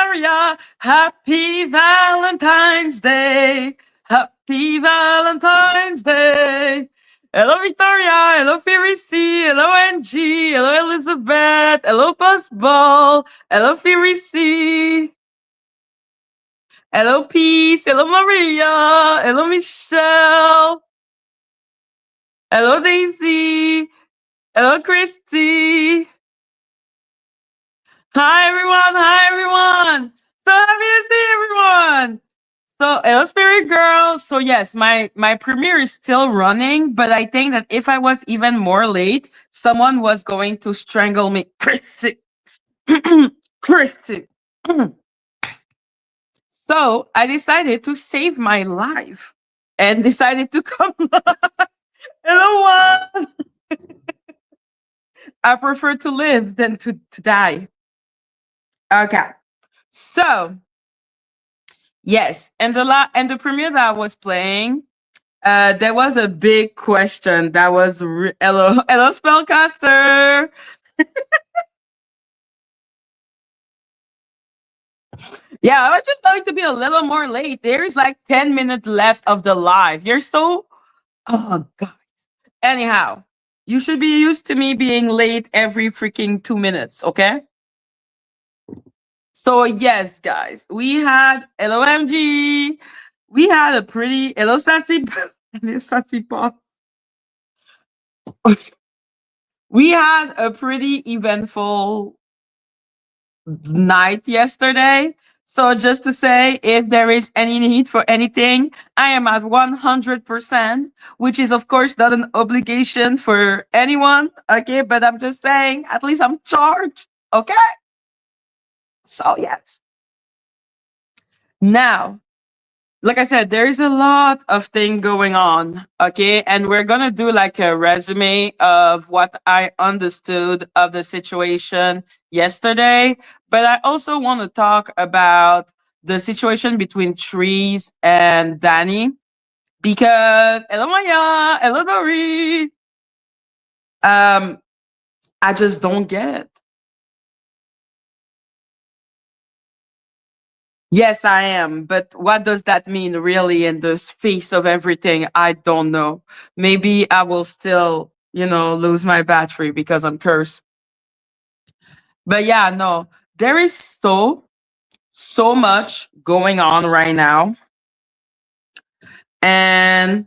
Victoria. Happy Valentine's Day. Happy Valentine's Day. Hello, Victoria. Hello, Fairy C. Hello, Angie. Hello, Elizabeth. Hello, Buzz Ball. Hello, Fairy C. Hello, Peace. Hello, Maria. Hello, Michelle. Hello, Daisy. Hello, Christy. Hi, everyone. Hi, everyone. So happy to see everyone. So, hello, Spirit Girl. So, yes, my premiere is still running, but I think that if I was even more late, someone was going to strangle me. Christy. Christy. So, I decided to save my life and decided to come. Hello, one. I prefer to live than to die. Okay. So, yes, and the premiere that I was playing, there was a big question that was hello, hello, spellcaster. Yeah, I was just going to be a little more late. There is like 10 minutes left of the live. You're so, oh god. Anyhow, you should be used to me being late every freaking 2 minutes, okay? So yes, guys, we had LOMG. We had a pretty hello sassy hello sassy pop. We had a pretty eventful night yesterday. So just to say, if there is any need for anything, I am at 100%, which is of course not an obligation for anyone. Okay, but I'm just saying, at least I'm charged. Okay. So yes. Now, like I said, there is a lot of thing going on, okay? And we're gonna do like a resume of what I understood of the situation yesterday. But I also want to talk about the situation between Treez and Dani. Because hello Maya, hello Dory. I just don't get. Yes, I am. But what does that mean really in the face of everything? I don't know. Maybe I will still, lose my battery because I'm cursed. But yeah, no, there is so much going on right now. And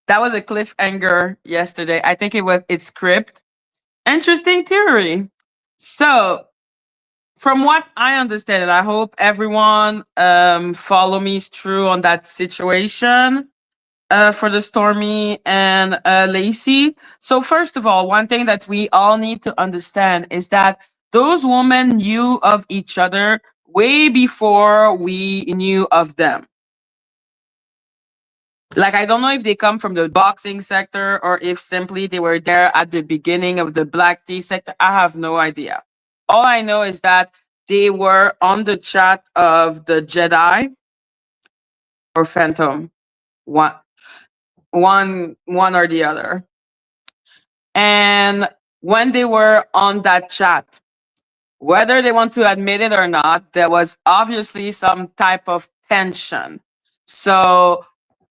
that was a cliffhanger yesterday. I think it's script. Interesting theory. So from what I understand, and I hope everyone follow me through on that situation for the Stormy and Lacy. So first of all, one thing that we all need to understand is that those women knew of each other way before we knew of them. Like, I don't know if they come from the boxing sector or if simply they were there at the beginning of the black tea sector. I have no idea. All I know is that they were on the chat of the Jedi or Phantom, one or the other. And when they were on that chat, whether they want to admit it or not, there was obviously some type of tension. So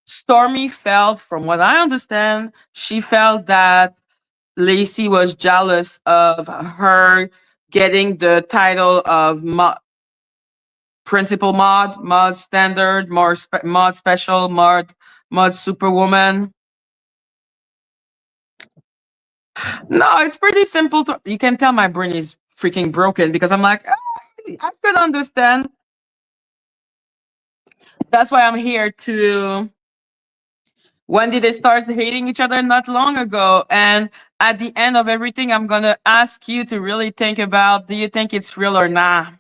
Stormy felt, from what I understand, she felt that Lacy was jealous of her getting the title of principal mod standard, mod special, mod superwoman. No, it's pretty simple. You can tell my brain is freaking broken because I'm like, I could understand. That's why I'm here to. When did they start hating each other? Not long ago. And at the end of everything, I'm going to ask you to really think about, do you think it's real or not?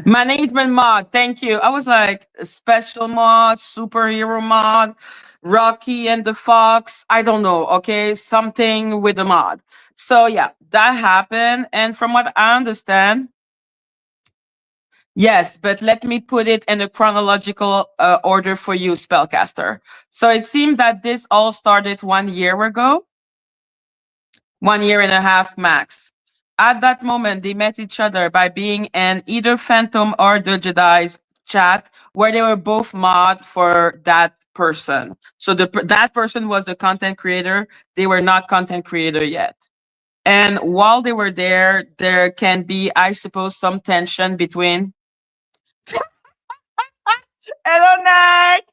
Management mod, thank you. I was like, special mod, superhero mod, Rocky and the Fox. I don't know, okay? Something with the mod. So yeah, that happened. And from what I understand, yes, but let me put it in a chronological order for you, Spellcaster. So it seemed that this all started 1 year ago. 1.5 years max. At that moment, they met each other by being in either Phantom or the Jedi's chat, where they were both mod for that person. So that person was the content creator. They were not content creator yet. And while they were there can be, I suppose, some tension between. Hello, Nick.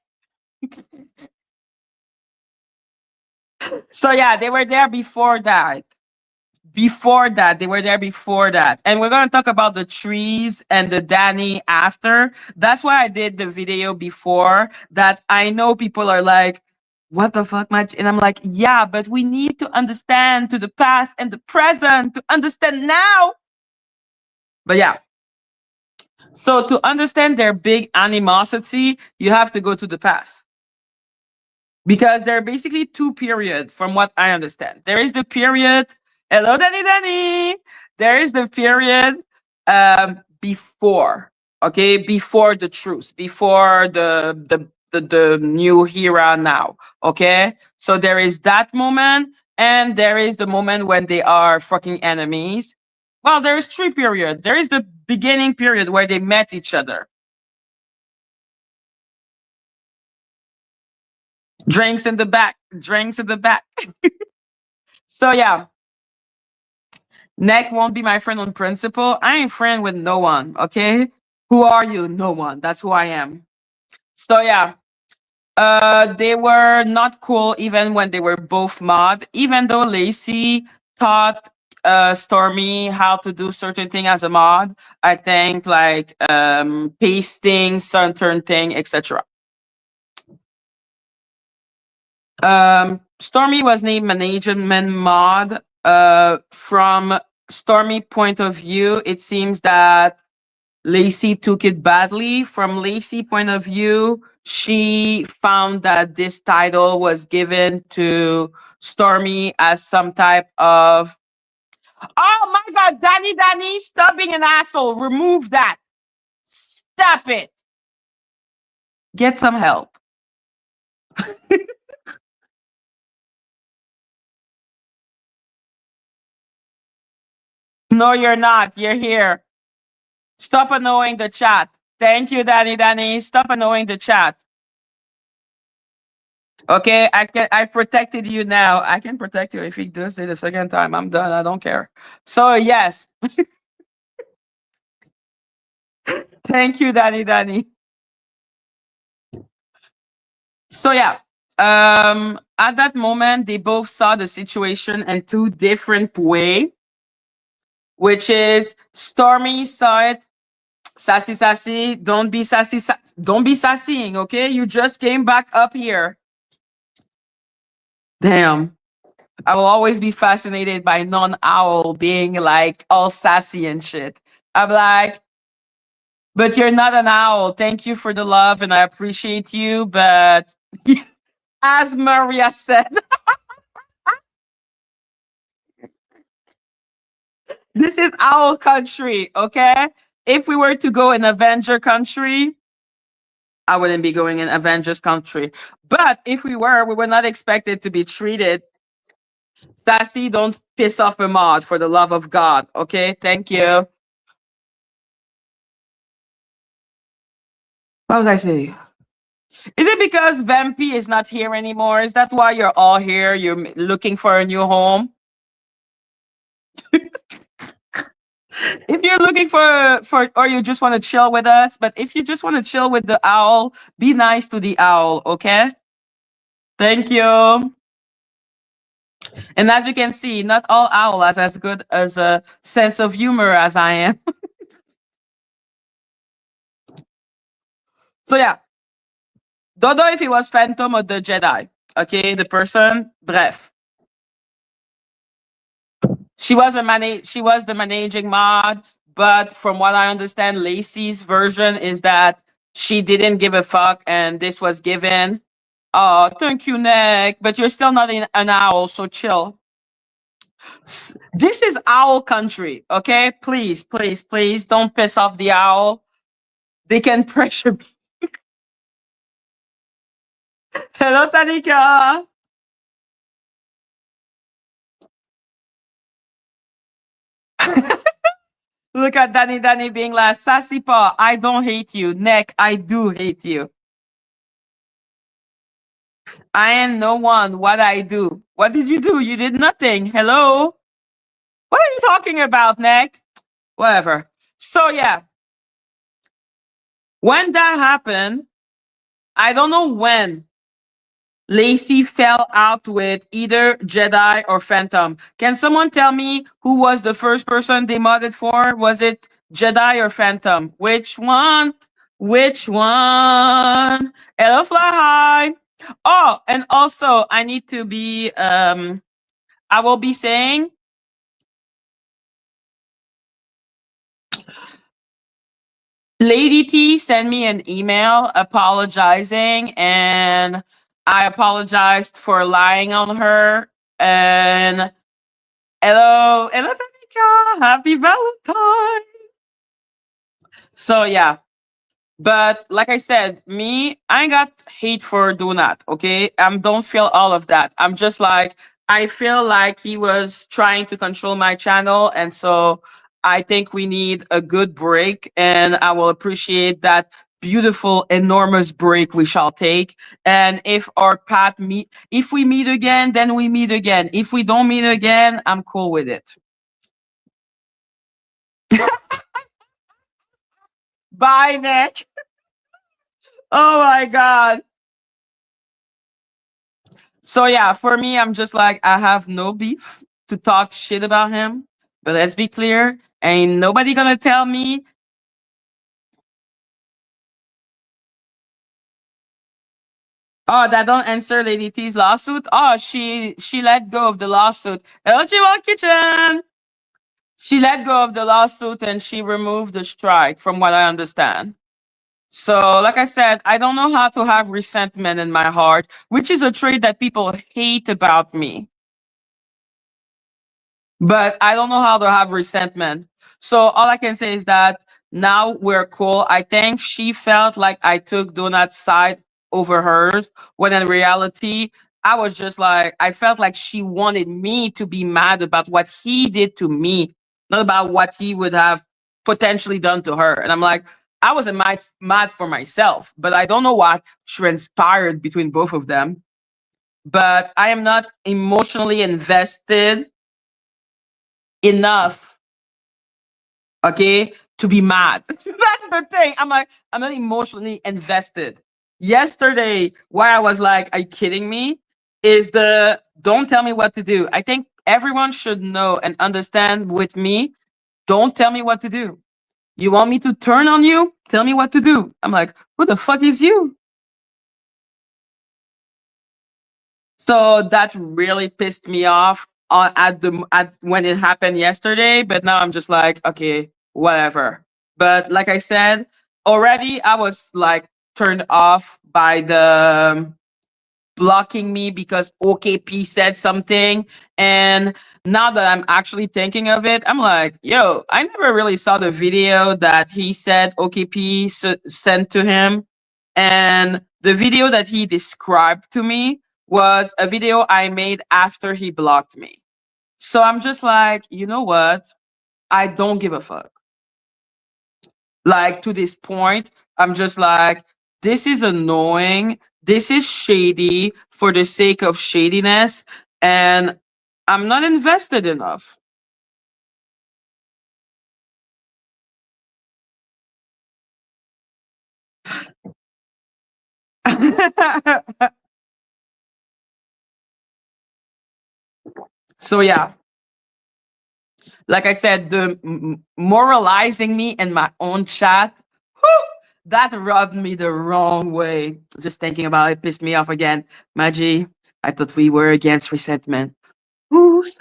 So yeah, they were there before that. They were there before that. And we're going to talk about the Treez and the Dani after. That's why I did the video before, that I know people are like, what the fuck, Madgie? And I'm like, yeah, but we need to understand to the past and the present to understand now. But yeah. So to understand their big animosity, you have to go to the past. Because there are basically two periods from what I understand. There is the period, hello, Dani. There is the period before, okay, before the truce, before the new era now, okay? So there is that moment, and there is the moment when they are fucking enemies. Well, there is three periods. There is the beginning period where they met each other. Drinks in the back. So yeah, Nick won't be my friend on principle. I ain't friend with no one, okay? Who are you? No one. That's who I am. So yeah, they were not cool even when they were both mod. Even though Lacy taught Stormy how to do certain thing as a mod, I think like pasting certain thing, etc. Stormy was named management mod. From Stormy point of view, it seems that Lacy took it badly. From Lacy point of view, she found that this title was given to Stormy as some type of, oh my God, Dani, stop being an asshole. Remove that. Stop it. Get some help. No, you're not. You're here. Stop annoying the chat. Thank you, Dani. Stop annoying the chat. Okay, I protected you now. I can protect you if he does it a second time. I'm done. I don't care. So yes. Thank you, Dani. So yeah. At that moment, they both saw the situation in two different way, which is Stormy saw it. Sassy, don't be sassy, don't be sassying, okay? You just came back up here. Damn. I will always be fascinated by non-owl being like all sassy and shit. I'm like, but you're not an owl. Thank you for the love and I appreciate you. But as Maria said, this is owl country, okay? If we were to go in Avenger country, I wouldn't be going in Avengers country. But if we were not expected to be treated sassy. Don't piss off a mod for the love of God, okay? Thank you. What was I saying? Is it because Vampy is not here anymore? Is that why you're all here? You're looking for a new home? If you're looking for or you just want to chill with us, but if you just want to chill with the owl, be nice to the owl, okay? Thank you. And as you can see, not all owl has as good as a sense of humor as I am. So yeah. Don't know if it was Phantom or the Jedi. Okay, the person, bref. She was the managing mod, but from what I understand, Lacy's version is that she didn't give a fuck and this was given. Oh, thank you, Nick. But you're still not an owl, so chill. This is owl country, okay? Please don't piss off the owl. They can pressure me. Hello, Tanika. Look at Dani being like, Sassy Paw, I don't hate you. Neck, I do hate you. I am no one. What I do? What did you do? You did nothing. Hello? What are you talking about, Neck? Whatever. So yeah, when that happened, I don't know when Lacy fell out with either Jedi or Phantom. Can someone tell me who was the first person they modded for? Was it Jedi or Phantom? Which one? Which one? Hello, Fly High. Oh, and also I need to be I will be saying Lady T sent me an email apologizing, and I apologized for lying on her. And hello, Tanika, happy Valentine. So yeah, but like I said, me, I ain't got hate for doing that. Okay, don't feel all of that. I'm just like, I feel like he was trying to control my channel, and so I think we need a good break, and I will appreciate that beautiful, enormous break we shall take. And if our path meet, if we meet again, then we meet again. If we don't meet again, I'm cool with it. Bye, Nick. Oh my god. So yeah, for me, I'm just like, I have no beef to talk shit about him. But let's be clear, ain't nobody gonna tell me. Oh, that don't answer Lady T's lawsuit. Oh, she let go of the lawsuit. LG Kitchen. She let go of the lawsuit and she removed the strike, from what I understand. So, like I said, I don't know how to have resentment in my heart, which is a trait that people hate about me. But I don't know how to have resentment. So all I can say is that now we're cool. I think she felt like I took Donut's side over hers, when in reality, I was just like, I felt like she wanted me to be mad about what he did to me, not about what he would have potentially done to her. And I'm like, I wasn't mad for myself, but I don't know what transpired between both of them. But I am not emotionally invested enough, okay, to be mad. That's the thing. I'm like, I'm not emotionally invested. Yesterday, why I was like, are you kidding me? Is the don't tell me what to do. I think everyone should know and understand with me, don't tell me what to do. You want me to turn on you? Tell me what to do. I'm like, who the fuck is you? So that really pissed me off at when it happened yesterday. But now I'm just like, okay, whatever. But like I said, already I was like turned off by the blocking me because OKP said something. And now that I'm actually thinking of it, I'm like, yo, I never really saw the video that he said OKP sent to him. And the video that he described to me was a video I made after he blocked me. So I'm just like, you know what? I don't give a fuck. Like to this point, I'm just like, this is annoying. This is shady for the sake of shadiness. And I'm not invested enough. So yeah, like I said, the moralizing me in my own chat, whew, that rubbed me the wrong way. Just thinking about it pissed me off again. Madgie, I thought we were against resentment. Who's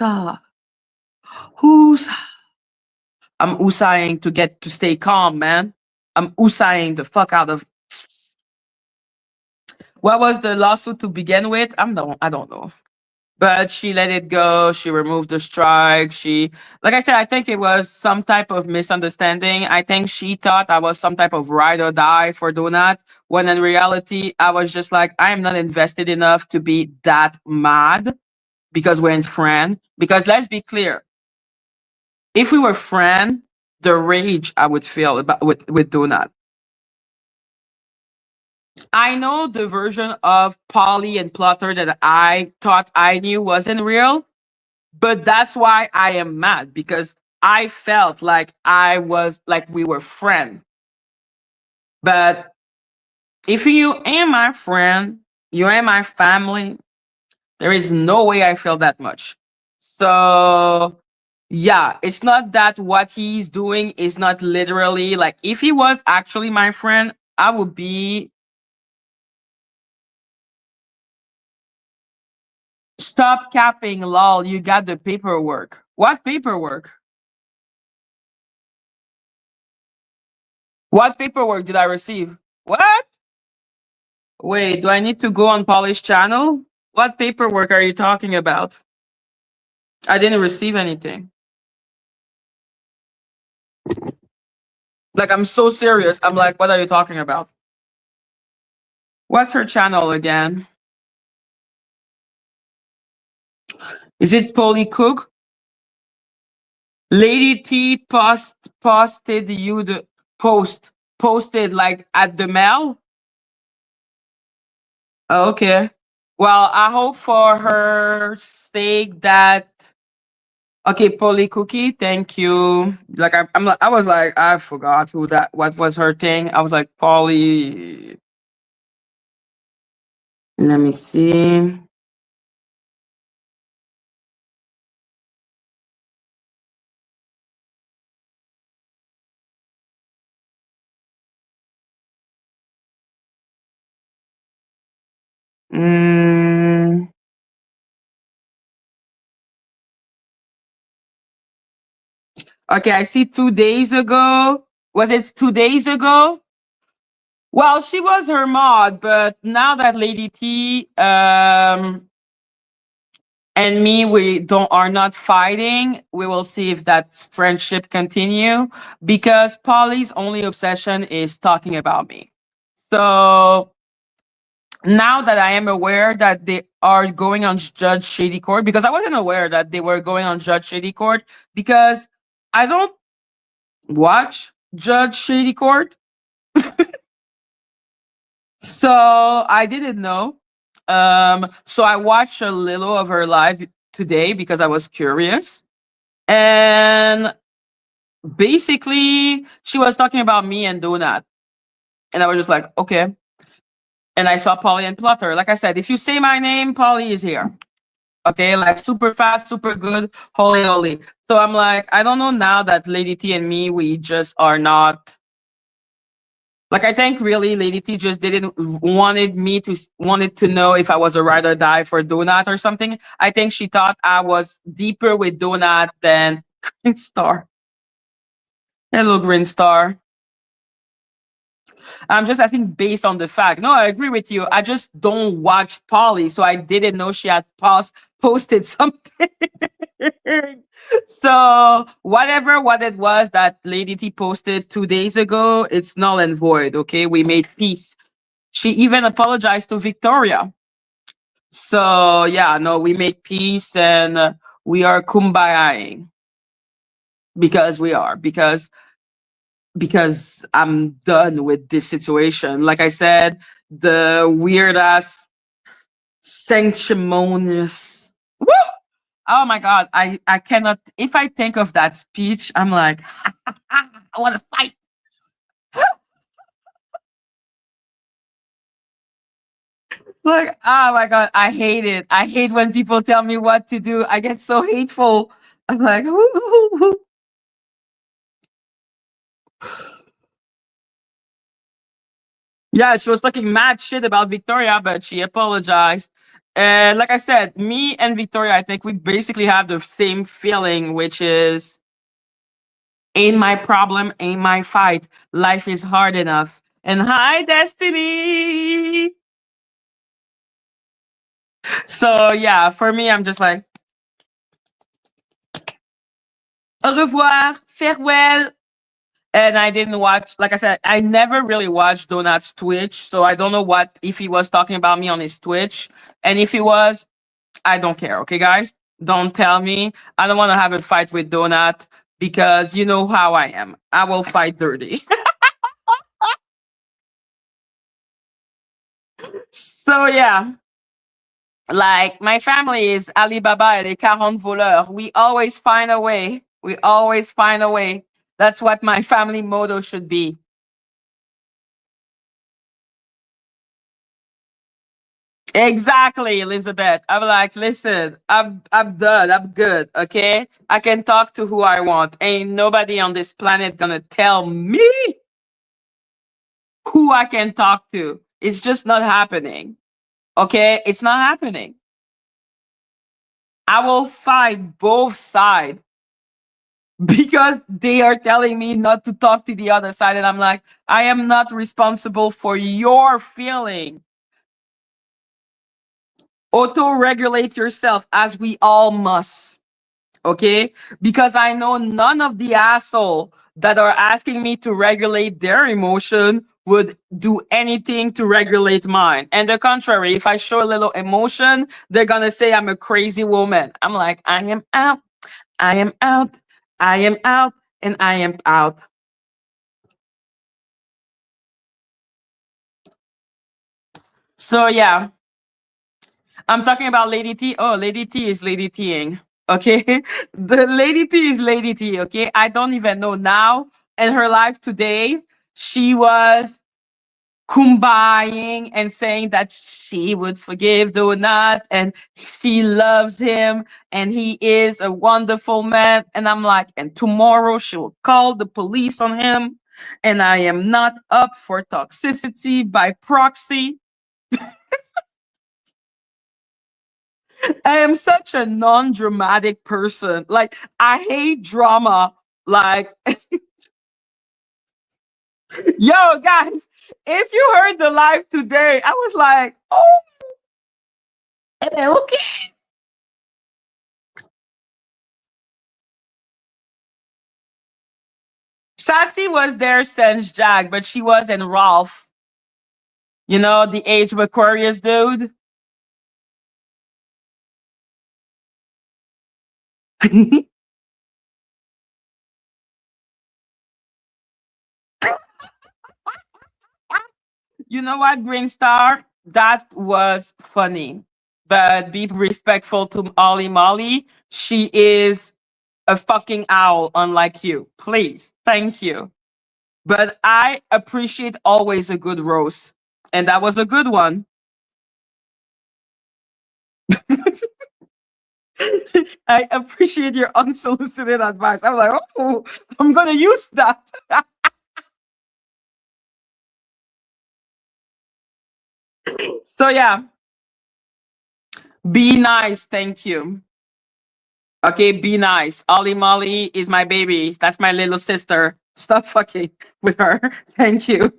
Who's I'm usaying to get to stay calm, man. I'm usaying the fuck out of. What was the lawsuit to begin with? I don't know. But she let it go. She removed the strike. Like I said, I think it was some type of misunderstanding. I think she thought I was some type of ride or die for Donut, when in reality, I was just like, I am not invested enough to be that mad because we're in friend. Because let's be clear, If we were friends, the rage I would feel about with Donut. I know the version of Polly and Plotter that I thought I knew wasn't real, but that's why I am mad because I felt like I was like we were friends. But if you ain't my friend, you ain't my family, there is no way I feel that much. So yeah, it's not that what he's doing is not literally like if he was actually my friend, I would be stop capping lol, you got the paperwork. What paperwork? What paperwork did I receive? What? Wait, do I need to go on Polish channel? What paperwork are you talking about? I didn't receive anything. Like, I'm so serious. I'm like, what are you talking about? What's her channel again? Is it Polly Cook? Lady T posted you the posted like at the mail. Okay. Well, I hope for her sake that okay, Polly Cookie, thank you. Like I was like I forgot who that what was her thing. I was like Polly. Let me see. Mm, okay, I see 2 days ago. Was it 2 days ago? Well, she was her mod, but now that Lady T and me we don't are not fighting, we will see if that friendship continue because Polly's only obsession is talking about me. So now that I am aware that they are going on Judge Shady Court, because I wasn't aware that they were going on Judge Shady Court because I don't watch Judge Shady Court. So I didn't know. So I watched a little of her live today because I was curious. And basically, she was talking about me and Donut. And I was just like, okay. And I saw Polly and Plotter. Like I said, if you say my name, Polly is here. Okay, like super fast, super good, holy holy. So I'm like, I don't know now that Lady T and me, we just are not like I think really Lady T just didn't wanted to know if I was a ride or die for Donut or something. I think she thought I was deeper with Donut than Green Star. Hello, Green Star. I'm just I think based on the fact. No, I agree with you. I just don't watch Polly, so I didn't know she had posted something. So whatever what it was that Lady T posted 2 days ago, it's null and void. Okay, we made peace. She even apologized to Victoria. So yeah, no, we made peace and we are kumbayaing because we are because I'm done with this situation. Like I said, the weird ass sanctimonious. Woo! Oh my god, I cannot. If I think of that speech, I'm like, I want to fight. Like, oh my god, I hate it. I hate when people tell me what to do. I get so hateful. I'm like, yeah, she was talking mad shit about Victoria, but she apologized. And like I said, me and Victoria, I think we basically have the same feeling, which is ain't my problem, ain't my fight. Life is hard enough. And hi, Destiny. So yeah, for me, I'm just like, au revoir, farewell. And I didn't watch, like I said, I never really watched Donut's Twitch. So I don't know what, if he was talking about me on his Twitch. And if he was, I don't care. Okay, guys? Don't tell me. I don't want to have a fight with Donut because you know how I am. I will fight dirty. So yeah, like my family is Alibaba et les 40 voleurs. We always find a way. We always find a way. That's what my family motto should be. Exactly, Elizabeth. I'm like, listen, I'm done. I'm good. Okay. I can talk to who I want. Ain't nobody on this planet gonna tell me who I can talk to. It's just not happening. Okay. It's not happening. I will fight both sides because they are telling me not to talk to the other side. And I'm like, I am not responsible for your feeling. Auto regulate yourself as we all must. Okay, because I know none of the asshole that are asking me to regulate their emotion would do anything to regulate mine. And the contrary, if I show a little emotion, they're gonna say I'm a crazy woman. I'm like, I am out, I am out, I am out, and I am out. So yeah, I'm talking about Lady T. Oh, Lady T is Lady T'ing. Okay. The Lady T is Lady T. Okay. I don't even know now in her life today. She was kumbaying and saying that she would forgive Donut and she loves him and he is a wonderful man. And I'm like, and tomorrow she will call the police on him. And I am not up for toxicity by proxy. I am such a non-dramatic person. Like I hate drama. Like, yo, guys, if you heard the live today, I was like, oh, okay. Sassy was there since Jack, but she was in Ralph. You know, the age of Aquarius dude. You know what, Green Star? That was funny. But be respectful to Ollie Molly. She is a fucking owl, unlike you. Please. Thank you. But I appreciate always a good roast. And that was a good one. I appreciate your unsolicited advice. I'm like, oh, I'm going to use that. So, yeah, be nice. Thank you. Okay, be nice. Ollie Molly is my baby. That's my little sister. Stop fucking with her. Thank you.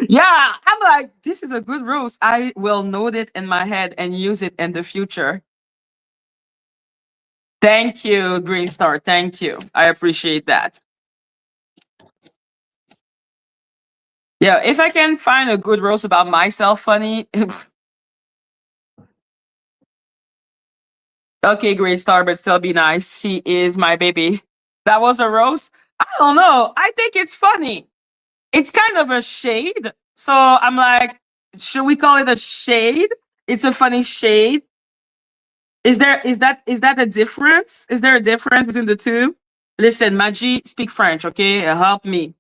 Yeah, I'm like, this is a good roast. I will note it in my head and use it in the future. Thank you, Green Star. Thank you. I appreciate that. Yeah, if I can find a good roast about myself funny. Okay, Green Star, but still be nice. She is my baby. That was a roast? I don't know. I think it's funny. It's kind of a shade. So I'm like, should we call it a shade? It's a funny shade. Is that a difference? Is there a difference between the two? Listen, Madgie, speak French, okay? Help me.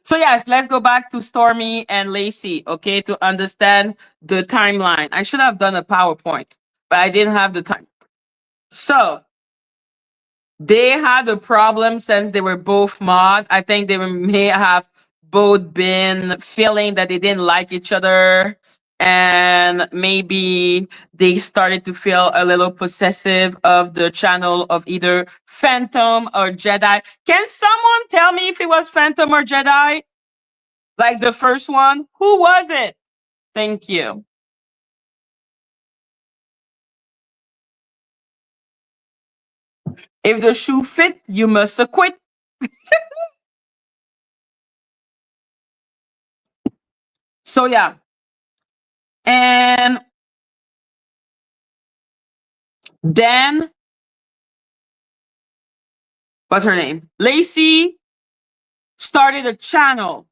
So yes, let's go back to Stormy and Lacy, okay, to understand the timeline. I should have done a PowerPoint, but I didn't have the time. So they had a problem since they were both mod. I think they may have both been feeling that they didn't like each other. And maybe they started to feel a little possessive of the channel of either Phantom or Jedi. Can someone tell me if it was Phantom or Jedi? Like the first one? Who was it? Thank you. If the shoe fit, you must acquit. So yeah. And then what's her name? Lacy started a channel.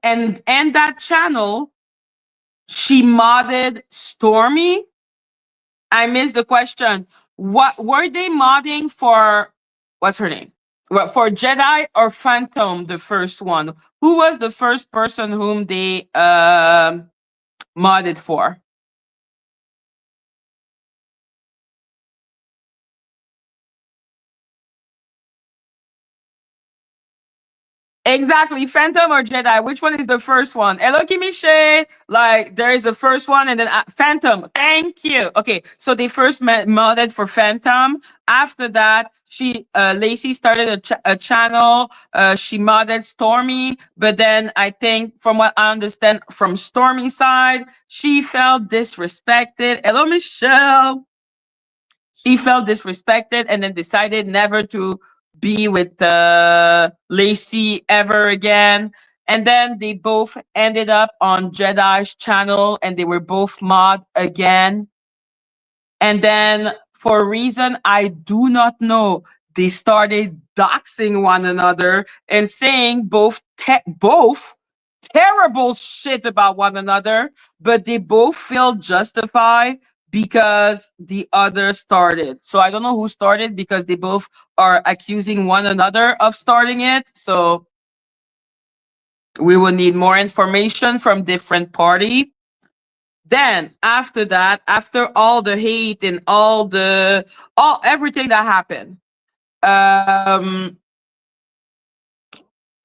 And that channel, she modded Stormy. I missed the question. What were they modding for? What's her name? What, for Jedi or Phantom, the first one? Who was the first person whom they modded for? Exactly, Phantom or Jedi. Which one is the first one? Eloki Miche, like there is the first one, and then Phantom. Thank you. Okay, so they first modded for Phantom. After that, Lacy started a channel. She modded Stormy, but then I think, from what I understand, from Stormy side, she felt disrespected. Hello, Michelle. She felt disrespected and then decided never to be with Lacy ever again. And then they both ended up on Jedi's channel and they were both mod again. And then, for a reason I do not know, they started doxing one another and saying both terrible shit about one another, but they both feel justified because the other started. So I don't know who started because they both are accusing one another of starting it. So we will need more information from different party. Then after that, after all the hate and all everything that happened, um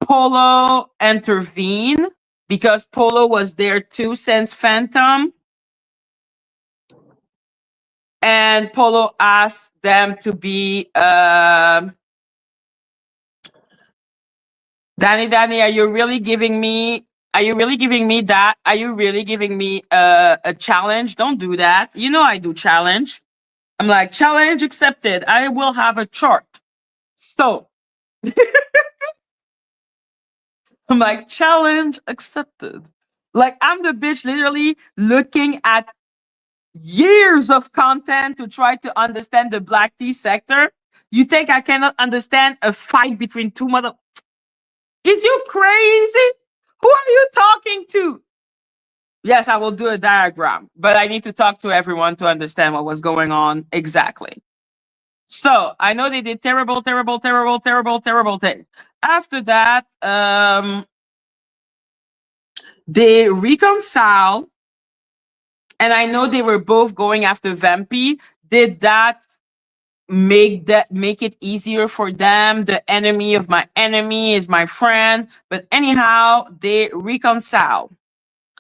Polo intervened because Polo was there too since Phantom. And Polo asked them to be Dani, are you really giving me that? Are you really giving me a challenge? Don't do that. You know I do challenge. I'm like, challenge accepted. I will have a chart. So I'm like, challenge accepted. Like, I'm the bitch literally looking at years of content to try to understand the black tea sector. You think I cannot understand a fight between two mother? Is you crazy? Who are you talking to? Yes, I will do a diagram, but I need to talk to everyone to understand what was going on exactly. So I know they did terrible, terrible, terrible, terrible, terrible thing. After that, they reconcile, and I know they were both going after Vampy. Did that make it easier for them? The enemy of my enemy is my friend. But anyhow, they reconcile.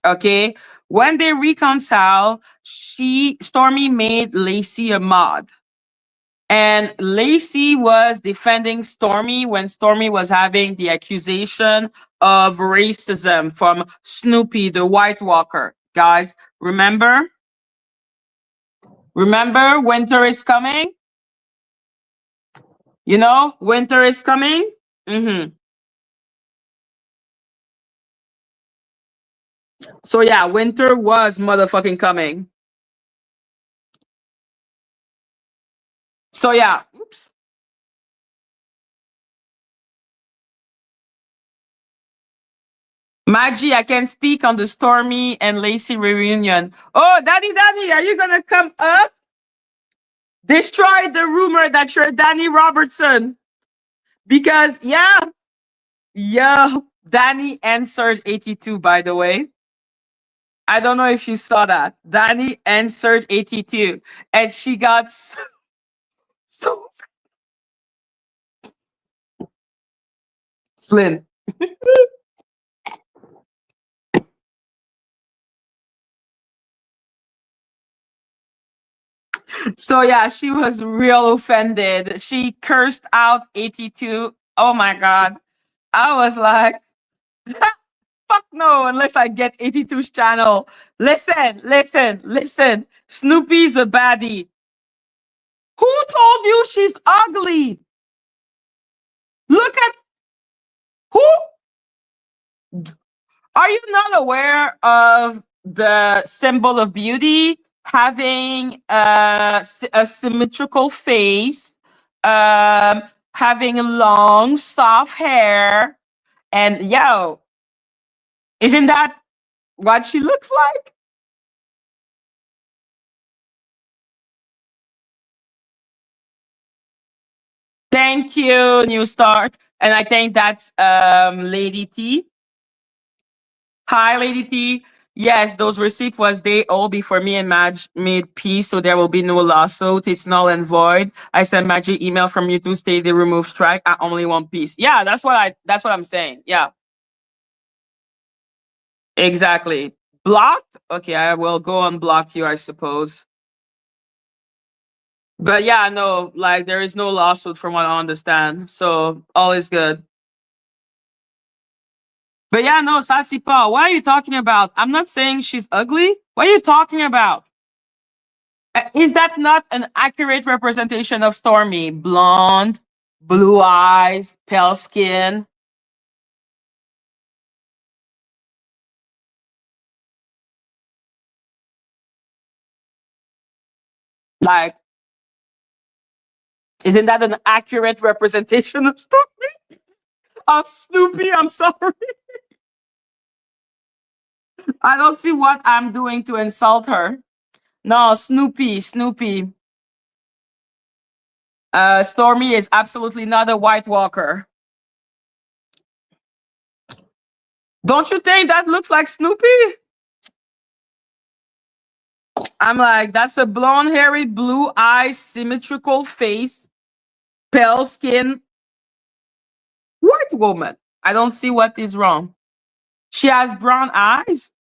Okay. When they reconcile, Stormy made Lacy a mod. And Lacy was defending Stormy when Stormy was having the accusation of racism from Snoopy, the White Walker. Guys, remember? Remember, winter is coming? You know, winter is coming? Mm-hmm. So yeah, winter was motherfucking coming. So yeah, oops. Madgie, I can speak on the Stormy and Lacy reunion. Oh, Dani, are you gonna come up? Destroy the rumor that you're Dani Robertson. Because yeah, Dani answered 82, by the way. I don't know if you saw that. Dani answered 82. And she got so slim. So yeah, she was real offended. She cursed out 82. Oh my god. I was like, fuck no, unless I get 82's channel. Listen. Snoopy's a baddie. Who told you she's ugly? Look at who? Are you not aware of the symbol of beauty having a symmetrical face, um, having long, soft hair, and yo, isn't that what she looks like? Thank you, New Start. And I think that's Lady T. Hi, Lady T. Yes, those receipts was day old before me and Madge made peace, so there will be no lawsuit. It's null and void. I sent Maggie email from you to state they remove strike. I only want peace. Yeah, that's what I'm saying. Yeah, exactly. Blocked? Okay, I will go unblock you, I suppose. But yeah, no, like there is no lawsuit from what I understand. So all is good. But yeah, no, Sassy Paul, what are you talking about? I'm not saying she's ugly. What are you talking about? Is that not an accurate representation of Stormy? Blonde, blue eyes, pale skin. Like, isn't that an accurate representation of Stormy? Of Snoopy? I'm sorry. I don't see what I'm doing to insult her. No, Snoopy, Snoopy. Stormy is absolutely not a White Walker. Don't you think that looks like Snoopy? I'm like, that's a blonde, hairy, blue eyes, symmetrical face, pale skin, white woman. I don't see what is wrong. She has brown eyes?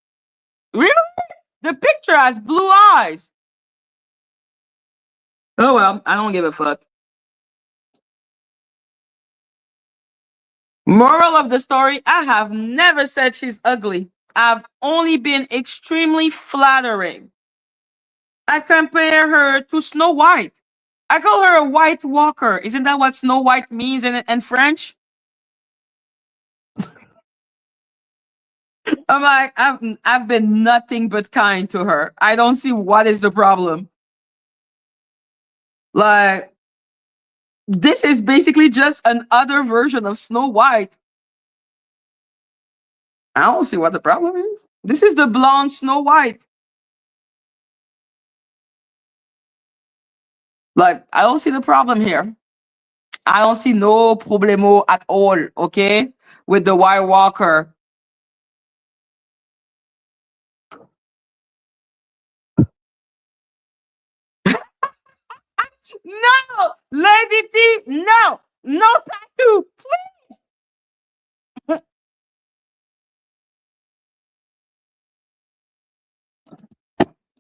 Really? The picture has blue eyes. Oh well, I don't give a fuck. Moral of the story, I have never said she's ugly. I've only been extremely flattering. I compare her to Snow White. I call her a white walker. Isn't that what Snow White means in French? I'm like, I've been nothing but kind to her. I don't see what is the problem. Like, this is basically just another version of Snow White. I don't see what the problem is. This is the blonde Snow White. Like, I don't see the problem here. I don't see no problemo at all, okay? With the White Walker. No! Lady T, no! No tattoo!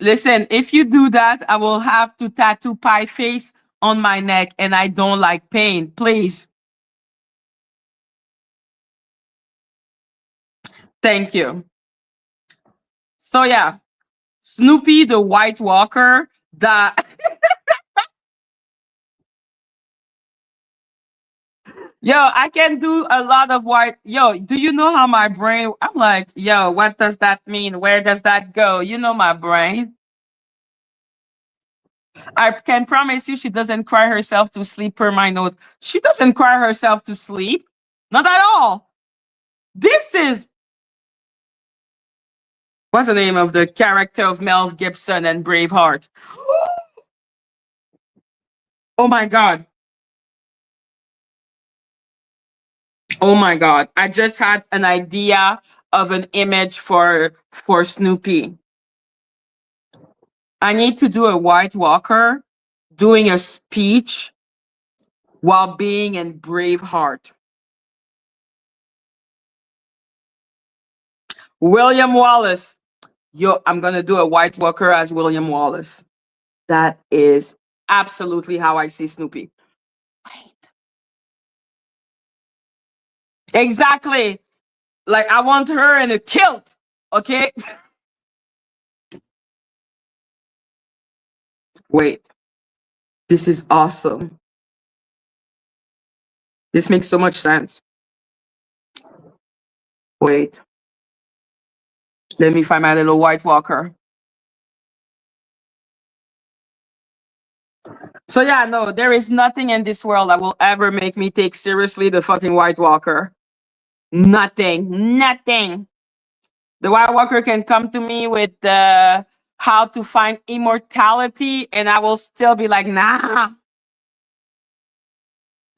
Listen, if you do that, I will have to tattoo pie face on my neck, and I don't like pain. Please. Thank you. So yeah, Snoopy the White Walker. That yo, I can do a lot of white. Yo, do you know how my brain? I'm like, yo, what does that mean? Where does that go? You know my brain. I can promise you, she doesn't cry herself to sleep. Per my note, she doesn't cry herself to sleep. Not at all. This is what's the name of the character of Mel Gibson and Braveheart? Oh my god. Oh my god. I just had an idea of an image for Snoopy. I need to do a White Walker doing a speech while being in Braveheart. William Wallace. Yo, I'm gonna do a White Walker as William Wallace. That is absolutely how I see Snoopy. Exactly. Like I want her in a kilt. Okay. Wait. This is awesome. This makes so much sense. Wait. Let me find my little White Walker. So yeah, no, there is nothing in this world that will ever make me take seriously the fucking White Walker. Nothing. Nothing. The White Walker can come to me with how to find immortality, and I will still be like, nah.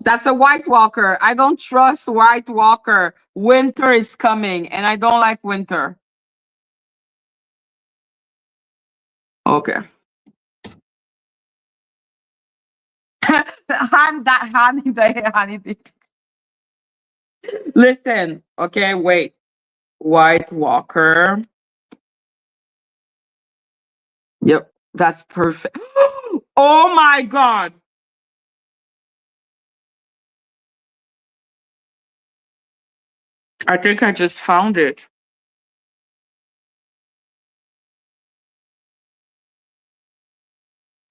That's a White Walker. I don't trust White Walker. Winter is coming, and I don't like winter. Okay. Honey. Listen, okay, wait. White Walker. Yep, that's perfect. Oh my god. I think I just found it.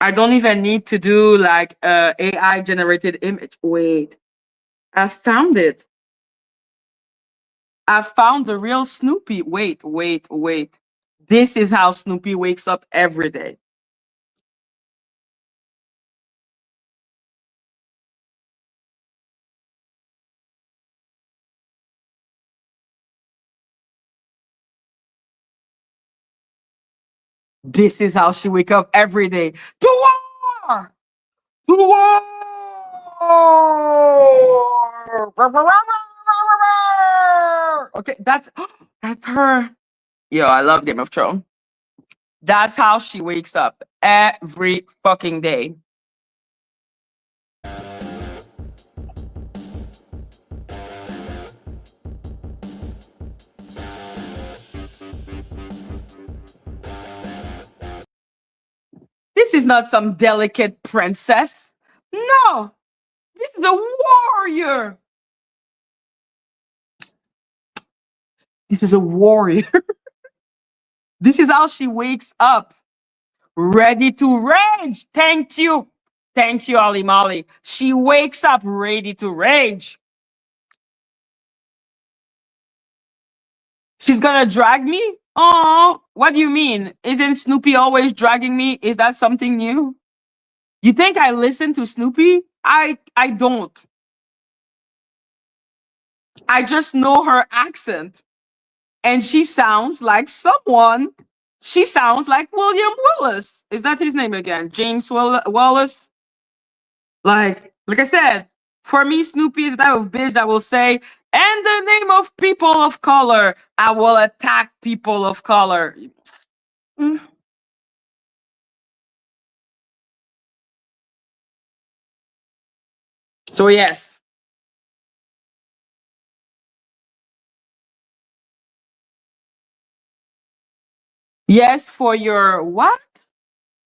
I don't even need to do like AI generated image. Wait, I found it. I found the real Snoopy. Wait. This is how Snoopy wakes up every day. This is how she wake up every day. To war! To war! Okay, that's her. Yo, I love Game of Thrones. That's how she wakes up every fucking day. This is not some delicate princess. No, this is a warrior. This is a warrior. This is how she wakes up, ready to rage. Thank you. Thank you, Ali Molly. She wakes up ready to rage. She's gonna drag me? Oh, what do you mean? Isn't Snoopy always dragging me? Is that something new? You think I listen to Snoopy? I don't. I just know her accent. And she sounds like someone. She sounds like William Wallace. Is that his name again? James Wallace? Like I said, for me, Snoopy is the type of bitch that will say, "In the name of people of color, I will attack people of color." Mm. So yes. Yes, for your what?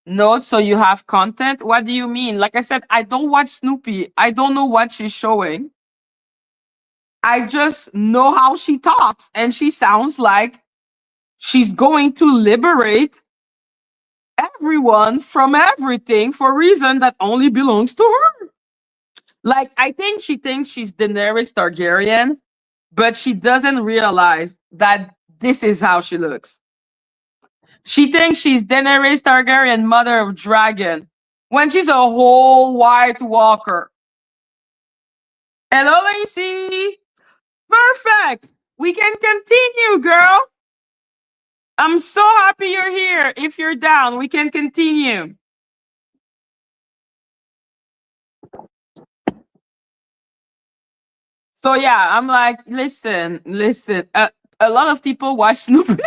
Notes, so you have content? What do you mean? Like I said, I don't watch Snoopy. I don't know what she's showing. I just know how she talks, and she sounds like she's going to liberate everyone from everything for a reason that only belongs to her. Like, I think she thinks she's Daenerys Targaryen, but she doesn't realize that this is how she looks. She thinks she's Daenerys Targaryen, mother of dragon, when she's a whole White Walker. Hello, Lacy. Perfect. We can continue, girl. I'm so happy you're here. If you're down, we can continue. So yeah, I'm like, listen. A lot of people watch Snoopy.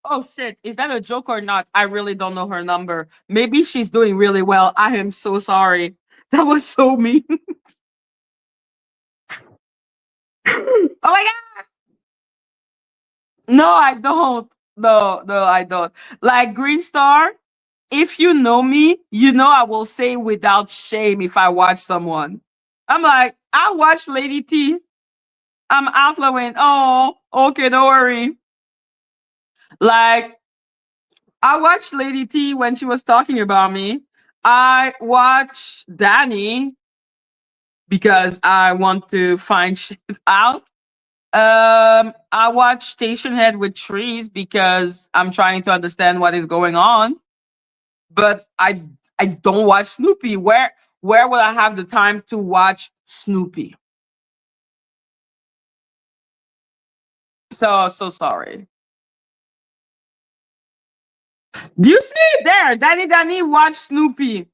Oh shit, is that a joke or not? I really don't know her number. Maybe she's doing really well. I am so sorry. That was so mean. Oh my god. No, I don't. No, I don't. Like Green Star, if you know me, you know I will say without shame if I watch someone. I'm like, I watch Lady T. I'm outflowing. Oh, okay, don't worry. Like, I watched Lady T when she was talking about me. I watch Dani because I want to find shit out. I watch Station Head with Treez because I'm trying to understand what is going on. But I don't watch Snoopy. Where will I have the time to watch Snoopy? So sorry. Do you see it there? Dani watch Snoopy.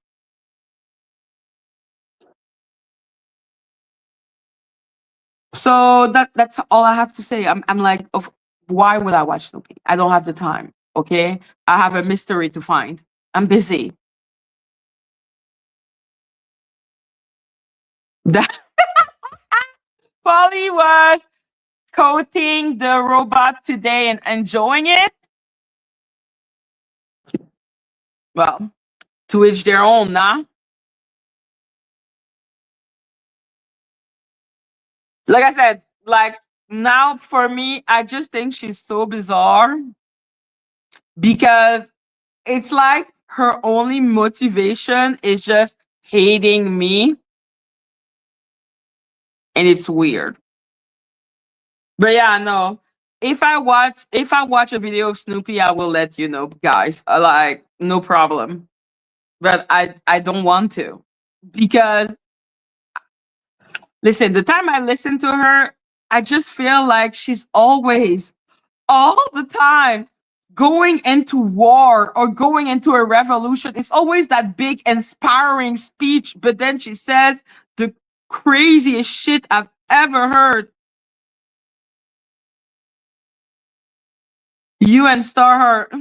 So that's all I have to say. I'm like, of why would I watch Snoopy? I don't have the time. Okay, I have a mystery to find. I'm busy. That Polly was coating the robot today and enjoying it. Well, to each their own, nah. Like I said, like now for me, I just think she's so bizarre because it's like her only motivation is just hating me, and it's weird. But yeah, no. If I watch a video of Snoopy, I will let you know, guys. Like no problem. But I don't want to because listen, the time I listen to her, I just feel like she's always all the time going into war or going into a revolution. It's always that big inspiring speech, but then she says the craziest shit I've ever heard. You and Starheart.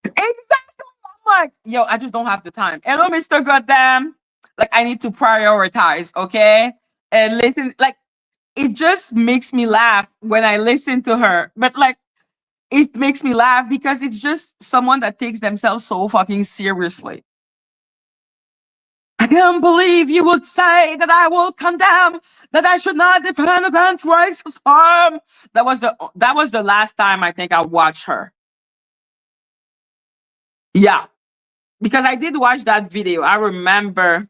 Exactly. I'm like, yo, I just don't have the time. Hello, Mr. Goddamn. Like, I need to prioritize, okay? And listen, like, it just makes me laugh when I listen to her. But like, it makes me laugh because it's just someone that takes themselves so fucking seriously. I can't believe you would say that I will condemn that I should not defend against racism. That was the last time I think I watched her. Yeah, because I did watch that video. I remember.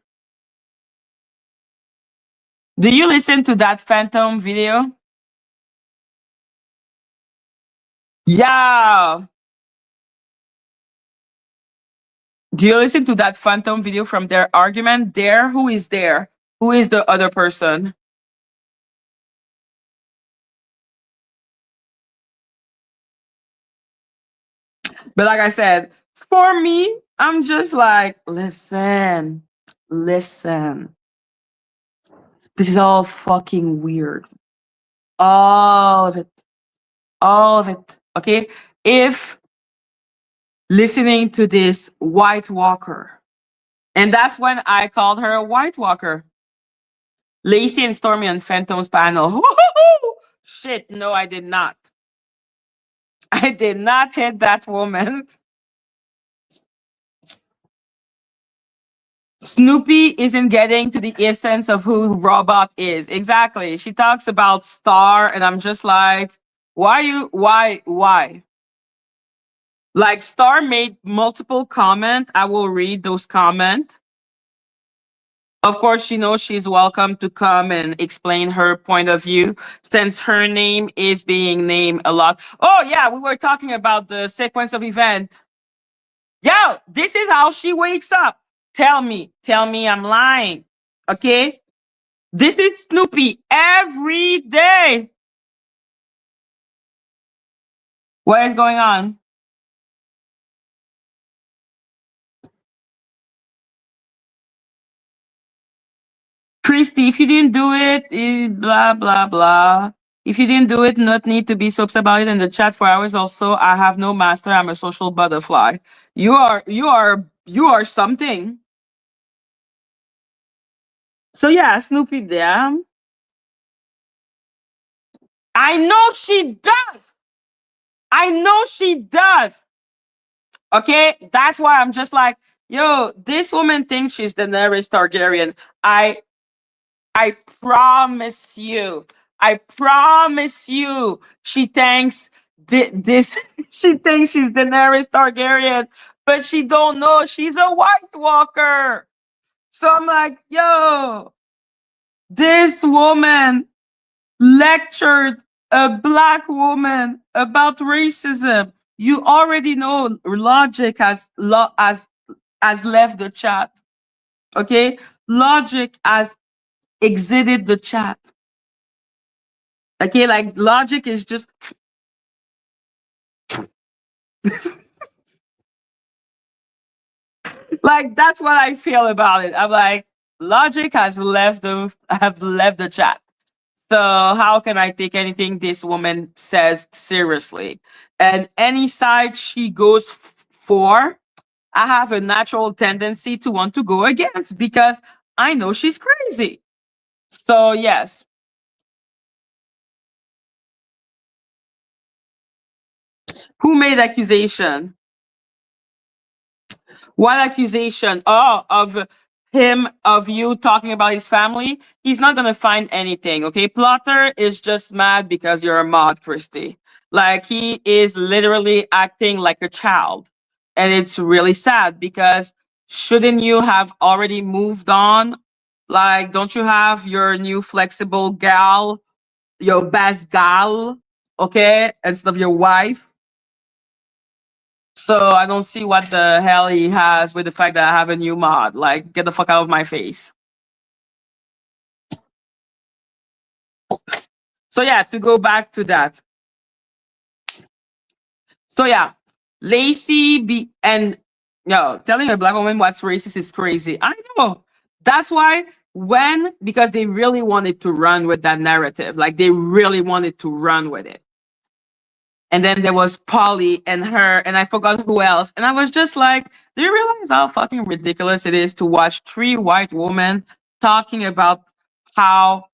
Do you listen to that Phantom video? Yeah. Do you listen to that Phantom video from their argument? There, who is there? Who is the other person? But like I said, for me, I'm just like, listen. This is all fucking weird. All of it. All of it. Okay? If listening to this White Walker, and that's when I called her a White Walker. Lacy and Stormy on Phantom's panel. Woo-hoo-hoo! Shit, no, I did not. I did not hit that woman. Snoopy isn't getting to the essence of who Robot is. Exactly. She talks about Star, and I'm just like, why? Like Star made multiple comments. I will read those comments. Of course, she knows she's welcome to come and explain her point of view since her name is being named a lot. Oh yeah, we were talking about the sequence of event. Yo, this is how she wakes up. Tell me I'm lying. Okay? This is Snoopy every day. What is going on? Christy, if you didn't do it, blah, blah, blah. If you didn't do it, not need to be so upset about it in the chat for hours. Also, I have no master. I'm a social butterfly. You are something. So yeah, Snoopy there. I know she does. I know she does. Okay, that's why I'm just like, yo, this woman thinks she's Daenerys Targaryen. I promise you. I promise you. She thinks this. She thinks she's Daenerys Targaryen, but she don't know she's a White Walker. So I'm like, yo, This woman lectured a black woman about racism. You already know Logic has left the chat. Okay? Logic has exited the chat. Okay, like Logic is just like that's what I feel about it. I'm like, Logic has left the chat. So how can I take anything this woman says seriously? And any side she goes for, I have a natural tendency to want to go against because I know she's crazy. So yes. Who made accusation? What accusation? Oh, of him, of you talking about his family. He's not gonna find anything. Okay, Plotter is just mad because you're a mod, Christy. Like he is literally acting like a child, and it's really sad because shouldn't you have already moved on? Like, don't you have your new flexible gal, your best gal, okay, instead of your wife? So I don't see what the hell he has with the fact that I have a new mod. Like, get the fuck out of my face. So yeah, to go back to that. So yeah, Lacy and telling a black woman what's racist is crazy. I know. That's why because they really wanted to run with that narrative. Like they really wanted to run with it. And then there was Polly and her, and I forgot who else. And I was just like, do you realize how fucking ridiculous it is to watch three white women talking about how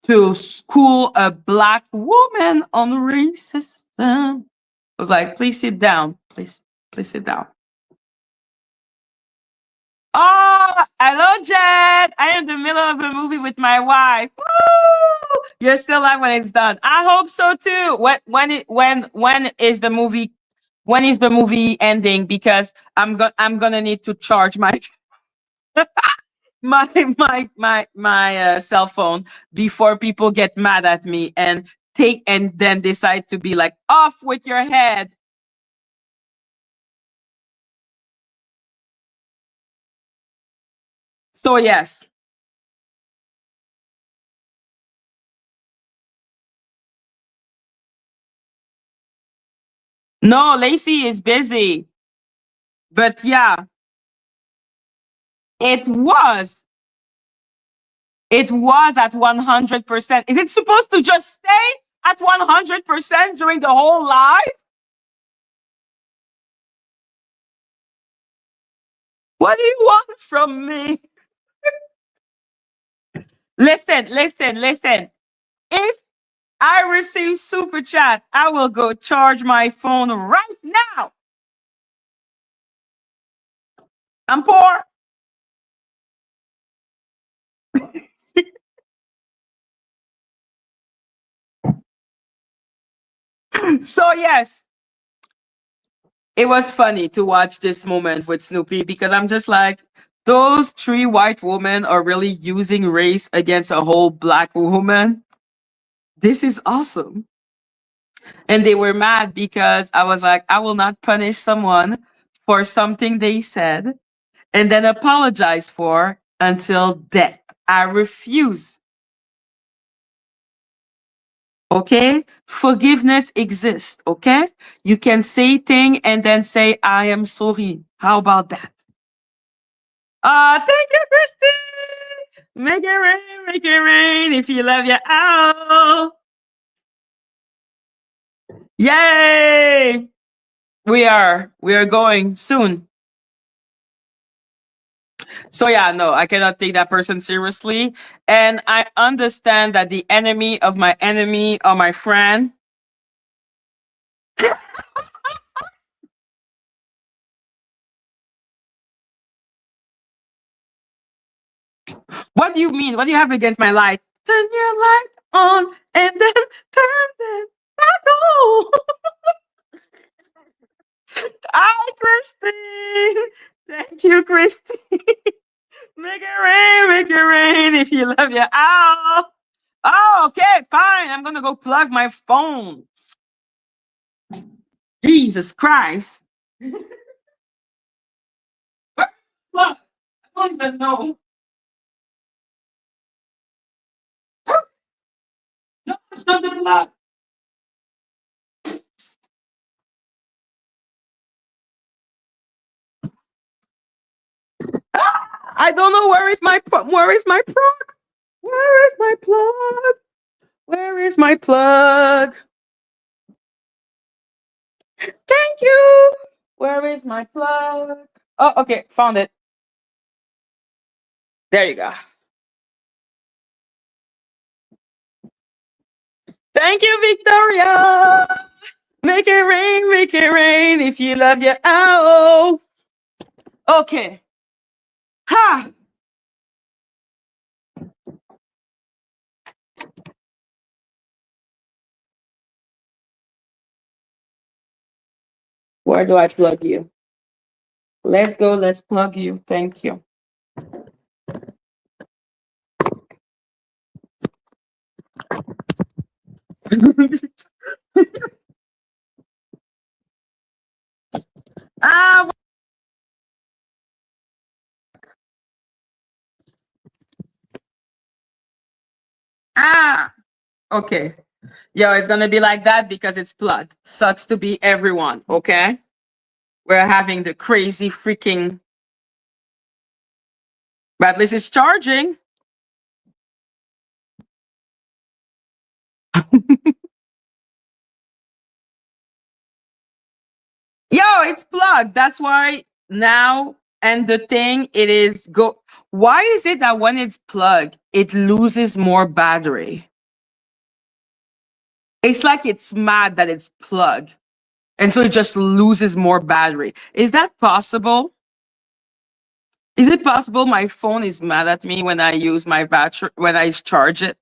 to school a black woman on racism? I was like, please sit down. Please sit down. Oh, hello, Jen. I am in the middle of a movie with my wife. Woo! You're still live when it's done. I hope so too. When is the movie? When is the movie ending? Because I'm gonna need to charge my cell phone before people get mad at me and then decide to be like, off with your head. So yes. No, Lacey is busy. But yeah, it was. It was at 100%. Is it supposed to just stay at 100% during the whole live? What do you want from me? Listen. If I receive super chat, I will go charge my phone right now. I'm poor. So yes, it was funny to watch this moment with Snoopy because I'm just like, those three white women are really using race against a whole black woman. This is awesome. And they were mad because I was like, I will not punish someone for something they said and then apologize for until death. I refuse. Okay? Forgiveness exists. Okay? You can say thing and then say, I am sorry. How about that? Thank you, Christy. Make it rain if you love your owl. Yay! We are going soon. So yeah, no, I cannot take that person seriously. And I understand that the enemy of my enemy are my friend. What do you mean? What do you have against my light? Turn your light on and then turn them back on. Hi, Christy. Thank you, Christy. make it rain if you love your owl. Oh, okay, fine. I'm gonna go plug my phone. Jesus Christ. What? I don't even know. No, it's not the plug. I don't know where is my plug. Where is my plug? Where is my plug? Where is my plug? Thank you. Where is my plug? Oh, okay, found it. There you go. Thank you, Victoria. Make it rain if you love your owl. Okay. Ha! Where do I plug you? Let's go. Let's plug you. Thank you. Ah. Ah. Okay. Yo, it's gonna be like that because it's plugged. Sucks to be everyone. Okay. We're having the crazy freaking. But at least it's charging. Yo, it's plugged. That's why now, and the thing it is go. Why is it that when it's plugged, it loses more battery? It's like it's mad that it's plugged, and so it just loses more battery. Is that possible? Is it possible my phone is mad at me when I use my battery, when I charge it?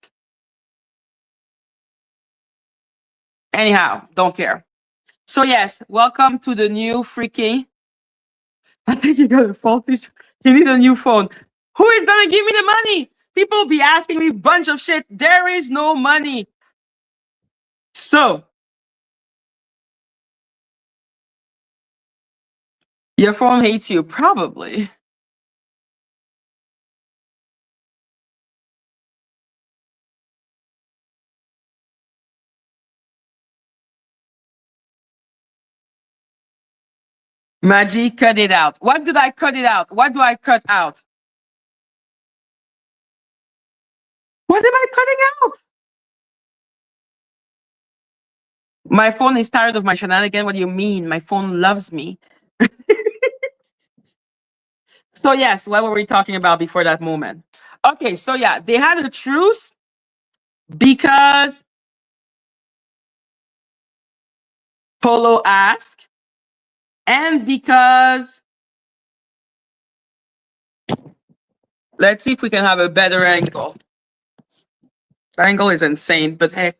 Anyhow, don't care. So yes, welcome to the new freaking. I think you got a faulty. You need a new phone. Who is gonna give me the money? People be asking me a bunch of shit. There is no money. So your phone hates you, probably. Madgie, cut it out. What did I cut it out? What do I cut out? What am I cutting out? My phone is tired of my shenanigans. What do you mean? My phone loves me. So yes, what were we talking about before that moment? Okay, so yeah, they had a truce because Polo asked, and because let's see if we can have a better angle. The angle is insane, but hey,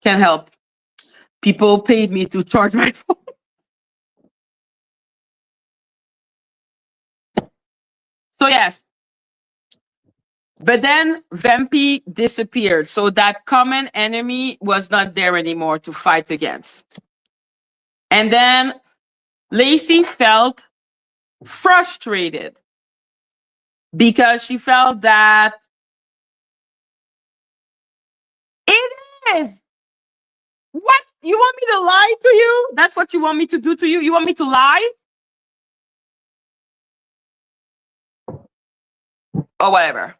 can't help. People paid me to charge my phone. So yes. But then Vampy disappeared. So that common enemy was not there anymore to fight against. And then Lacy felt frustrated because she felt that it is. What? You want me to lie to you? That's what you want me to do to you? You want me to lie? Or whatever.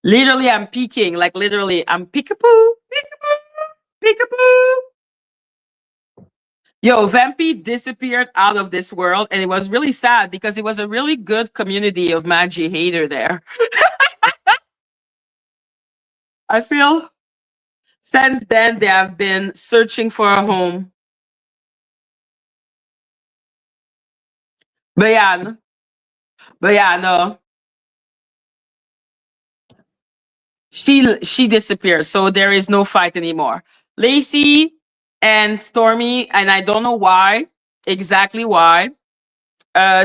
Literally, I'm peeking. Like, literally, I'm peekaboo, peekaboo, peekaboo. Yo, Vampy disappeared out of this world, and it was really sad because it was a really good community of Madgie hater there. I feel since then they have been searching for a home. But yeah, no. She disappeared, so there is no fight anymore. Lacy and Stormy, and I don't know why, exactly why,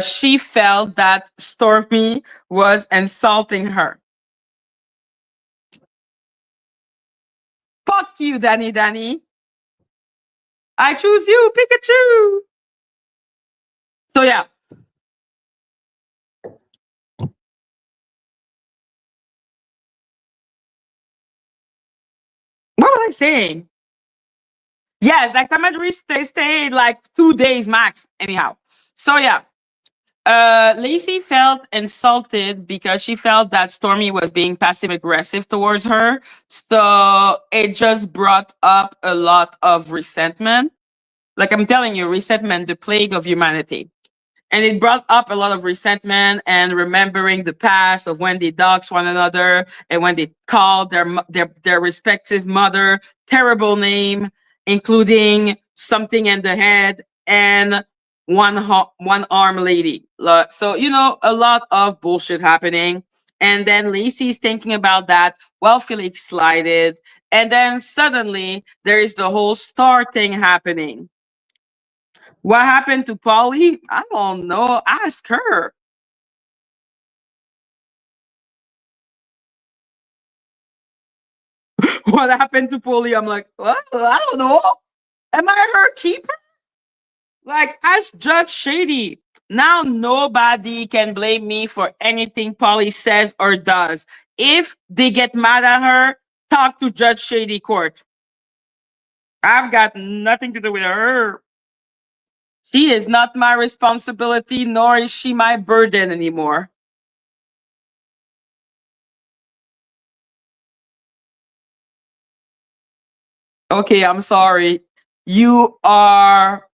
she felt that Stormy was insulting her. Fuck you, Dani. I choose you, Pikachu. So yeah. What was I saying? Yes, like commentary stayed like 2 days max. Anyhow. So yeah. Lacy felt insulted because she felt that Stormy was being passive aggressive towards her. So it just brought up a lot of resentment. Like I'm telling you, resentment, the plague of humanity. And it brought up a lot of resentment and remembering the past of when they doxed one another and when they called their respective mother terrible name, including something in the head and one arm lady. So a lot of bullshit happening. And then Lacey's thinking about that while feeling slighted. And then suddenly there is the whole star thing happening. What happened to Polly? I don't know. Ask her. What happened to Polly? I'm like, what? I don't know. Am I her keeper? Like, ask Judge Shady. Now nobody can blame me for anything Polly says or does. If they get mad at her, talk to Judge Shady Court. I've got nothing to do with her. She is not my responsibility, nor is she my burden anymore. Okay, I'm sorry. You are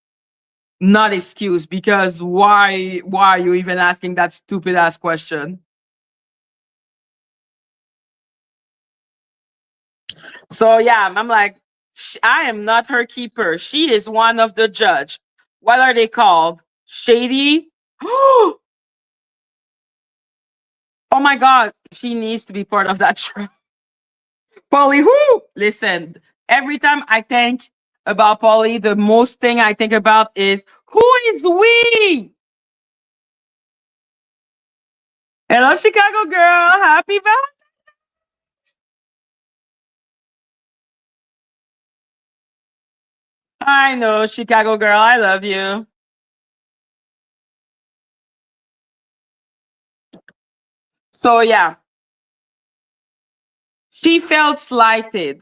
not excused because why are you even asking that stupid ass question? So yeah, I'm like, I am not her keeper. She is one of the judge. What are they called? Shady? Oh my god, she needs to be part of that show. Polly, who? Listen, every time I think about Polly, the most thing I think about is who is we? Hello, Chicago girl. Happy Valentine. I know, Chicago girl. I love you. So yeah, she felt slighted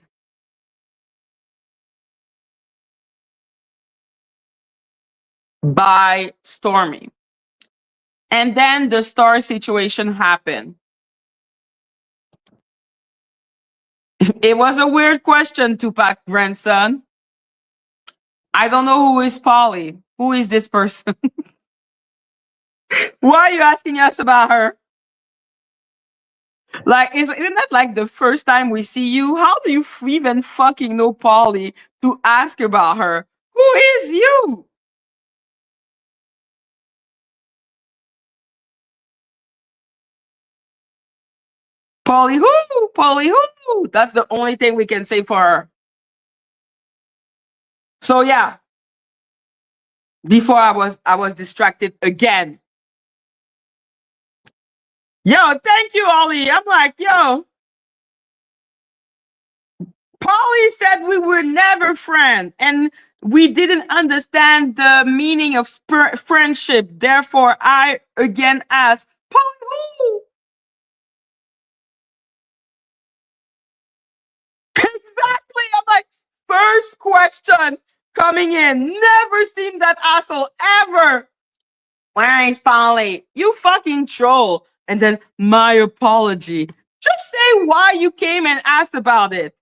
by Stormy. And then the star situation happened. It was a weird question, Tupac grandson. I don't know who is Polly. Who is this person? Why are you asking us about her? Like, isn't that like the first time we see you? How do you even fucking know Polly to ask about her? Who is you? Polly who? Polly who? That's the only thing we can say for her. So yeah, before I was distracted again. Yo, thank you, Ollie. I'm like, yo, Polly said we were never friends and we didn't understand the meaning of friendship. Therefore, I again asked, Polly who? Exactly. I'm like, first question coming in. Never seen that asshole ever. Where is Polly? You fucking troll. And then my apology. Just say why you came and asked about it.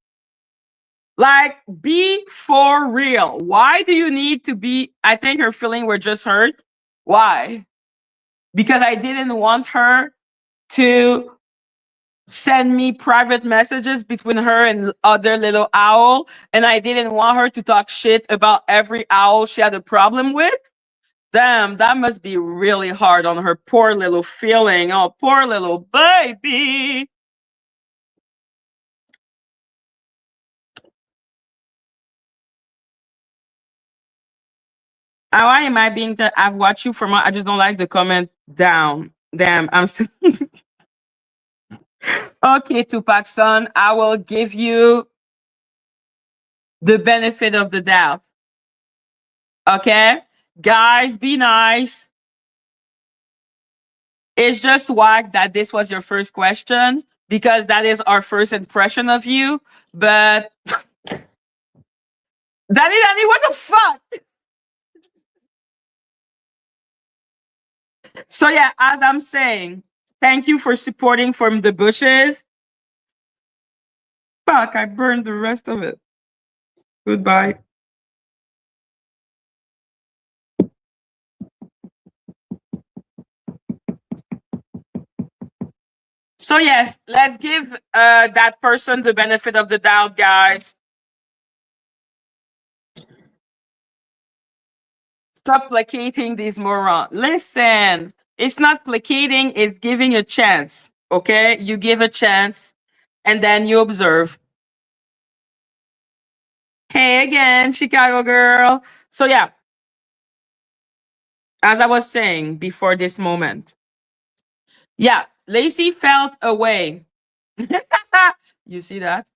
Like, be for real. Why do you need to be? I think her feeling were just hurt. Why? Because I didn't want her to send me private messages between her and other little owl. And I didn't want her to talk shit about every owl she had a problem with. Damn, that must be really hard on her poor little feeling. Oh, poor little baby. Why am I being that I've watched you from? I just don't like the comment down. Damn, I'm still okay, Tupac son. I will give you the benefit of the doubt. Okay, guys, be nice. It's just whack that this was your first question because that is our first impression of you. But Dani, what the fuck? So yeah, as I'm saying, thank you for supporting from the bushes. Fuck, I burned the rest of it. Goodbye. So yes, let's give that person the benefit of the doubt, guys. Stop placating these morons. Listen, it's not placating, it's giving a chance. Okay? You give a chance and then you observe. Hey again, Chicago girl. So yeah, as I was saying before this moment. Yeah, Lacy felt away. You see that?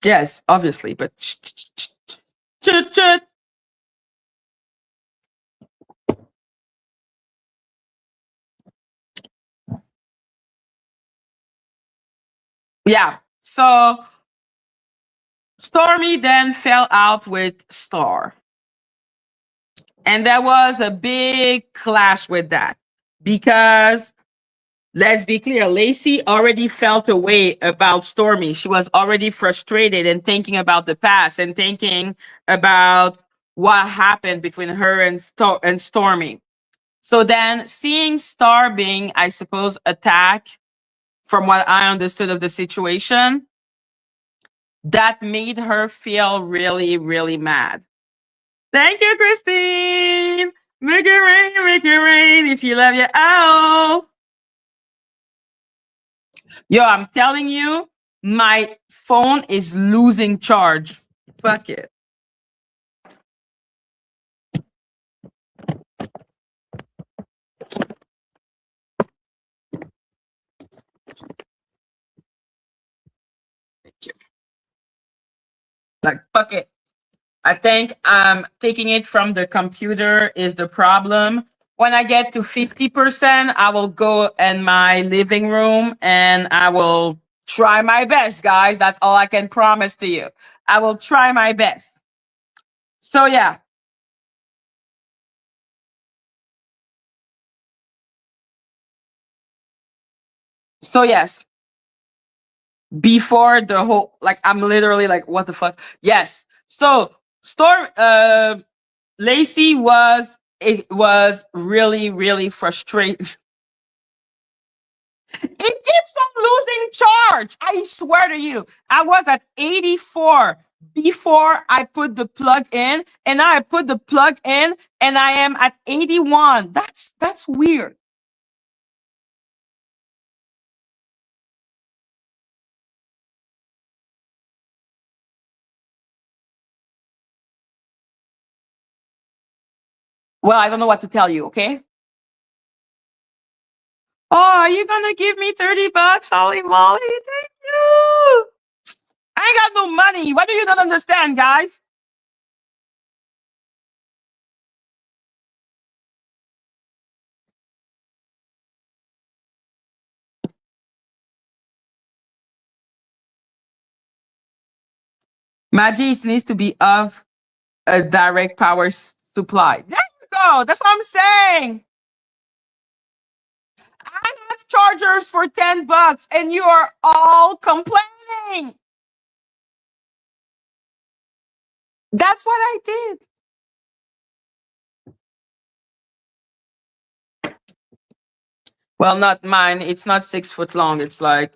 Yes, obviously, but yeah. So Stormy then fell out with Star. And there was a big clash with that because let's be clear, Lacy already felt a way about Stormy. She was already frustrated and thinking about the past and thinking about what happened between her and Stormy. So then seeing Star being, I suppose, attacked from what I understood of the situation, that made her feel really, really mad. Thank you, Christine. Make it rain if you love your owl. Yo, I'm telling you, my phone is losing charge. Fuck it. Like, fuck it. I think taking it from the computer is the problem. When I get to 50%, I will go in my living room and I will try my best, guys. That's all I can promise to you. I will try my best. So, yeah. So, yes. Before the whole, like, I'm literally like, what the fuck? Yes. So, Lacy was really, really frustrated. It keeps on losing charge. I swear to you. I was at 84 before I put the plug in, and now I put the plug in and I am at 81. That's weird. Well, I don't know what to tell you, okay? Oh, are you gonna give me 30 bucks? Holy moly, thank you. I ain't got no money. What do you not understand, guys? Madgie needs to be of a direct power supply. There you go. That's what I'm saying. I have chargers for 10 bucks and you are all complaining. That's what I did. Well, not mine. It's not 6 foot long. It's like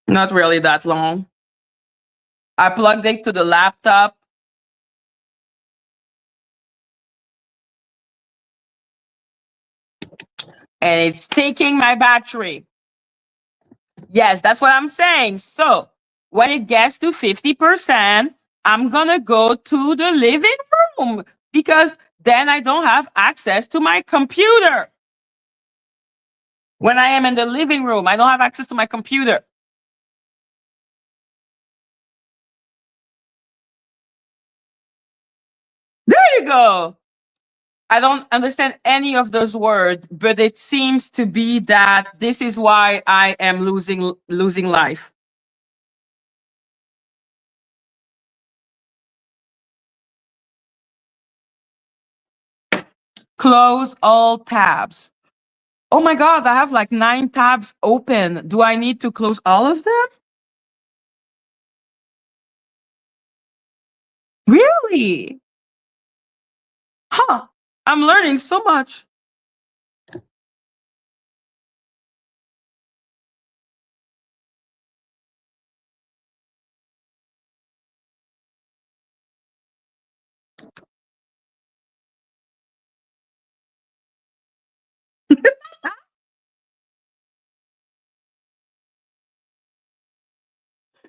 not really that long. I plugged it to the laptop. And it's taking my battery. Yes, that's what I'm saying. So when it gets to 50%, I'm going to go to the living room because then I don't have access to my computer. When I am in the living room, I don't have access to my computer. There you go. I don't understand any of those words, but it seems to be that this is why I am losing life. Close all tabs. Oh my God, I have like 9 tabs open. Do I need to close all of them? Really? Huh. I'm learning so much.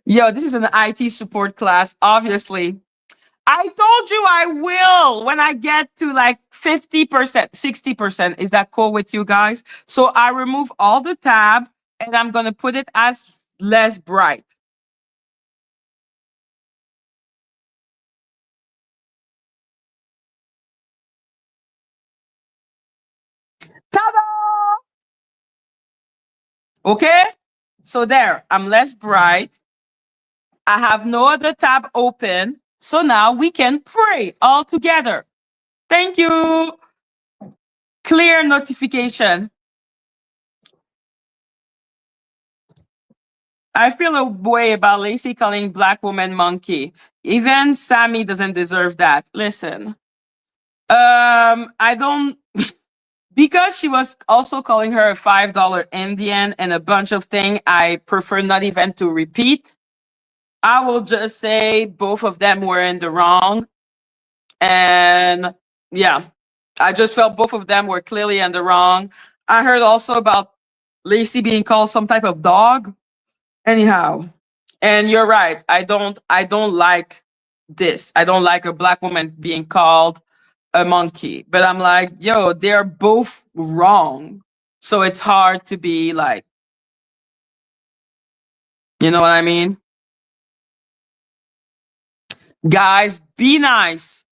Yo, this is an IT support class, obviously. I told you I will when I get to like 50%, 60%. Is that cool with you guys? So I remove all the tab and I'm going to put it as less bright. Ta-da! Okay? So there, I'm less bright. I have no other tab open. So now we can pray all together. Thank you. Clear notification. I feel a way about Lacy calling black woman monkey. Even Sammy doesn't deserve that. Listen, I don't, because she was also calling her a $5 Indian and a bunch of things. I prefer not even to repeat. I will just say both of them were in the wrong. And yeah, I just felt both of them were clearly in the wrong. I heard also about Lacy being called some type of dog. Anyhow, and you're right. I don't like this. I don't like a black woman being called a monkey. But I'm like, yo, they're both wrong. So it's hard to be like, you know what I mean? Guys, be nice.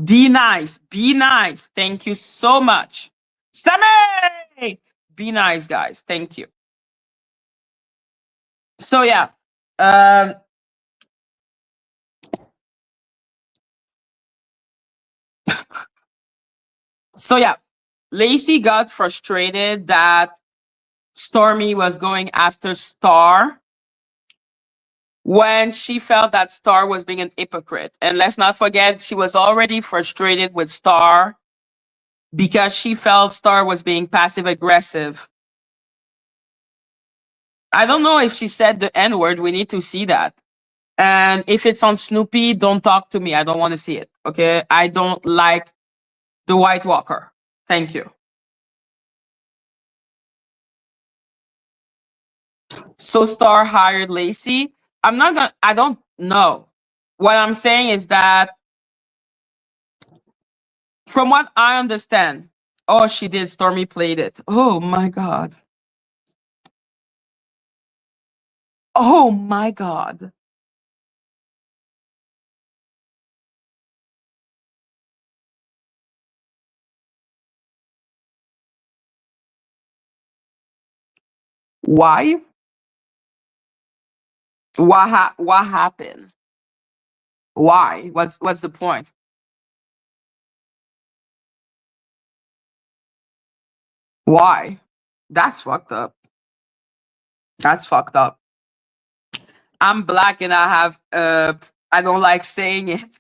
Be nice. Be nice. Thank you so much. Sammy! Be nice, guys. Thank you. So yeah. Um so yeah. Lacey got frustrated that Stormy was going after Star when she felt that Star was being an hypocrite. And let's not forget, she was already frustrated with Star because she felt Star was being passive aggressive. I don't know if she said the N word. We need to see that. And if it's on Snoopy, don't talk to me. I don't want to see it. Okay. I don't like the White Walker. Thank you. So Star hired Lacey. I don't know. What I'm saying is that from what I understand, oh, she did. Stormy played it. Oh my God. Oh my God. Why? What happened? Why? What's the point? Why? That's fucked up. That's fucked up. I'm black and I don't like saying it.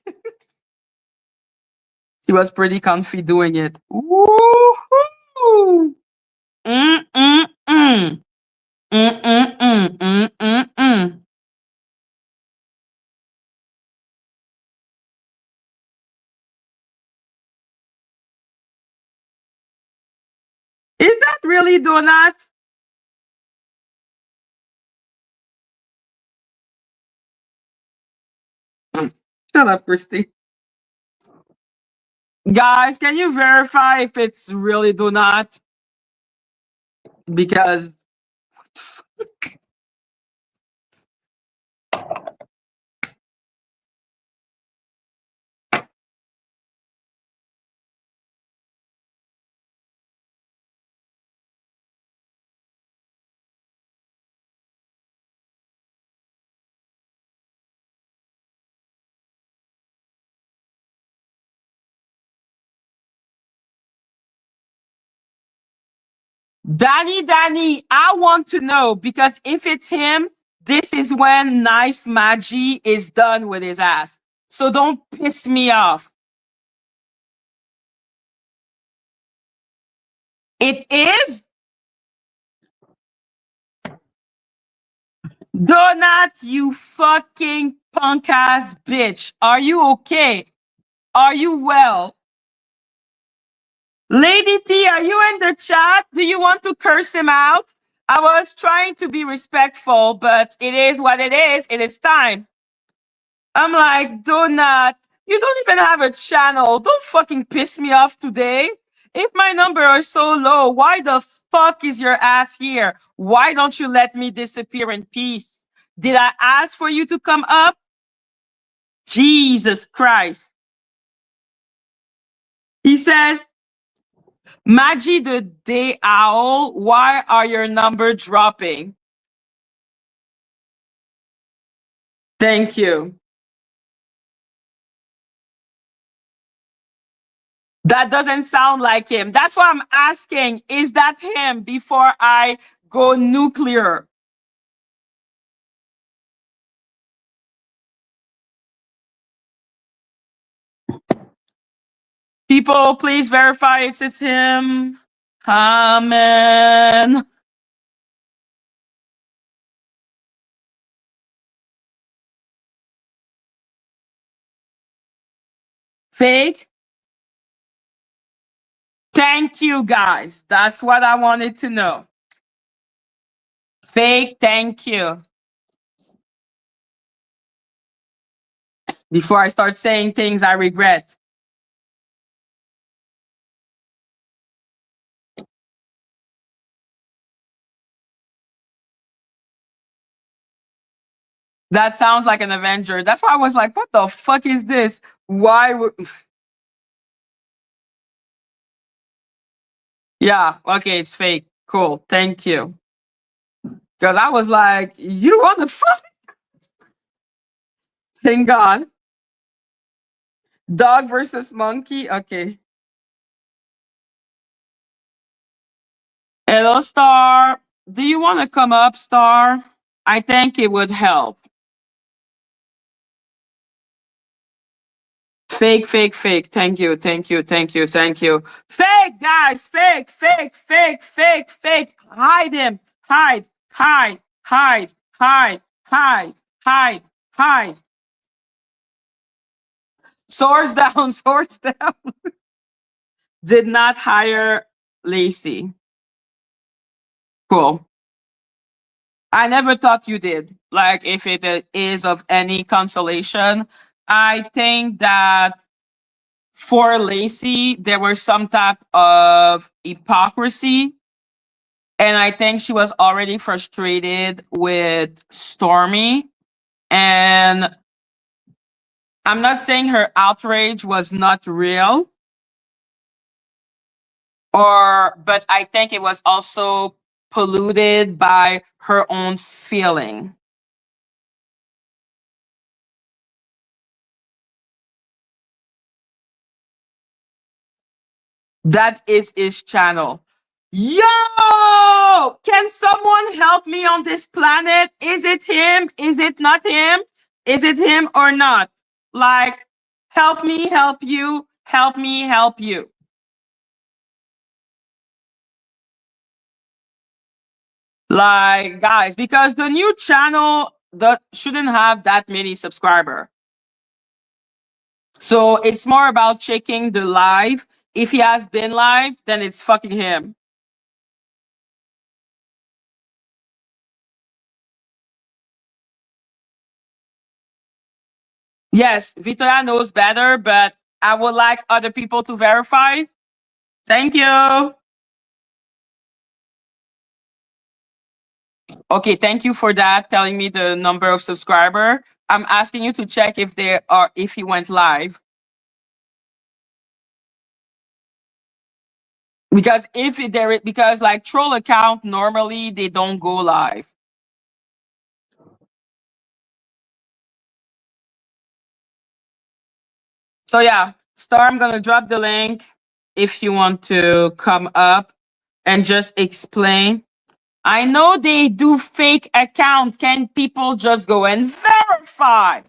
She was pretty comfy doing it. Woo-hoo. Mm-mm-mm. Mm-mm-mm. Mm-mm-mm. Is that really donut? Shut up, Christy. Guys, can you verify if it's really do not? Because Danny, I want to know because if it's him, this is when nice Madgie is done with his ass. So don't piss me off. It is Donut, you fucking punk ass bitch. Are you okay? Are you well? Lady T, are you in the chat? Do you want to curse him out? I was trying to be respectful, but it is what it is. It is time. I'm like, Donut, you don't even have a channel. Don't fucking piss me off today. If my number is so low, why the fuck is your ass here? Why don't you let me disappear in peace? Did I ask for you to come up? Jesus Christ. He says, Madgie the Day Owl, why are your number dropping? Thank you. That doesn't sound like him. That's why I'm asking, is that him before I go nuclear? People, please verify it's him. Amen. Fake? Thank you, guys. That's what I wanted to know. Fake, thank you. Before I start saying things I regret. That sounds like an Avenger. That's why I was like, what the fuck is this? Why would... Yeah, okay, it's fake. Cool, thank you. Because I was like, you want to fuck? Thank God. Dog versus monkey? Okay. Hello, Star. Do you want to come up, Star? I think it would help. Fake, fake, fake. Thank you, thank you, thank you, thank you. Fake, guys. Fake, fake, fake, fake, fake. Hide him. Hide, hide, hide, hide, hide, hide, hide. Swords down, swords down. Did not hire Lacy. Cool. I never thought you did. Like, if it is of any consolation, I think that for Lacy, there was some type of hypocrisy. And I think she was already frustrated with Stormy. And I'm not saying her outrage was not real, but I think it was also polluted by her own feeling. That is his channel. Yo! Can someone help me on this planet? Is it him? Is it not him? Is it him or not? Like, help me, help you, help me, help you. Like, guys, because the new channel shouldn't have that many subscribers. So it's more about checking the live. If he has been live, then it's fucking him. Yes, Victoria knows better, but I would like other people to verify. Thank you. Okay, thank you for that. Telling me the number of subscriber. I'm asking you to check if if he went live. Because because like troll account normally they don't go live. So yeah, Star, I'm gonna drop the link if you want to come up and just explain. I know they do fake account. Can people just go and verify?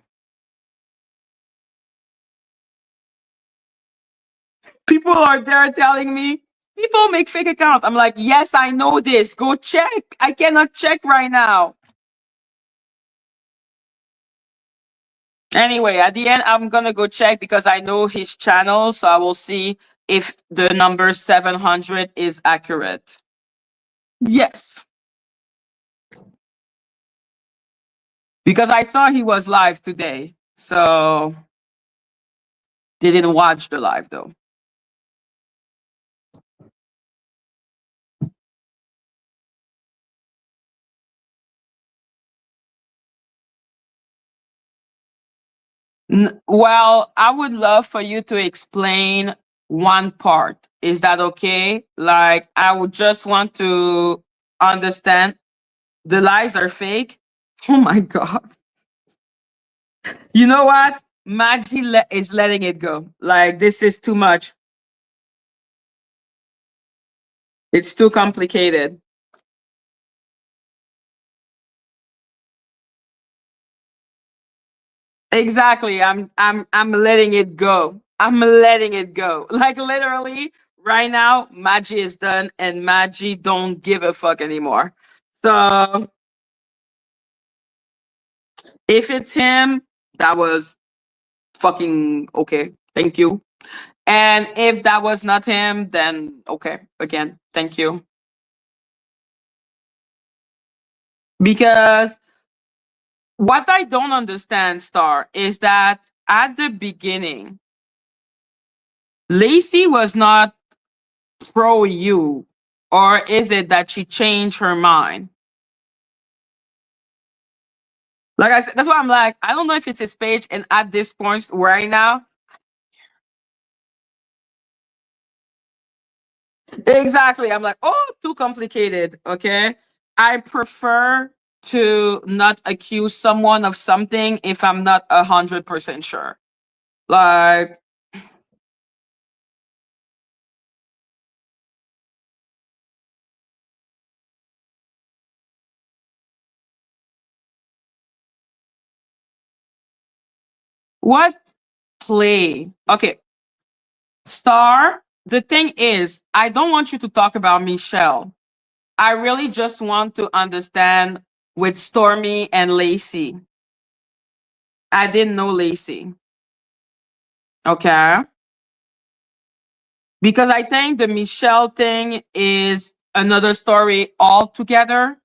People are there telling me people make fake account. I'm like, yes, I know this. Go check. I cannot check right now. Anyway, at the end, I'm gonna go check because I know his channel, so I will see if the number 700 is accurate. Yes, because I saw he was live today, so didn't watch the live though. Well, I would love for you to explain one part. Is that okay? Like, I would just want to understand the lies are fake. Oh my God. You know what? Madgie is letting it go. Like, this is too much. It's too complicated. Exactly. I'm letting it go. I'm letting it go. Like literally right now, Madgie is done and Madgie don't give a fuck anymore. So if it's him, that was fucking okay. Thank you. And if that was not him, then okay. Again, thank you. Because what I don't understand, Star, is that at the beginning, Lacey was not pro you, or is it that she changed her mind? Like I said, that's why I'm like, I don't know if it's his page, and at this point right now, exactly. I'm like, oh, too complicated. Okay. I prefer to not accuse someone of something if I'm not 100% sure. Like, what play? Okay. Star, the thing is, I don't want you to talk about Michelle. I really just want to understand with Stormy and Lacy. I didn't know Lacy. Okay. Because I think the Michelle thing is another story altogether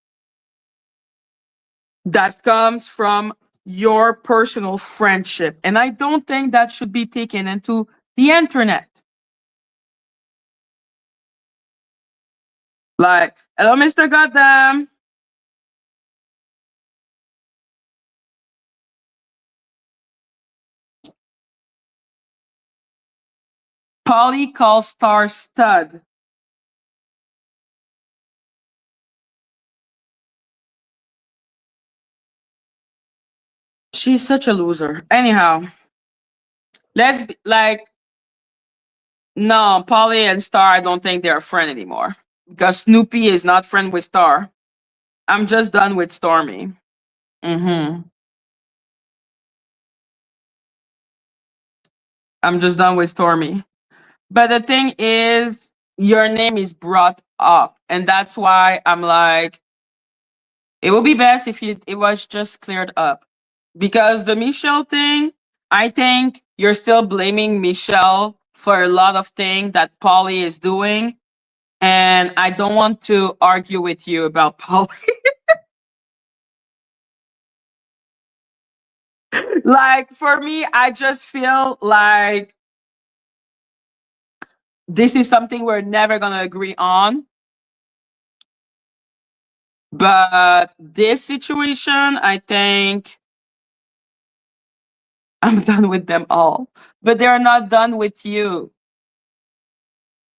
that comes from your personal friendship. And I don't think that should be taken into the internet. Like, hello, Mr. Goddamn. Polly calls Star stud. She's such a loser. Anyhow, like, no, Polly and Star, I don't think they're a friend anymore. Because Snoopy is not friend with Star. I'm just done with Stormy. Mm-hmm. I'm just done with Stormy. But the thing is, your name is brought up. And that's why I'm like, it would be best if it was just cleared up. Because the Michelle thing, I think you're still blaming Michelle for a lot of things that Polly is doing. And I don't want to argue with you about Polly. Like for me, I just feel like this is something we're never gonna agree on. But this situation, I think I'm done with them all. But they're not done with you.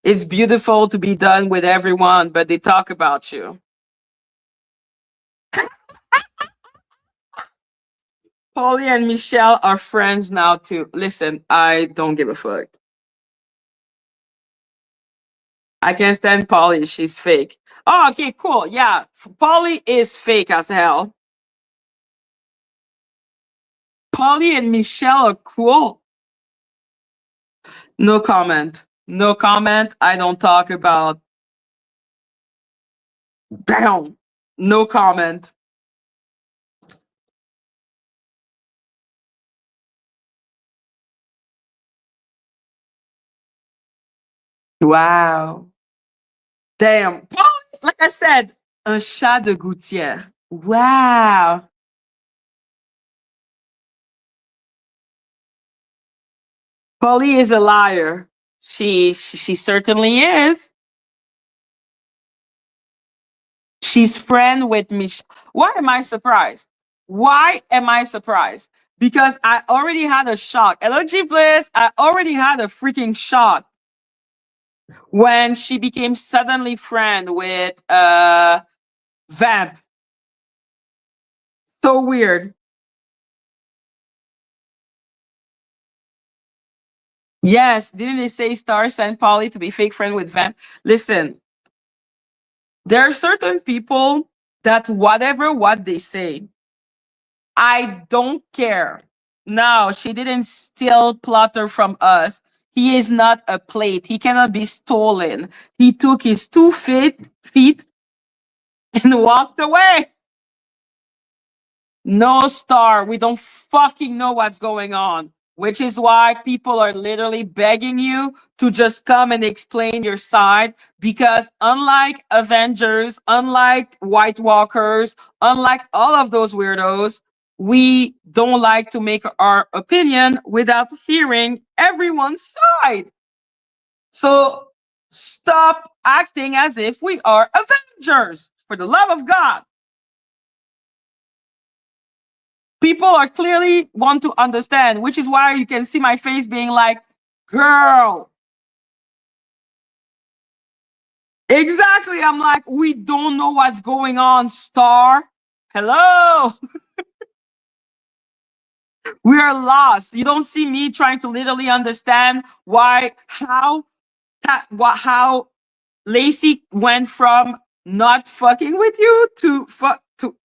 It's beautiful to be done with everyone, but they talk about you. Polly and Michelle are friends now too. Listen, I don't give a fuck. I can't stand Polly. She's fake. Oh, okay, cool. Yeah, Polly is fake as hell. Polly and Michelle are cool. No comment. No comment. I don't talk about. Bam. No comment. Wow. Damn. Polly, like I said, un chat de gouttière. Wow. Polly is a liar. She certainly is. She's friend with me. Why am I surprised? Why am I surprised? Because I already had a shock. LOG Bliss, I already had a freaking shock when she became suddenly friend with Vamp. So weird. Yes, didn't they say Star sent Polly to be fake friend with Vamp? Listen, there are certain people that whatever what they say, I don't care. No, she didn't steal Plotter from us. He is not a plate. He cannot be stolen. He took his 2 feet and walked away. No Star. We don't fucking know what's going on. Which is why people are literally begging you to just come and explain your side. Because unlike Avengers, unlike White Walkers, unlike all of those weirdos, we don't like to make our opinion without hearing everyone's side. So stop acting as if we are Avengers, for the love of God. People are clearly want to understand, which is why you can see my face being like, girl. Exactly. I'm like, we don't know what's going on, Star. Hello. We are lost. You don't see me trying to literally understand how Lacy went from not fucking with you to fuck to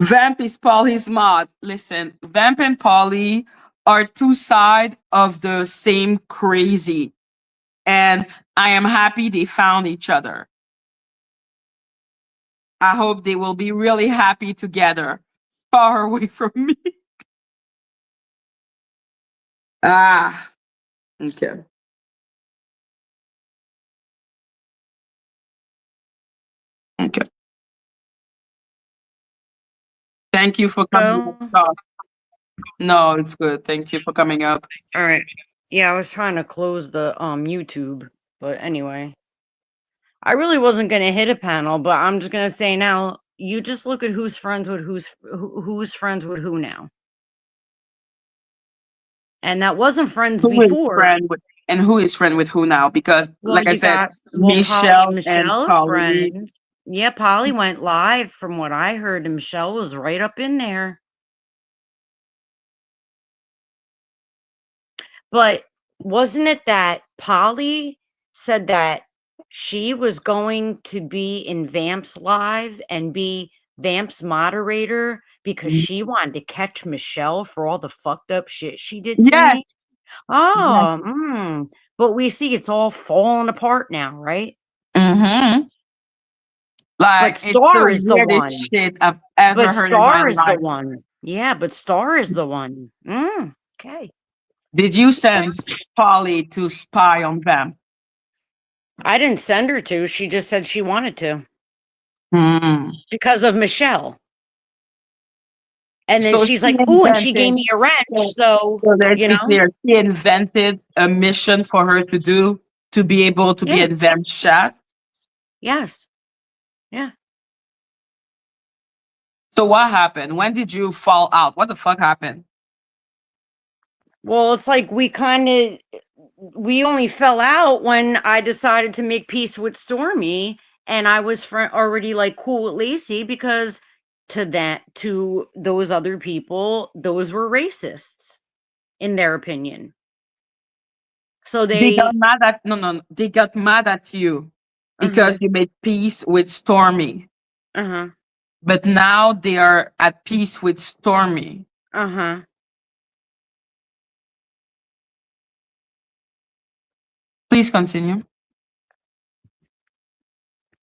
Vamp is Polly's mod. Listen, Vamp and Polly are two sides of the same crazy. And I am happy they found each other. I hope they will be really happy together, far away from me. Ah, okay. Okay. Thank you for coming up. No, it's good. Thank you for coming up. All right. Yeah, I was trying to close the YouTube, but anyway. I really wasn't gonna hit a panel, but I'm just gonna say now, you just look at who's friends with who's friends with who now. And that wasn't friends Who is before. friend with, and who is friend with who now? Because, Well, like I you said, got Michelle and Michelle Polly. friend. Yeah, Polly went live from what I heard, and Michelle was right up in there. But wasn't it that Polly said that she was going to be in Vamp's live and be Vamp's moderator because she wanted to catch Michelle for all the fucked up shit she did to Yes. me? Oh, but we see it's all falling apart now, right? Mm-hmm. Like, But it's the Star is the weirdest one. shit I've ever But heard in my Star is the life. one. Yeah, but Star is the one. Okay. Did you send Polly to spy on them? I didn't send her to. She just said she wanted to. Hmm. Because of Michelle. And then So she's she like, "Ooh," and she gave invented. me a wrench. So, So, so let's you be know, clear. She invented a mission for her to do to be able to be yeah, in Vamp chat. yes, yeah. So what happened? When did you fall out? What the fuck happened? Well, it's like we only fell out when I decided to make peace with Stormy, and I was already like cool with Lacy because to those other people, those were racists in their opinion. So They got they, mad at no. They got mad at you because uh-huh, you made peace with Stormy. uh-huh, But now they are at peace with Stormy. uh-huh. Please continue.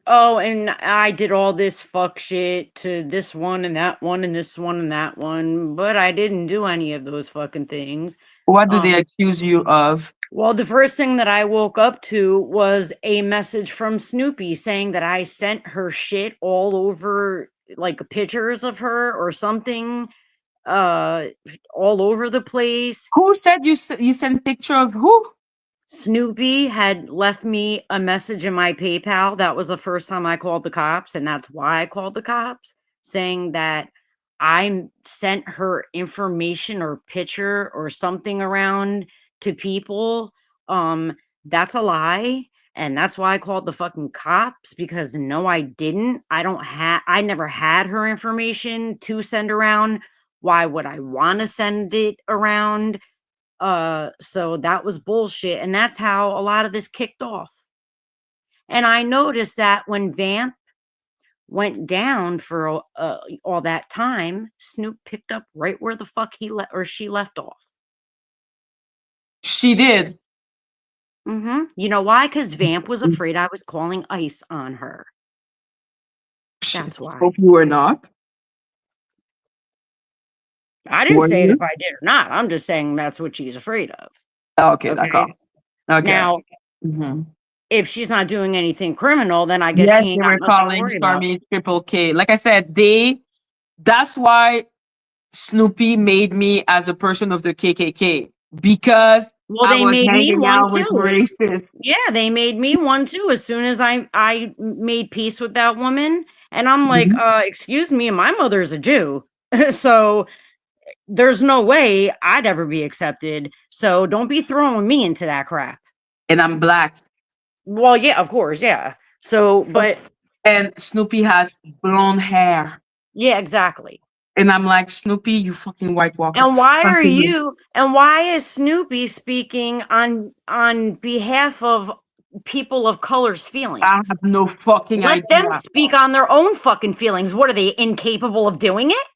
Oh, and I did all this fuck shit to this one and that one and this one and that one, but I didn't do any of those fucking things. What do they accuse you of? Well, the first thing that I woke up to was a message from Snoopy saying that I sent her shit all over, like pictures of her or something, all over the place. Who said you sent picture of who? Snoopy had left me a message in my PayPal. That was the first time I called the cops, and that's why I called the cops, saying that I sent her information or picture or something around to people. That's a lie. And that's why I called the fucking cops, because no, I didn't. I never had her information to send around. Why would I want to send it around? So that was bullshit, and that's how a lot of this kicked off. And I noticed that when Vamp went down for all that time, Snoop picked up right where the fuck she left off. She did. You know why? Because Vamp was afraid I was calling ICE on her. That's why. Hope you were not. I didn't Were say you? if I did or not. I'm just saying that's what she's afraid of. Okay, Okay. d'accord. Okay. Now, Mm-hmm. if she's not doing anything criminal, then I guess Yes, she ain't they got were nothing to calling worry about. Stormy Triple K. Like I said, that's why Snoopy made me as a person of the KKK because Well, I they was made me hanging one out with too. racists. Yeah, they made me one too. As soon as I made peace with that woman, and I'm like, Mhm. excuse me, my mother's a Jew, so there's no way I'd ever be accepted. So don't be throwing me into that crap. And I'm black. Well, yeah, of course, yeah. So, but And Snoopy has blonde hair. yeah, exactly. And I'm like, Snoopy, you fucking White Walker. And why are Continue. you? And why is Snoopy speaking on behalf of people of color's I feelings? have no fucking Let them idea. speak on their own fucking feelings. What are they, incapable of doing it?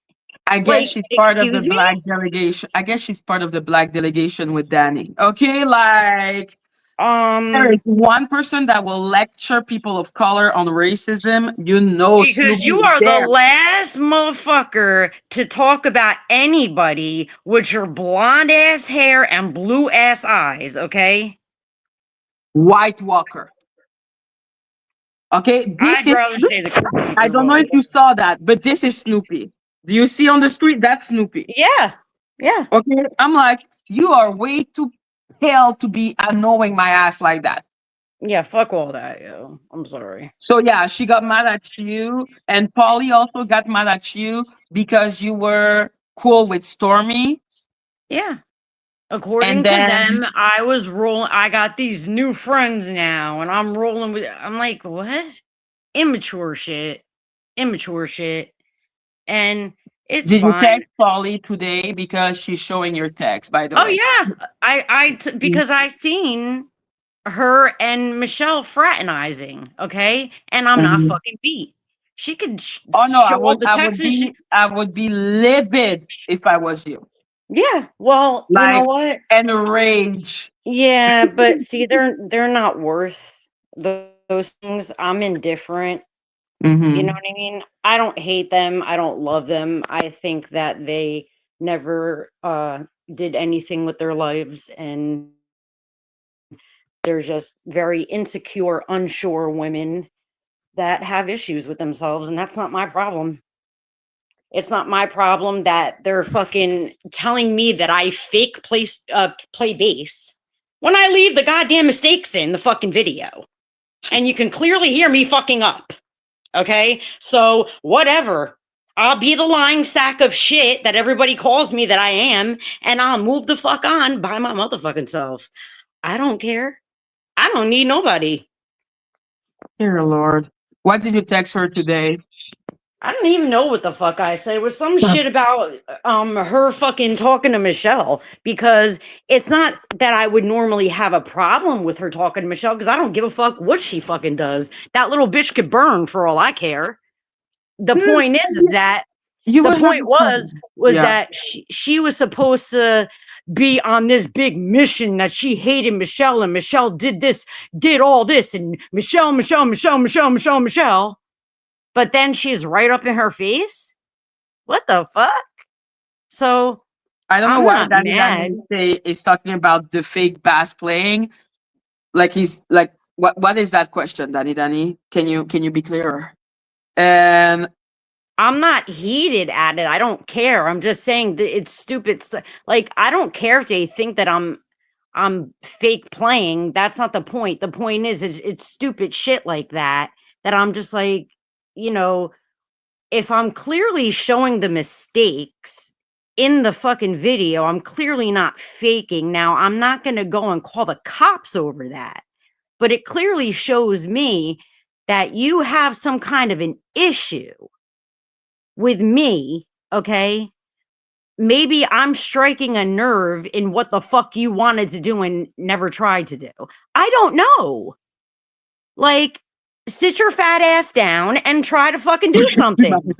I Like, guess she's part of the excuse me? black delegation. I guess she's part of the black delegation with Dani. Okay, like there is one person that will lecture people of color on racism. You know, Because Snoopy you is are the there. last motherfucker to talk about anybody with your blonde ass hair and blue ass eyes, okay? White Walker. Okay, this I'd is. rather say the I don't know if you saw that, but this is Snoopy. Do you see on the street? That's Snoopy. Yeah. Yeah. Okay, I'm like, you are way too pale to be annoying my ass like that. Yeah, fuck all that, yo. I'm sorry. So yeah, she got mad at you, and Polly also got mad at you because you were cool with Stormy, Yeah. and According to then them, I was rolling. I got these new friends now, and I'm rolling with. I'm like, what? Immature shit. Immature shit. And it's did you fine. text Polly today because she's showing your text? By the Oh way, yeah, because I seen her and Michelle fraternizing. Okay, and I'm not Mhm. fucking beat. She could Oh no, show all the texts. I would be livid if I was you, Yeah. Well, you know like what? enraged. Yeah, but see, they're not worth those things. I'm indifferent. You know Mm-hmm. what I mean? I don't hate them. I don't love them. I think that they never did anything with their lives, and they're just very insecure, unsure women that have issues with themselves, and that's not my problem. It's not my problem that they're fucking telling me that I fake play bass when I leave the goddamn mistakes in the fucking video. And you can clearly hear me fucking up. Okay? So, whatever. I'll be the lying sack of shit that everybody calls me that I am, and I'll move the fuck on by my motherfucking self. I don't care. I don't need nobody. Dear Lord. What did you text her today? I don't even know what the fuck I said. It was some shit about her fucking talking to Michelle, because it's not that I would normally have a problem with her talking to Michelle, because I don't give a fuck what she fucking does. That little bitch could burn for all I care. The point is that You the would point have was Yeah. that she was supposed to be on this big mission that she hated Michelle, and Michelle did all this, and Michelle. But then she's right up in her face. What the fuck? So I don't know I'm why not Dani mad. is talking about the fake bass playing. Like he's like, what is that question, Dani? Can you be clearer? And I'm not heated at it. I don't care. I'm just saying that it's stupid. Like, I don't care if they think that I'm fake playing. That's not the point. The point is it's stupid shit like that I'm just like, you know, if I'm clearly showing the mistakes in the fucking video, I'm clearly not faking. Now, I'm not going to go and call the cops over that, but it clearly shows me that you have some kind of an issue with me, okay? Maybe I'm striking a nerve in what the fuck you wanted to do and never tried to do. I don't know. Like, sit your fat ass down and try to fucking do something.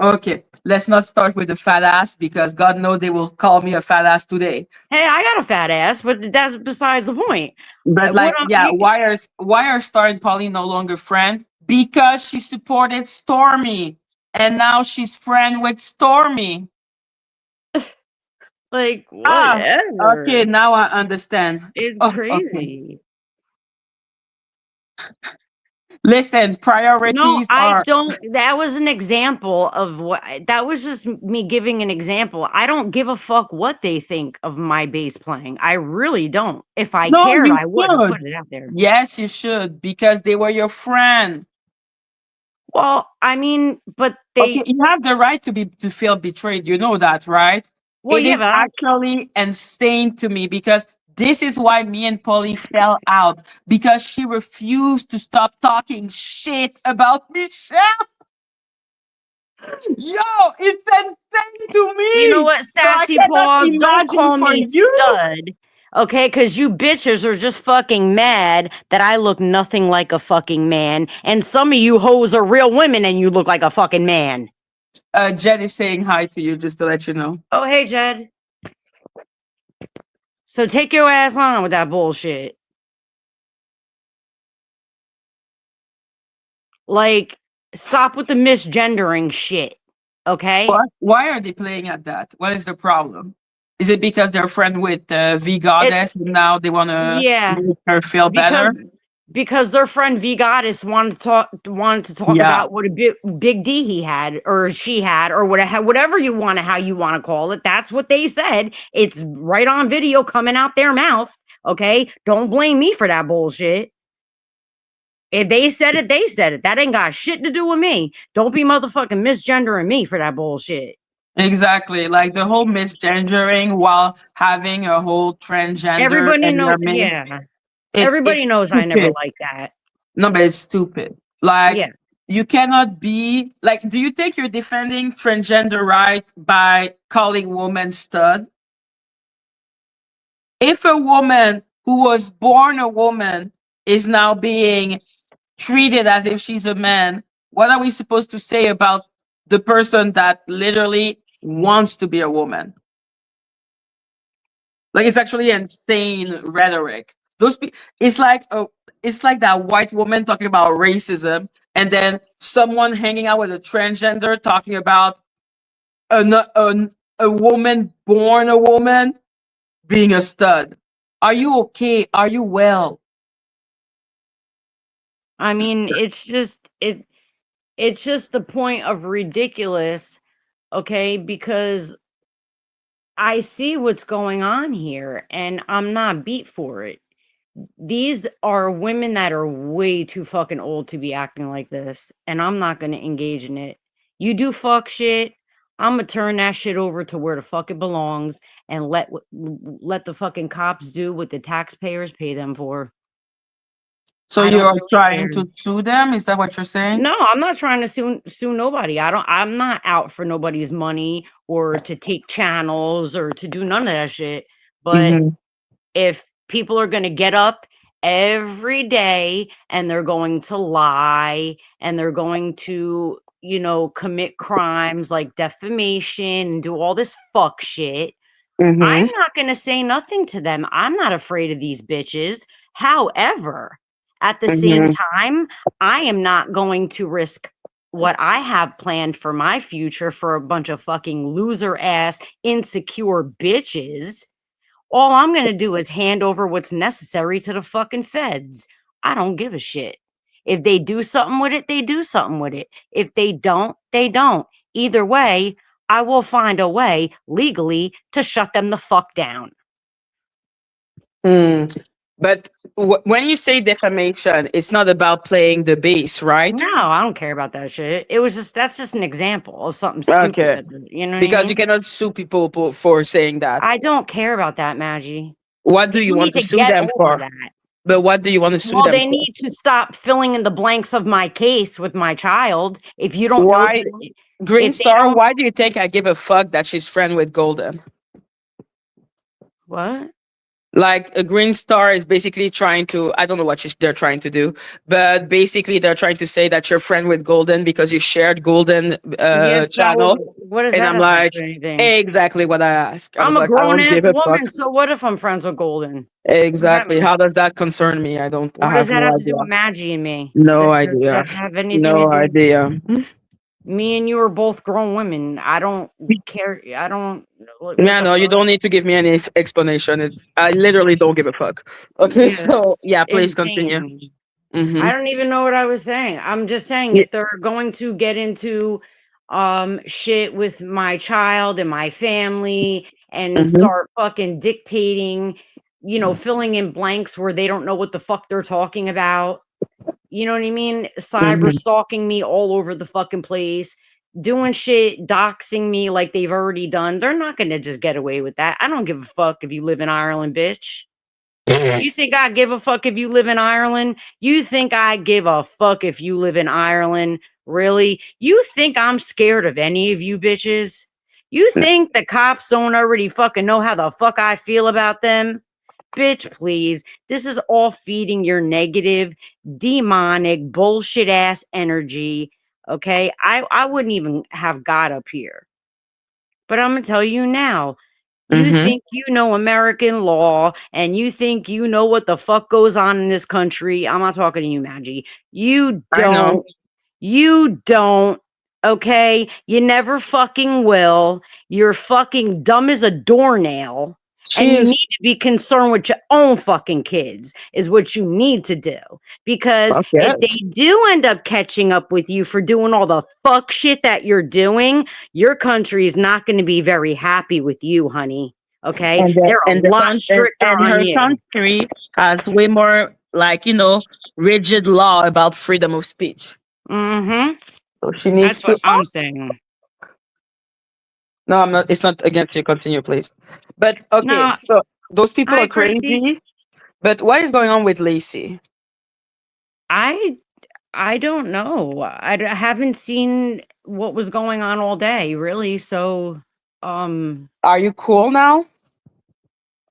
Okay, let's not start with the fat ass, because God knows they will call me a fat ass today. Hey, I got a fat ass, but that's besides the point. But like, why are Star and Polly no longer friends? Because she supported Stormy, and now she's friend with Stormy. Like, whatever. Okay, now I understand. It's Okay. crazy. Listen, priorities No, I are. don't. That was an example of what. That was just me giving an example. I don't give a fuck what they think of my bass playing. I really don't. If I No, cared, you I wouldn't should. put it out there. Yes, you should, because they were your friend. Well, I mean, but Okay, you have the right to feel betrayed. You know that, right? Well, It yeah, is but actually insane to me, because this is why me and Polly fell out, because she refused to stop talking shit about Michelle. Yo, it's insane to me. You know what, sassy so I cannot paws? Don't imagine call for me you. stud. Okay, because you bitches are just fucking mad that I look nothing like a fucking man, and some of you hoes are real women and you look like a fucking man. Jed is saying hi to you, just to let you know. Oh, hey, Jed. So take your ass on with that bullshit. Like, stop with the misgendering shit. Okay? What? Why are they playing at that? What is the problem? Is it because they're friend with V Goddess and now they want to make her feel better? Because their friend V Goddess wanted to talk about what a big D he had or she had or whatever you want to how you want to call it. That's what they said. It's right on video coming out their mouth. Okay, don't blame me for that bullshit. If they said it, they said it. That ain't got shit to do with me. Don't be motherfucking misgendering me for that bullshit. Exactly, like the whole misgendering while having a whole transgender. Everybody knows. Yeah, everybody knows I never like that. No, but it's stupid. Like, you cannot be like. Do you think you're defending transgender right by calling woman stud? If a woman who was born a woman is now being treated as if she's a man, what are we supposed to say about the person that literally wants to be a woman? Like, it's actually insane rhetoric. It's like that white woman talking about racism, and then someone hanging out with a transgender talking about a woman born a woman being a stud. Are you okay? Are you well? I mean, it's just the point of ridiculous okay? Because I see what's going on here and I'm not beat for it. These are women that are way too fucking old to be acting like this, and I'm not going to engage in it. You do fuck shit, I'm going to turn that shit over to where the fuck it belongs and let the fucking cops do what the taxpayers pay them for. So I you don't are really trying care. to sue them? Is that what you're saying? No, I'm not trying to sue nobody. I'm not out for nobody's money or to take channels or to do none of that shit. But Mm-hmm. if people are going to get up every day and they're going to lie and they're going to, commit crimes like defamation and do all this fuck shit, I'm Mm-hmm. not going to say nothing to them. I'm not afraid of these bitches. However, at the same Mm-hmm. time, I am not going to risk what I have planned for my future for a bunch of fucking loser ass, insecure bitches. All I'm going to do is hand over what's necessary to the fucking feds. I don't give a shit. If they do something with it, they do something with it. If they don't, they don't. Either way, I will find a way legally to shut them the fuck down. Mm. But when you say defamation, it's not about playing the bass, right? No, I don't care about that shit. That's just an example of something stupid. Okay. You know what I Because you mean? cannot sue people for saying that. I don't care about that, Maggie. What do you People need want to to sue get them over for? that. But what do you want to sue Well, them they for? need to stop filling in the blanks of my case with my child. If you don't know, Why Green if they Star? don't, Why do you think I give a fuck that she's friend with Golden? what? Like a Green Star is basically trying to, I don't know what they're trying to do, but basically they're trying to say that you're friend with Golden because you shared Golden Yes, channel. what does And that I'm have to do like, with anything? exactly what I asked. I I'm was a like, I grown don't give ass a fuck. woman. So what if I'm friends with Golden? What does that Exactly. How does that concern me? I what does have that no have to do idea. with Maggie and me? No Does idea. that have anything to No do? idea. Me and you are both grown women. I don't care. I don't. What Yeah, the no, you fuck? don't need to give me any explanation. I literally don't give a fuck. Okay, Yes, so yeah, please continue. insane. Mm-hmm. I don't even know what I was saying. I'm just saying Yeah. if they're going to get into shit with my child and my family and Mm-hmm. start fucking dictating, filling in blanks where they don't know what the fuck they're talking about. You know what I mean? Cyber Mm-hmm. stalking me all over the fucking place, doing shit, doxing me like they've already done. They're not going to just get away with that. I don't give a fuck if you live in Ireland, bitch. You think I give a fuck if you live in Ireland? You think I give a fuck if you live in Ireland? Really? You think I'm scared of any of you bitches? You think the cops don't already fucking know how the fuck I feel about them? Bitch, please. This is all feeding your negative, demonic, bullshit ass energy. Okay? I wouldn't even have got up here. But I'm gonna tell you now. You Mm-hmm. think you know American law and you think you know what the fuck goes on in this country. I'm not talking to you, Maggie. You I know. don't. You don't. Okay? You never fucking will. You're fucking dumb as a doornail. And She you is. need to be concerned with your own fucking kids, is what you need to do. Because Fuck if yes. they do end up catching up with you for doing all the fuck shit that you're doing, your country is not going to be very happy with you, honey. Okay? They're a lot stricter And on her you. country has way more like rigid law about freedom of speech. Mm-hmm. So she That's needs what to. I'm saying. No, I'm not. It's not against you. Continue, please. But okay, No, so those people hi, are Christy. crazy. But what is going on with Lacey? I I don't know. Haven't seen what was going on all day, really. So, um, Are you cool now?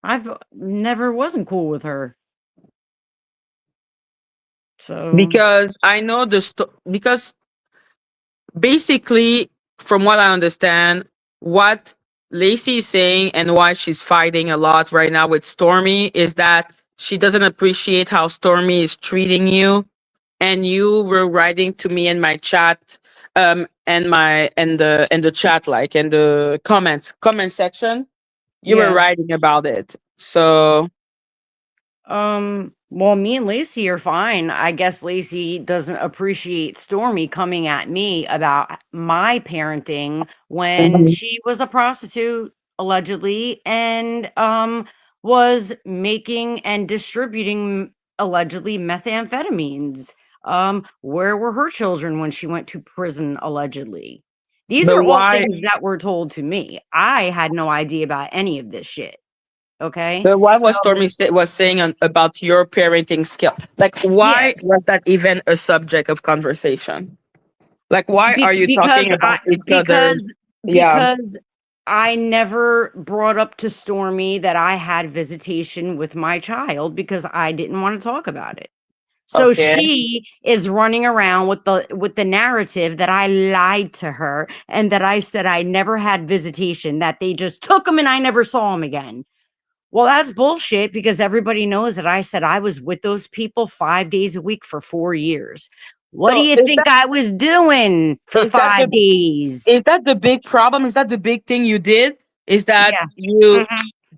I've never wasn't cool with her. So, Because I know because basically, from what I understand, what Lacey is saying and why she's fighting a lot right now with Stormy is that she doesn't appreciate how Stormy is treating you. And you were writing to me in my chat, and the chat, like in the comment section, you were yeah. writing about it. So Well, me and Lacy are fine. I guess Lacy doesn't appreciate Stormy coming at me about my parenting when Mhm. she was a prostitute, allegedly, and was making and distributing allegedly methamphetamines. Where were her children when she went to prison, allegedly? These But are all why? things that were told to me. I had no idea about any of this shit. Okay. But why So, was was saying about your parenting skill? Like, why yes. was that even a subject of conversation? Like, why are you talking about each other? Yeah. Because I never brought up to Stormy that I had visitation with my child because I didn't want to talk about it. So Okay. she is running around with the narrative that I lied to her and that I said I never had visitation, that they just took him and I never saw him again. Well, that's bullshit because everybody knows that I said I was with those people 5 days a week for 4 years. What do So you think I was doing for is that 5 the days? is that the big problem? Is that the big thing you did? Is that Yeah. you Mhm.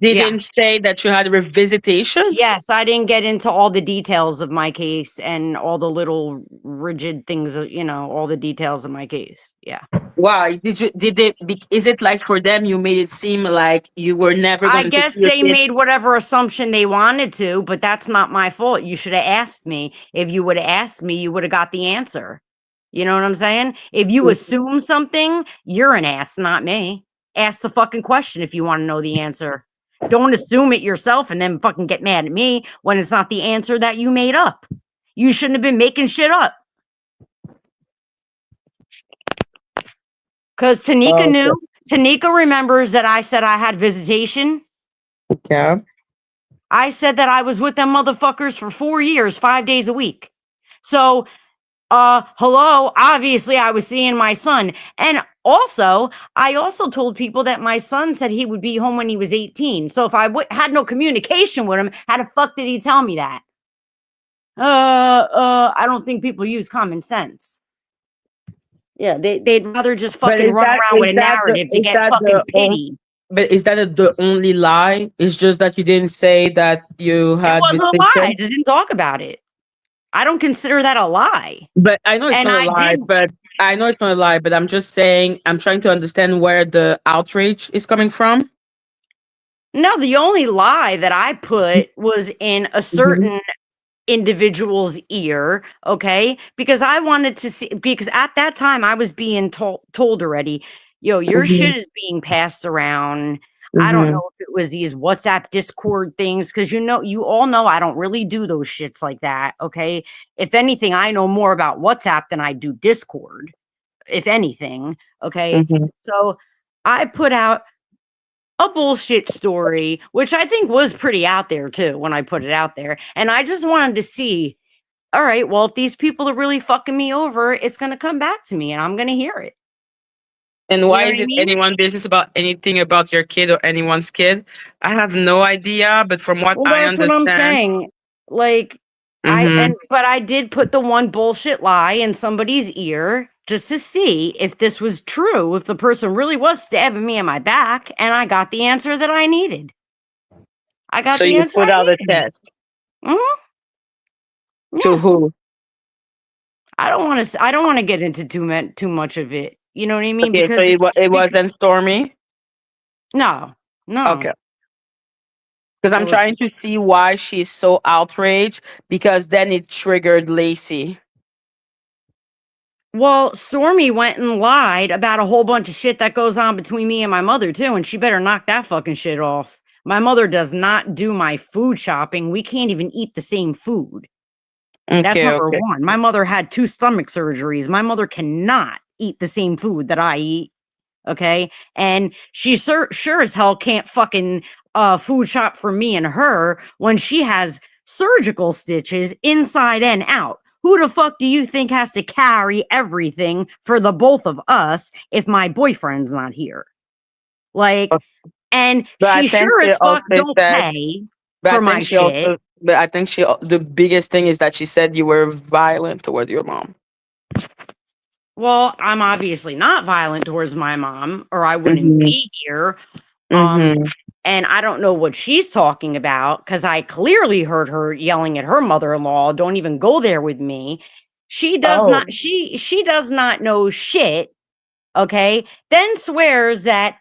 Yeah. didn't say that you had a revisitation? Yes, I didn't get into all the details of my case and all the little rigid things, all the details of my case. Yeah. Why did it? Is it like for them you made it seem like you were never I going to see guess your they kid? made whatever assumption they wanted to, but that's not my fault. You should have asked me. If you would have asked me, you would have got the answer. You know what I'm saying? If you assume something, you're an ass, not me. Ask the fucking question if you want to know the answer. Don't assume it yourself and then fucking get mad at me when it's not the answer that you made up. You shouldn't have been making shit up. Because Tanika Okay. knew. Tanika remembers that I said I had visitation. Yeah. I said that I was with them motherfuckers for 4 years, 5 days a week. So, hello, obviously I was seeing my son. And also, I also told people that my son said he would be home when he was 18. So if I had no communication with him, how the fuck did he tell me that? I don't think people use common sense. Yeah, they'd rather just But fucking run around with a narrative to get fucking pity. but is that the only lie? It's just that you didn't say that you It had wasn't a lie. I visitation. just didn't talk about it. I don't consider that a lie. But I know it's And not a I lie. did. But I know it's not a lie. But I'm just saying I'm trying to understand where the outrage is coming from. No, the only lie that I put was in a Mm-hmm. certain individual's ear, okay? Because I wanted to see, because at that time I was being told already, yo, your Mm-hmm. shit is being passed around. I don't Mm-hmm. know if it was these WhatsApp Discord things, because you all know I don't really do those shits like that, okay? If anything, I know more about WhatsApp than I do Discord, if anything, okay? Mm-hmm. So I put out a bullshit story, which I think was pretty out there too when I put it out there. And I just wanted to see, all right, well, if these people are really fucking me over, it's going to come back to me and I'm going to hear it. And You why know what is I it mean? anyone's business about anything about your kid or anyone's kid? I have no idea. But from what Well, I that's what I'm understand, saying. Like, mm-hmm. but I did put the one bullshit lie in somebody's ear just to see if this was true, if the person really was stabbing me in my back, and I got the answer that I needed. I got So the you answer put I out a needed. test Hmm. to Yeah. who? I don't want to get into too much of it. You know what I mean? Okay, so it Because wasn't Stormy. no, Okay. no, Because it I'm was. trying to see why she's so outraged. Because then it triggered Lacy. Well, Stormy went and lied about a whole bunch of shit that goes on between me and my mother too, and she better knock that fucking shit off. My mother does not do my food shopping. We can't even eat the same food. That's Okay, number okay. one. My mother had 2 stomach surgeries. My mother cannot eat the same food that I eat. Okay. And she sure as hell can't fucking food shop for me and her when she has surgical stitches inside and out. Who the fuck do you think has to carry everything for the both of us if my boyfriend's not here? Like, and But I she think sure she as fuck also don't said. pay But I for think my she shit. also. But I think the biggest thing is that she said you were violent toward your mom. Well, I'm obviously not violent towards my mom, or I wouldn't Mm-hmm. be here. Um, Mm-hmm. And I don't know what she's talking about because I clearly heard her yelling at her mother-in-law, don't even go there with me. She does Oh. not, she does not know shit. Okay. Then swears that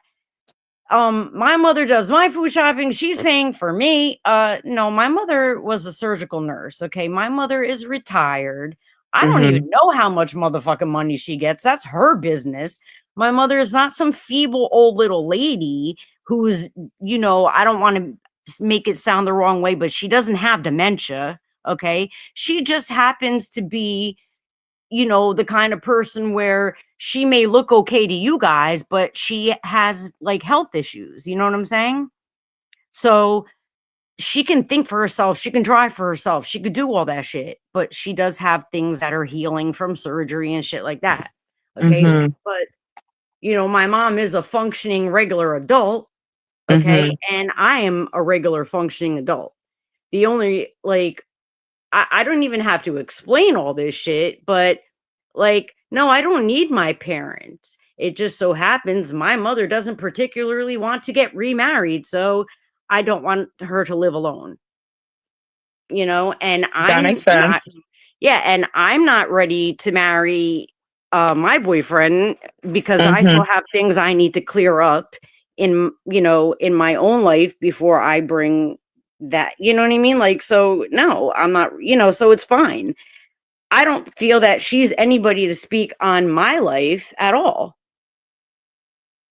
my mother does my food shopping, she's paying for me. No, my mother was a surgical nurse. Okay. My mother is retired. I don't Mm-hmm. even know how much motherfucking money she gets. That's her business. My mother is not some feeble old little lady who's, you know, I don't want to make it sound the wrong way, but she doesn't have dementia. Okay. She just happens to be, you know, the kind of person where she may look okay to you guys, but she has like health issues. You know what I'm saying? So she can think for herself, she can drive for herself, she could do all that shit, but she does have things that are healing from surgery and shit like that. Okay. Mm-hmm. But, you know, my mom is a functioning regular adult. Okay. Mm-hmm. And I am a regular functioning adult. The only, like, I don't even have to explain all this shit, but like, no, I don't need my parents. It just so happens my mother doesn't particularly want to get remarried, so I don't want her to live alone. You know, and That I'm makes sense. not, yeah, and I'm not ready to marry my boyfriend because I Mm-hmm. still have things I need to clear up in, you know, in my own life before I bring that, you know what I mean? Like, so no, I'm not, you know, so it's fine. I don't feel that she's anybody to speak on my life at all.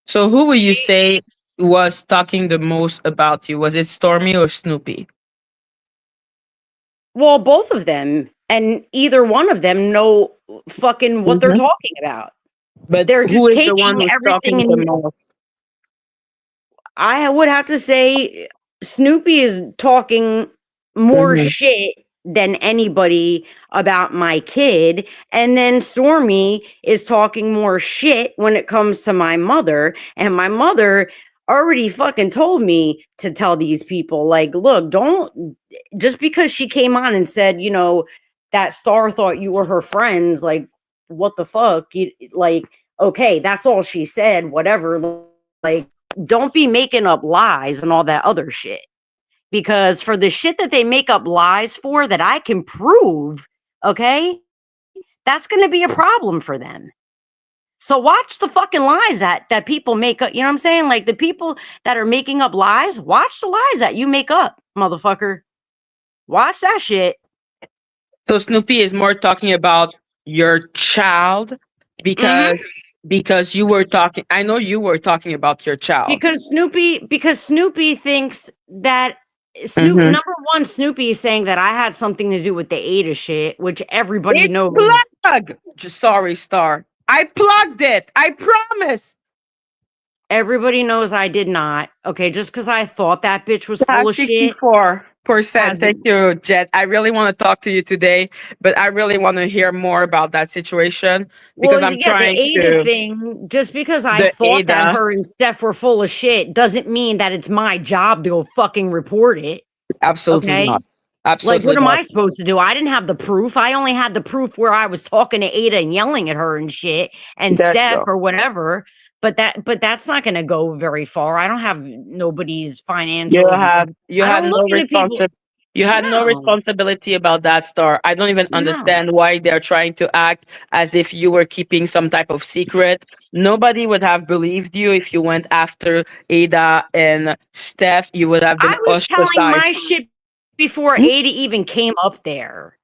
So who would you say was talking the most about you? Was it Stormy or Snoopy? Well, both of them, and either one of them know fucking what they're Mm-hmm. talking about. But They're who just is the one taking who's everything, talking the and most? I would have to say Snoopy is talking more Mm-hmm. shit than anybody about my kid. And then Stormy is talking more shit when it comes to my mother. And my mother already fucking told me to tell these people, like, look, don't, just because she came on and said, you know, that Star thought you were her friends, like, what the fuck? Like, okay, that's all she said, whatever. Like, don't be making up lies and all that other shit. Because for the shit that they make up lies for that I can prove, okay, that's going to be a problem for them. So watch the fucking lies that people make up. You know what I'm saying? Like the people that are making up lies, watch the lies that you make up, motherfucker. Watch that shit. So Snoopy is more talking about your child because Mm-hmm. because you were talking. I know you were talking about your child. Because Snoopy thinks that Mm-hmm. number one, Snoopy is saying that I had something to do with the Ada shit, which everybody It's knows. plug. Sorry, Star. I plugged it. I promise. Everybody knows I did not. Okay, just because I thought that bitch was Yeah, full of shit 64%. has Thank you, Jet. I really want to talk to you today, but I really want to hear more about that situation well, because I'm yeah, the trying Ada to thing, just because I the thought that Ada. her and Steph were full of shit doesn't mean that it's my job to go fucking report it. Absolutely Okay. not. Like, Absolutely what am not. I supposed to do? I didn't have the proof. I only had the proof where I was talking to Ada and yelling at her and shit and There you Steph go. or whatever. But that's not gonna go very far. I don't have nobody's financials. You I had don't look no into people. No, responsibility about that, Star. I don't even no. understand why they're trying to act as if you were keeping some type of secret. Nobody would have believed you if you went after Ada and Steph. You would have been I was telling ostracized. my shit before Hmm? Ada even came up there.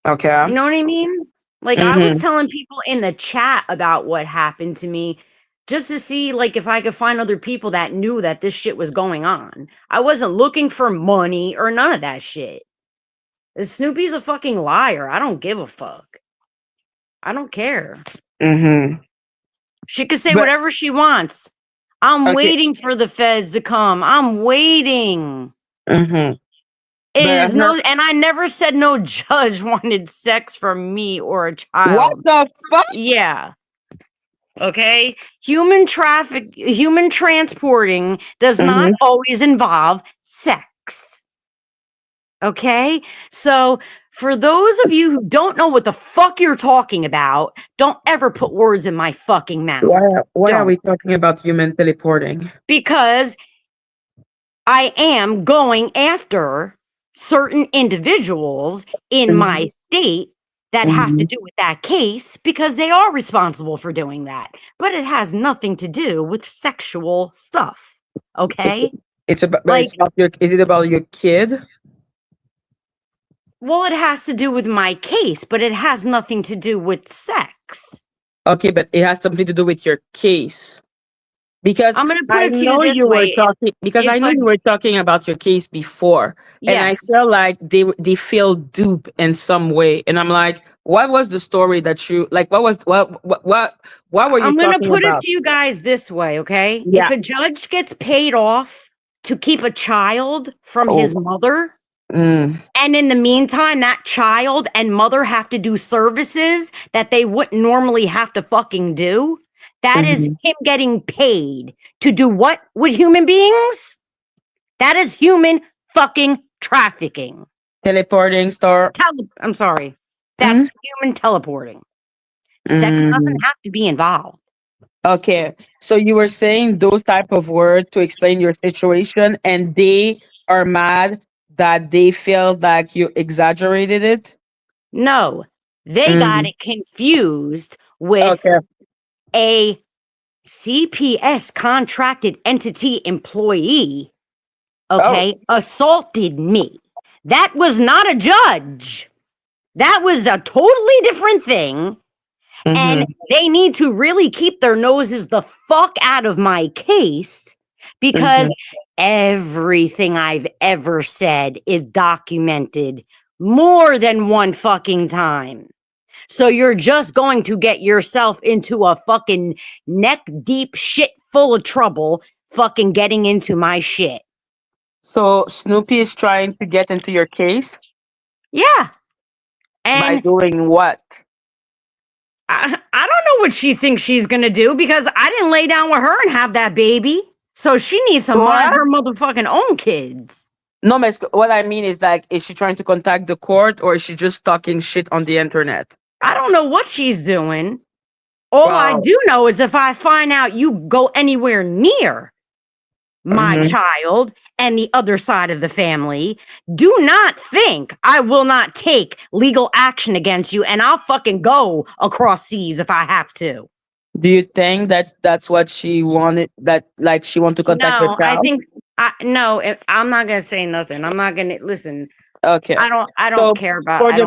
Okay. You know what I mean? Like I was Mm-hmm. telling people in the chat about what happened to me just to see like if I could find other people that knew that this shit was going on. I wasn't looking for money or none of that shit. Snoopy's a fucking liar. I don't give a fuck. I don't care. Mm-hmm. She could say But whatever she wants. I'm okay. waiting for the feds to come. I'm waiting. Mm-hmm. It But I is heard no, and I never said no judge wanted sex from me or a what child. the fuck? Yeah. Okay. Human transporting does not Mm-hmm. always involve sex. Okay. So, for those of you who don't know what the fuck you're talking about, don't ever put words in my fucking mouth. Why are Don't. we talking about human teleporting? Because I am going after certain individuals in my state that have to Mhm. do with that case because they are responsible for doing that. But it has nothing to do with sexual stuff. It- Okay? It's about, but Like, it's about your. Is it about your kid? well, it has to do with my case, but it has nothing to do with sex. Okay, but it has something to do with your case. Because I'm going to put I it to you know this you were way. talking. Because If I know a you were talking about your case before, and I yes, feel like they feel duped in some way, and I'm like, what was the story that you like? What were you I'm going to talking put it about? to you guys this way, okay? If Yeah. a judge gets paid off to keep a child from Oh. his mother, Mm, and in the meantime, that child and mother have to do services that they wouldn't normally have to fucking do, that is mhm. him getting paid to do what with human beings? That is human fucking trafficking. Teleporting star. I'm sorry. That's Mm, human teleporting. Sex doesn't mm. have to be involved. Okay, so you were saying those type of words to explain your situation, and they are mad that they feel like you exaggerated it. No, they got Mm. it confused with Okay. a CPS contracted entity employee, Oh. okay, assaulted me. That was not a judge. That was a totally different thing. And Mm-hmm. they need to really keep their noses the fuck out of my case because Mm-hmm. everything I've ever said is documented more than one fucking time. So you're just going to get yourself into a fucking neck deep shit full of trouble fucking getting into my shit. So Snoopy is trying to get into your case Yeah. by And doing what? I don't know what she thinks she's going to do because I didn't lay down with her and have that baby. So she needs to mind What? her motherfucking own kids. No, miss, what I mean is like, is she trying to contact the court or is she just talking shit on the internet? I don't know what she's doing. All I Wow. do know is if I find out you go anywhere near my Mm-hmm. child and the other side of the family, do not think I will not take legal action against you and I'll fucking go across seas if I have to. Do you think that that's what she wanted? That like she want to contact your No, I child? think I no, I'm not gonna say nothing. I'm not gonna listen. Okay. So I don't care about that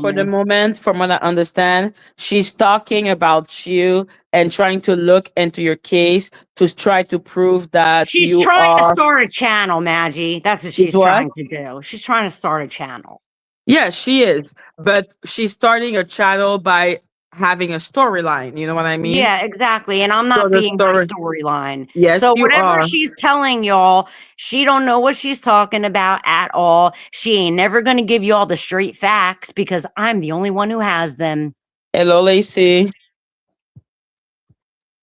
for the woman. moment, from what I understand, she's talking about you and trying to look into your case to try to prove that She's you trying to are start a channel, Maggie. That's what is she's what? trying to do. She's trying to start a channel. Yeah, she is. But she's starting a channel by having a storyline. You know what I mean? Yeah, exactly. And I'm So not the being her story. storyline. Yes, So you whatever are. she's telling y'all, she don't know what she's talking about at all. She ain't never gonna give y'all the straight facts because I'm the only one who has them. Hello, Lacey.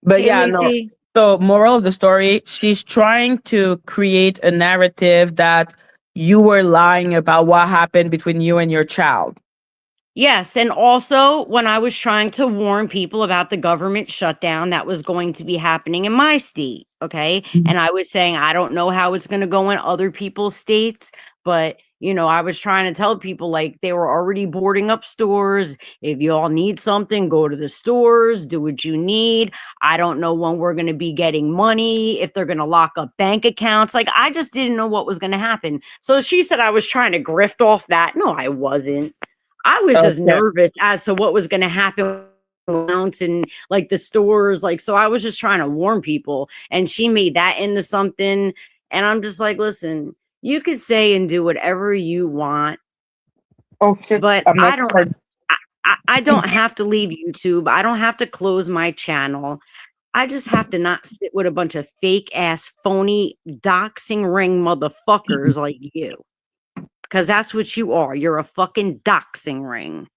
But Hey, yeah, no. Lucy. So, moral of the story, she's trying to create a narrative that you were lying about what happened between you and your child. Yes, and also when I was trying to warn people about the government shutdown that was going to be happening in my state, okay? And I was saying I don't know how it's going to go in other people's states, but I was trying to tell people like they were already boarding up stores. If y'all need something, go to the stores, do what you need. I don't know when we're going to be getting money, if they're going to lock up bank accounts. Like I just didn't know what was going to happen. So she said I was trying to grift off that. No, I wasn't. I was just Okay. nervous as to what was going to happen and like the stores. Like, so I was just trying to warn people. And she made that into something. And I'm just like, listen, you could say and do whatever you want, Oh shit! but I'm not. I don't have to leave YouTube. I don't have to close my channel. I just have to not sit with a bunch of fake ass, phony doxing ring motherfuckers like you. Because that's what you are. You're a fucking doxing ring.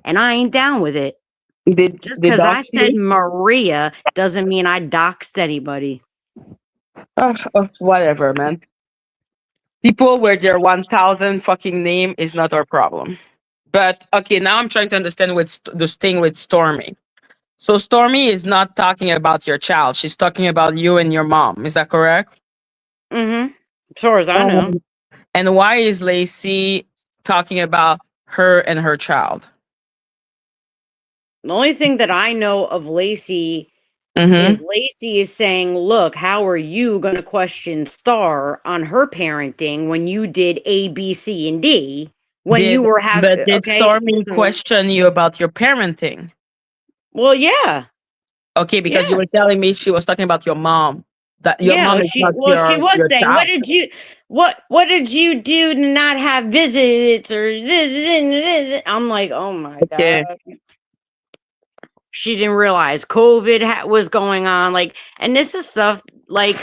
And I ain't down with it. Did Just the because dog I said you? Maria doesn't mean I doxed anybody. Whatever, man. People with their 1,000 fucking name is not our problem. But okay, now I'm trying to understand what's this thing with Stormy. So Stormy is not talking about your child. She's talking about you and your mom. Is that correct? Mm-hmm. As far as I know. And why is Lacy talking about her and her child? The only thing that I know of Lacy is Mm-hmm. Lacy is saying, look, how are you going to question Star on her parenting when you did A, B, C, and D? When Did you were but did okay. Stormy question you about your parenting? Well, yeah. Okay, because you Yeah. were telling me she was talking about your mom. That your Yeah. mom is not She was your saying, child. what did you do to not have visits or this? I'm like, oh my Okay. God. She didn't realize COVID was going on. Like, and this is stuff like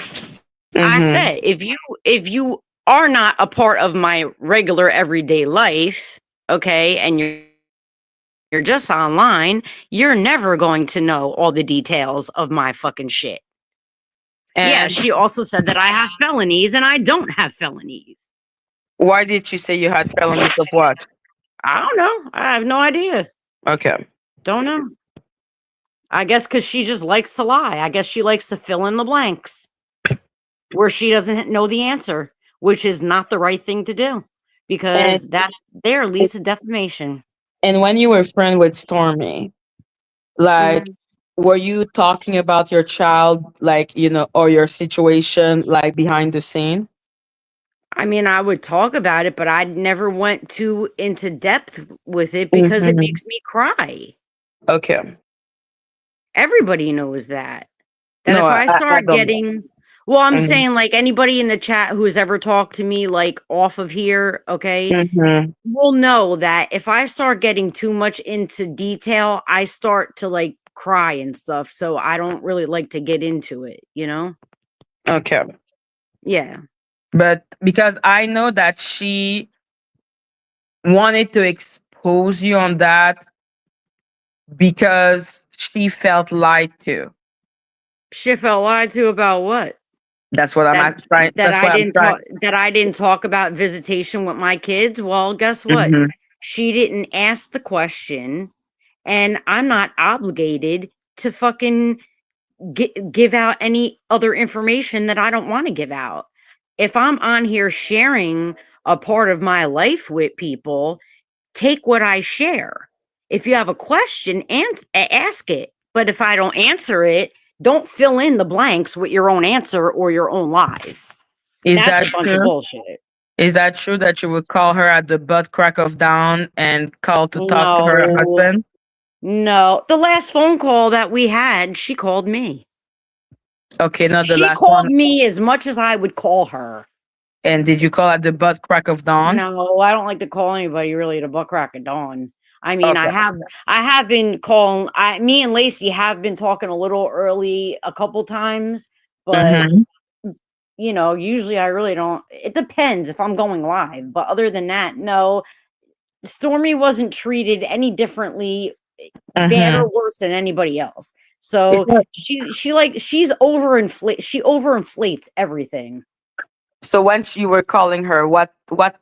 I Mm-hmm. said, if you are not a part of my regular everyday life, okay, and you're just online, you're never going to know all the details of my fucking shit. Yeah, And she also said that I have felonies and I don't have felonies. why did she say you had felonies of what? I don't know. I have no idea. Okay. Don't know. I guess because she just likes to lie. I guess she likes to fill in the blanks where she doesn't know the answer, which is not the right thing to do And because that there leads to defamation. and when you were friend with Stormy, like, Mhm. were you talking about your child, like, or your situation, like, behind the scene? I mean, I would talk about it, but I never went too into depth with it because it Mm-hmm. makes me cry. Okay. Everybody knows that. That No, if I, I I I start don't know. getting, well, I'm Mm-hmm. saying like anybody in the chat who has ever talked to me like off of here, okay, Mm-hmm. will know that if I start getting too much into detail, I start to like cry and stuff. So I don't really like to get into it, you know? Okay. Yeah. But because I know that she wanted to expose you on that because she felt lied to. Shit felt lied to about what? That's what I'm That trying. That's what I'm trying. that I didn't talk about visitation with my kids. Well, guess what? Mm-hmm. She didn't ask the question, and I'm not obligated to fucking give out any other information that I don't want to give out. If I'm on here sharing a part of my life with people, take what I share. If you have a question, ask it. But if I don't answer it, don't fill in the blanks with your own answer or your own lies. Is That's that a bunch of true? bullshit. Is that true that you would call her at the butt crack of dawn and call to talk to her No, husband? no. The last phone call that we had, she called me. Okay, not the She last one. called me as much as I would call her. And did you call at the butt crack of dawn? No, I don't like to call anybody really at a butt crack of dawn. I mean, Okay. I have been calling. Me and Lacy have been talking a little early a couple times, but Mm-hmm. usually I really don't. It depends if I'm going live, but other than that, no. Stormy wasn't treated any differently, bad Mm-hmm. or worse than anybody else. So she's overinflate. She overinflates everything. So when you were calling her, what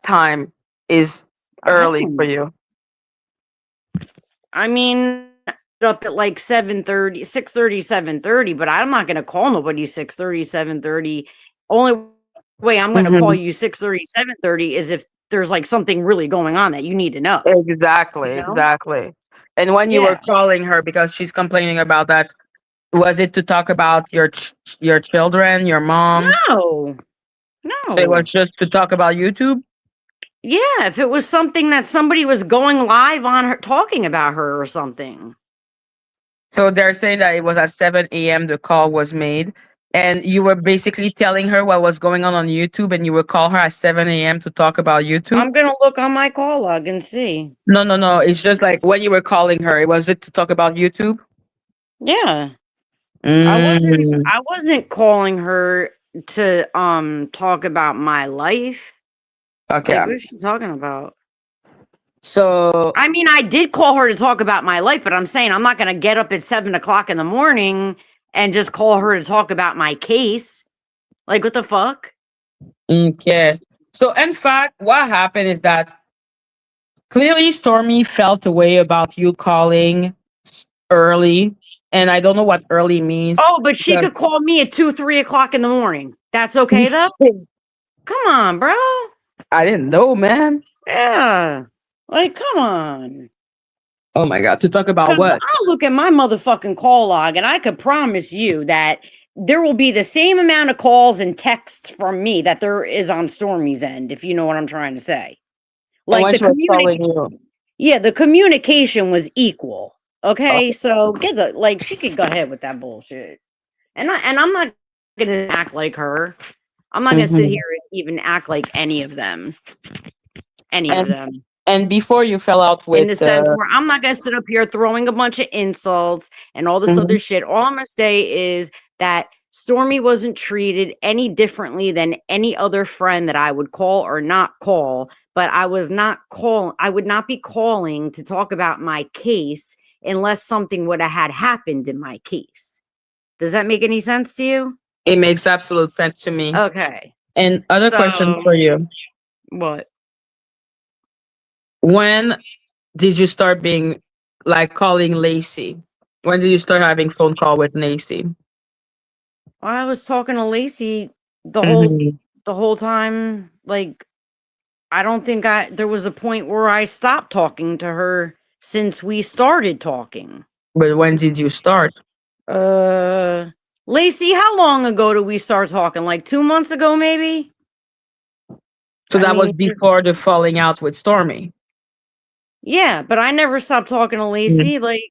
time is I early for don't. you? I mean, up at like 7:30, 6:30, 7:30, but I'm not going to call nobody 6:30, 7:30. Only way I'm going to call Mm-hmm. you 6:30, 7:30 is if there's like something really going on that you need to know, you Exactly, know? exactly. And when you were Yeah. calling her because she's complaining about that, was it to talk about your children, your mom? No. So it was No. just to talk about YouTube? Yeah, if it was something that somebody was going live on her talking about her or something. So they're saying that it was at 7 a.m. the call was made. And you were basically telling her what was going on YouTube, and you would call her at 7 a.m. to talk about YouTube? I'm going to look on my call log and see. No, no, no. It's just like when you were calling her, it was it to talk about YouTube? Yeah. Mm, I wasn't calling her to talk about my life. okay. Like, what is she talking about? So, I mean, I did call her to talk about my life, but I'm saying I'm not going to get up at 7 o'clock in the morning and just call her to talk about my case. Like, what the fuck? okay. So, in fact, what happened is that clearly Stormy felt a way about you calling early. And I don't know what early means. Oh, but she Because could call me at 2, 3 o'clock in the morning. That's okay, though? Come on, bro. I didn't know, man. Yeah. Like, come on. Oh my God. To talk about Because what? I look at my motherfucking call log and I could promise you that there will be the same amount of calls and texts from me that there is on Stormy's end, if you know what I'm trying to say. And Like when she was calling you. yeah, the communication was equal. Okay, so she could go ahead with that bullshit. And I'm not gonna act like her. I'm not gonna sit Mhm. here and even act like any of them. Any of And them. and before you fell out In with the sense where I'm not gonna sit up here throwing a bunch of insults and all this other mhm. shit. All I'm gonna say is that Stormy wasn't treated any differently than any other friend that I would call or not call, but I would not be calling to talk about my case unless something would have had happened in my case. Does that make any sense to you? It makes absolute sense to me. Okay. And other question So for you. what? When did you start being like calling Lacy? When did you start having phone call with Lacy? I was talking to Lacy the whole Mhm. the whole time. Like, I don't think there was a point where I stopped talking to her since we started talking. But when did you start? Uh Lacy, how long ago did we start talking? Like 2 months ago, maybe? So I that was mean, before the falling out with Stormy. yeah, but I never stopped talking to Lacy. Like,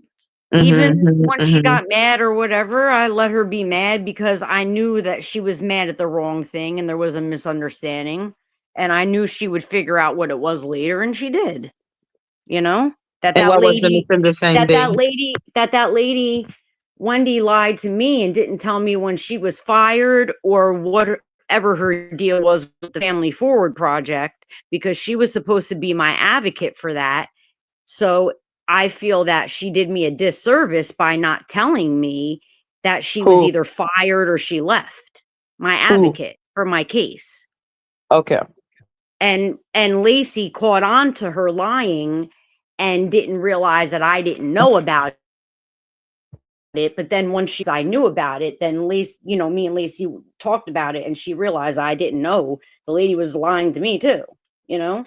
even Mm-hmm, when she hmm. got mad or whatever, I let her be mad because I knew that she was mad at the wrong thing and there was a misunderstanding. And I knew she would figure out what it was later, and she did. You know? That And that what was the lady misunderstanding? that lady Wendy lied to me and didn't tell me when she was fired or whatever her deal was with the Family Forward project, because she was supposed to be my advocate for that. So I feel that she did me a disservice by not telling me that she was Who? either fired or she left, my Who? advocate for my case. Okay. And Lacy caught on to her lying and didn't realize that I didn't know about it. But then once I knew about it, then Lacy, me and Lacy talked about it, and she realized I didn't know the lady was lying to me too, you know?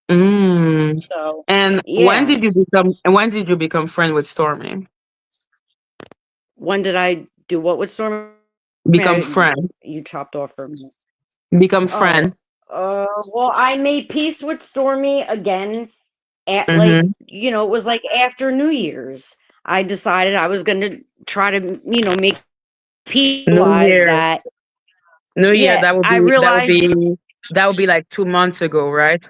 Mm. So And yeah. when did you become friend with Stormy? When did I do what with Stormy? Become friend. You chopped off for me. Become Oh, friend. well, I made peace with Stormy again at Mm-hmm. it was like after New Year's. I decided I was going to try to, make peace, New realize Year. that, New Year, yeah, I realized, that would be like 2 months ago, right?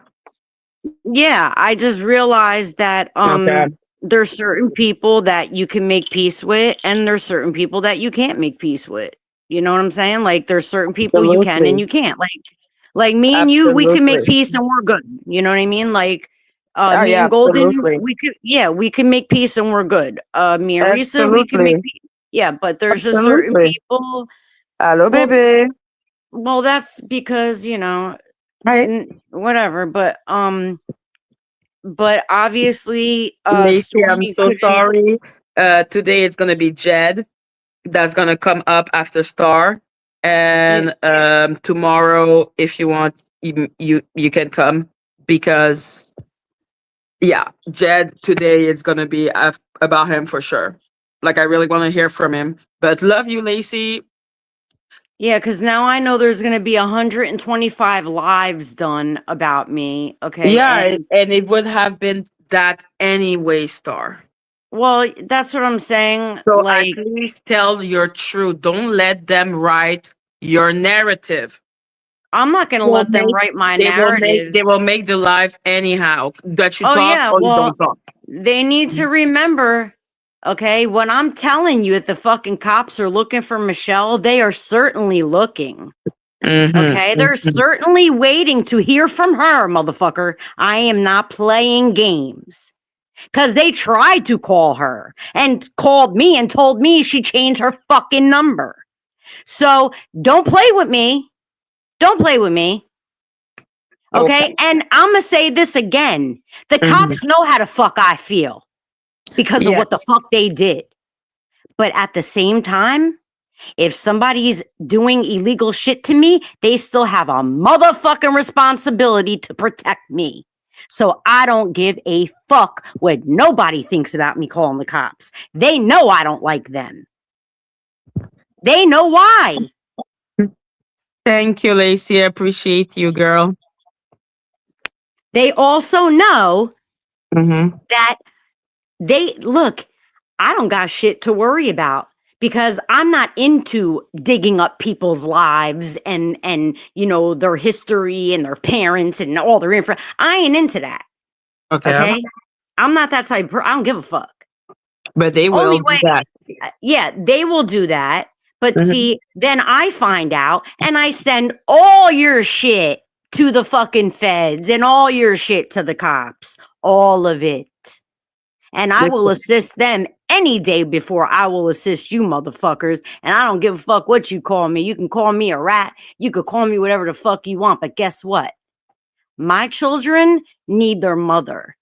yeah, I just realized that, Okay. there's certain people that you can make peace with, and there's certain people that you can't make peace with. You know what I'm saying? Like, there's certain people you can and Absolutely. you can't. Like me and you, we can make Absolutely. peace and we're good. You know what I mean? Like, Oh me yeah, and Golden, absolutely. we can make peace and we're good. Me and Risa, we can make Absolutely. peace. Yeah, but there's just certain Absolutely. people. Hello, Well, baby. that's because, Hi. whatever. But obviously, Lacey, I'm Stormy so couldn't. sorry. Today it's gonna be Jed that's gonna come up after Star, Yeah, and tomorrow, if you want, you can come because yeah, Jed today it's gonna be about him for sure. Like I really want to hear from him. But love you, Lacey. yeah, because now I know there's going to be 125 lives done about me. Okay, Yeah, and and it would have been that anyway, Star. well, that's what I'm saying. So at Like, least tell your truth. Don't let them write your narrative. I'm not going to Will let them make write my they narrative. will make the life anyhow. That you Oh talk yeah, or you well, don't talk. they need to remember, okay, when I'm telling you that the fucking cops are looking for Michelle, they are certainly looking. Okay, they're Mm-hmm. certainly waiting to hear from her, motherfucker. I am not playing games. Because they tried to call her and called me and told me she changed her fucking number. So don't play with me. Don't play with me. Okay. Okay. And I'm going to say this again. The Mm-hmm. cops know how the fuck I feel because of Yeah. what the fuck they did. But at the same time, If somebody's doing illegal shit to me, they still have a motherfucking responsibility to protect me. So I don't give a fuck what nobody thinks about me calling the cops. They know I don't like them. They know why. Thank you, Lacy. I appreciate you, girl. They also know Mm-hmm. that look, I don't got shit to worry about because I'm not into digging up people's lives and their history and their parents and all their info. I ain't into that. Okay? I'm not that type I don't give a fuck. But they will do that. Yeah, they will do that. But Mhm. see, then I find out and I send all your shit to the fucking feds and all your shit to the cops. All of it. And I will assist them any day before I will assist you motherfuckers. And I don't give a fuck what you call me. You can call me a rat. You could call me whatever the fuck you want. But guess what? My children need their mother.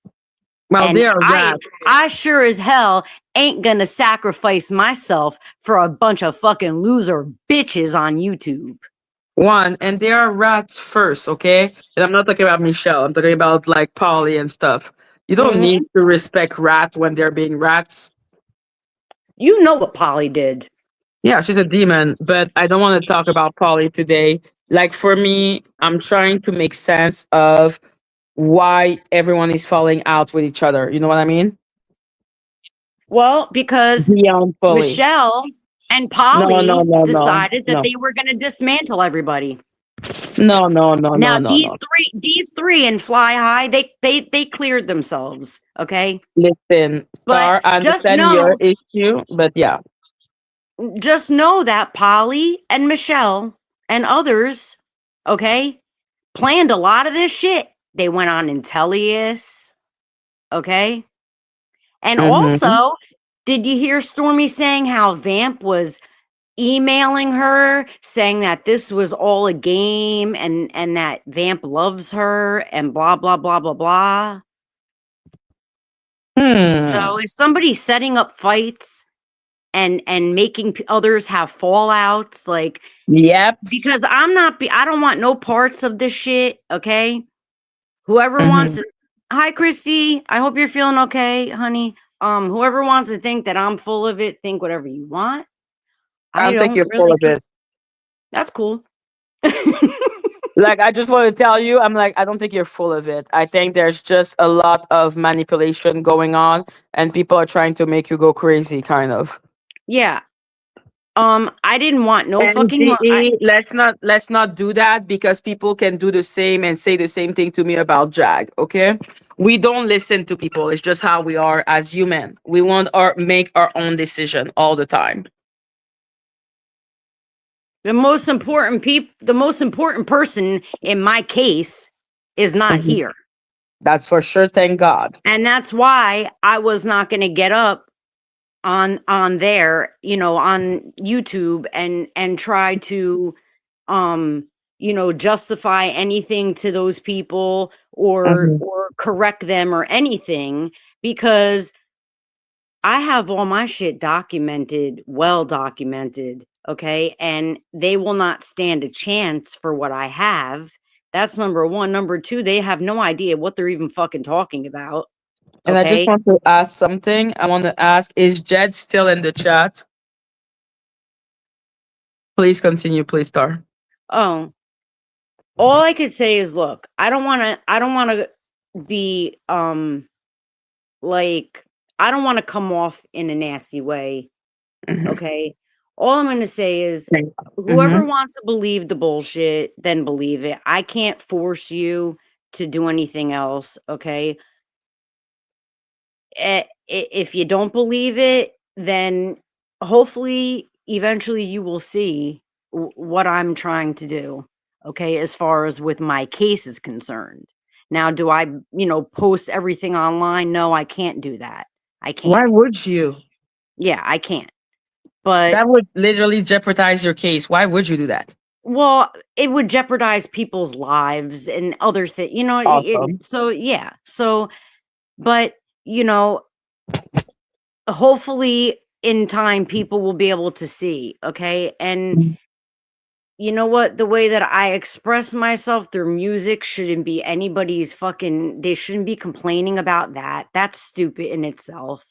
Well, And they are rats. I sure as hell ain't gonna sacrifice myself for a bunch of fucking loser bitches on YouTube. One, and they are rats first, okay? And I'm not talking about Michelle. I'm talking about like Polly and stuff. You don't need to respect rats when they're being rats. You know what Polly did. Yeah, she's a demon, but I don't want to talk about Polly today. Like for me, I'm trying to make sense of why everyone is falling out with each other. You know what I mean? Well, because Beyond Polly. Michelle and Polly No, decided that they were going to dismantle everybody. No. Now these three in Fly High, they cleared themselves. Okay. Listen, Star, I understand your issue, but yeah. Just know that Polly and Michelle and others, okay, planned a lot of this shit. They went on Intellius, okay? And also, did you hear Stormy saying how Vamp was emailing her saying that this was all a game and that Vamp loves her and blah blah blah blah blah? So is somebody setting up fights and making others have fallouts? Like, yep. Because I don't want no parts of this shit. Okay. Whoever wants to, hi Christy. I hope you're feeling okay, honey. Whoever wants to think that I'm full of it, think whatever you want. I don't think you're full of it. That's cool. Like, I just want to tell you, I'm like, I don't think you're full of it. I think there's just a lot of manipulation going on and people are trying to make you go crazy, kind of. Yeah. I didn't want no fucking let's not do that because people can do the same and say the same thing to me about Jag, okay? We don't listen to people. It's just how we are as human. We want make our own decision all the time. The most important person in my case is not here. That's for sure, thank God. And that's why I was not going to get up on there, on YouTube and try to justify anything to those people or correct them or anything, because I have all my shit well documented, okay? And they will not stand a chance for what I have. That's number one. Number two, they have no idea what they're even fucking talking about. And I just want to ask something. I want to ask, is Jed still in the chat? Please continue, please, Star. Oh, all I could say is, look, I don't want to be, like, I don't want to come off in a nasty way. Okay. All I'm going to say is whoever wants to believe the bullshit, then believe it. I can't force you to do anything else. Okay. If you don't believe it, then hopefully eventually you will see what I'm trying to do. Okay. As far as with my case is concerned. Now, do I, post everything online? No, I can't do that. I can't. Why would you? Yeah, I can't. But that would literally jeopardize your case. Why would you do that? Well, it would jeopardize people's lives and other things, Awesome. So yeah. So, but hopefully in time people will be able to see. Okay. And Mhm. you know what? The way that I express myself through music shouldn't be anybody's fucking, they shouldn't be complaining about that. That's stupid in itself.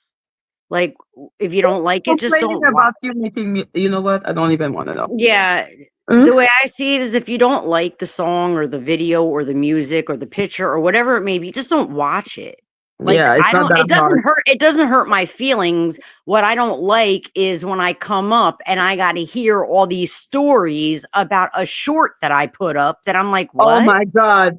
Like, if you don't like it, just Complaining don't watch. about you making me, you know what? I don't even want to know. Yeah. Mhm. The way I see it is if you don't like the song or the video or the music or the picture or whatever it may be, just don't watch it. Like, Yeah, it's I not don't, that hard. it doesn't hurt my feelings. What I don't like is when I come up and I got to hear all these stories about a short that I put up that I'm like, Oh what? my God,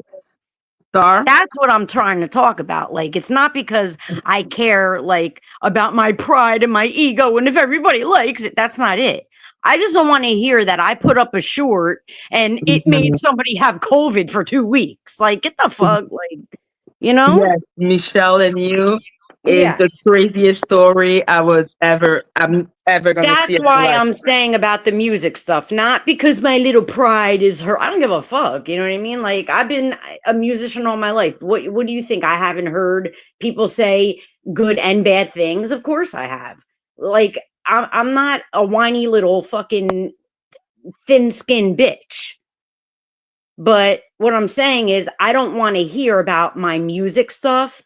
Star. That's what I'm trying to talk about. Like, it's not because I care, like, about my pride and my ego and if everybody likes it. That's not it. I just don't want to hear that I put up a short and it made Mhm. somebody have COVID for 2 weeks. Like, get the fuck, like, you know? Yes, Michelle and you is Yeah. the craziest story I'm ever gonna see That's in my why life. I'm saying about the music stuff, not because my little pride is hurt. I don't give a fuck. You know what I mean? Like, I've been a musician all my life. What do you think? I haven't heard people say good and bad things? Of course I have. Like, I'm not a whiny little fucking thin-skinned bitch. But what I'm saying is I don't want to hear about my music stuff,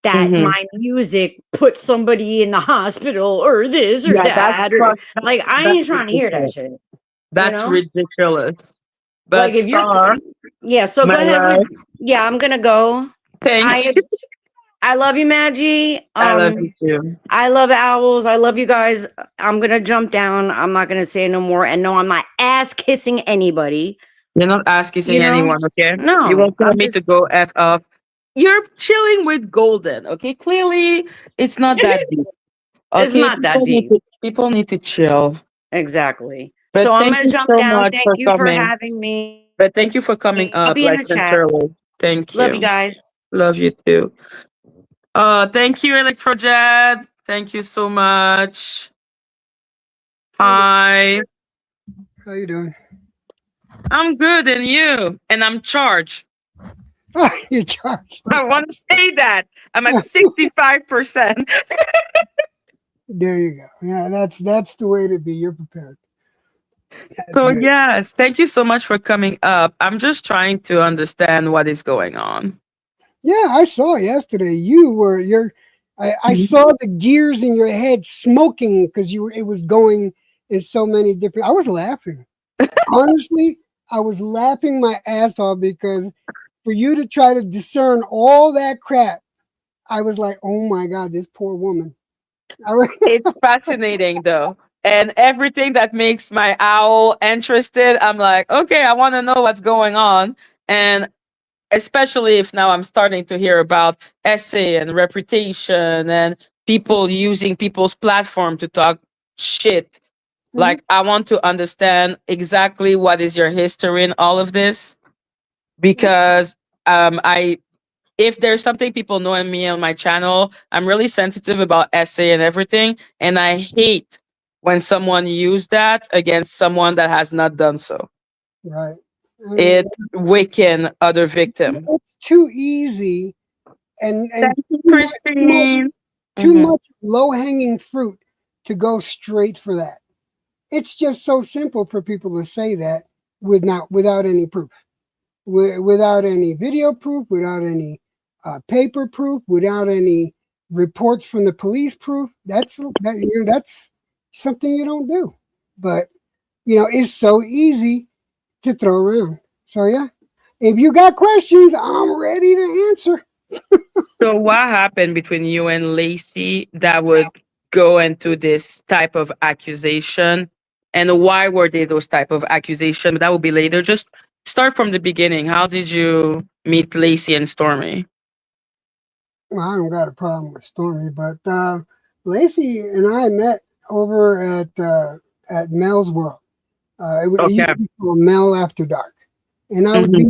that Hmm. my music put somebody in the hospital or this or Yeah, that's that, or like, I that's ain't trying to hear that ridiculous. shit, you That's know? ridiculous. But Like, if you're Star, yeah, so my go ahead with, love, yeah, I'm gonna go. thank I you. I love you, Maggie. I love you too. I love owls. I love you guys. I'm gonna jump down. I'm not gonna say no more. And no, I'm not ass kissing anybody. You're not asking You know? anyone, okay? You No, won't tell I'm me to just go F off. You're chilling with Golden, okay? Clearly, it's not that deep. it's Okay, not that deep. people need to chill. Exactly. But So I'm thank gonna you jump so down. much Thank for you for coming. having me. But thank you for coming I'll up, be in like the chat. sincerely. Thank Love you you. guys. Love you too. Thank you, Electrojet. Thank you so much. Hi. How you doing? I'm good, and you? And I'm charged. Oh, you charged. I want to say that. I'm at 65%. There you go. Yeah, that's the way to be. You're prepared. That's So, good. yes, thank you so much for coming up. I'm just trying to understand what is going on. Yeah, I saw yesterday. I saw the gears in your head smoking because it was going in so many different. I was laughing. Honestly, I was laughing my ass off because for you to try to discern all that crap, I was like, oh my God, this poor woman. I was, It's fascinating, though. And everything that makes my owl interested, I'm like, okay, I want to know what's going on. And especially if now I'm starting to hear about essay and reputation and people using people's platform to talk shit. Mhm. Like, I want to understand exactly what is your history in all of this because I if there's something people know in me on my channel, I'm really sensitive about essay and everything, and I hate when someone use that against someone that has not done so. Right. It weaken other victim. It's too easy and Thank you, too much, Christine. too Mhm. much low hanging fruit to go straight for that. It's just so simple for people to say that without any proof, without any video proof, without any paper proof, without any reports from the police proof. That's something you don't do. But it's so easy to throw around. So yeah, if you got questions, I'm ready to answer. So what happened between you and Lacey that would go into this type of accusation? And why were they those type of accusation? That will be later. Just start from the beginning. How did you meet Lacey and Stormy? Well, I don't got a problem with Stormy, but Lacey and I met over at Mel's World. It used Okay. to be called Mel After Dark, and Hmm.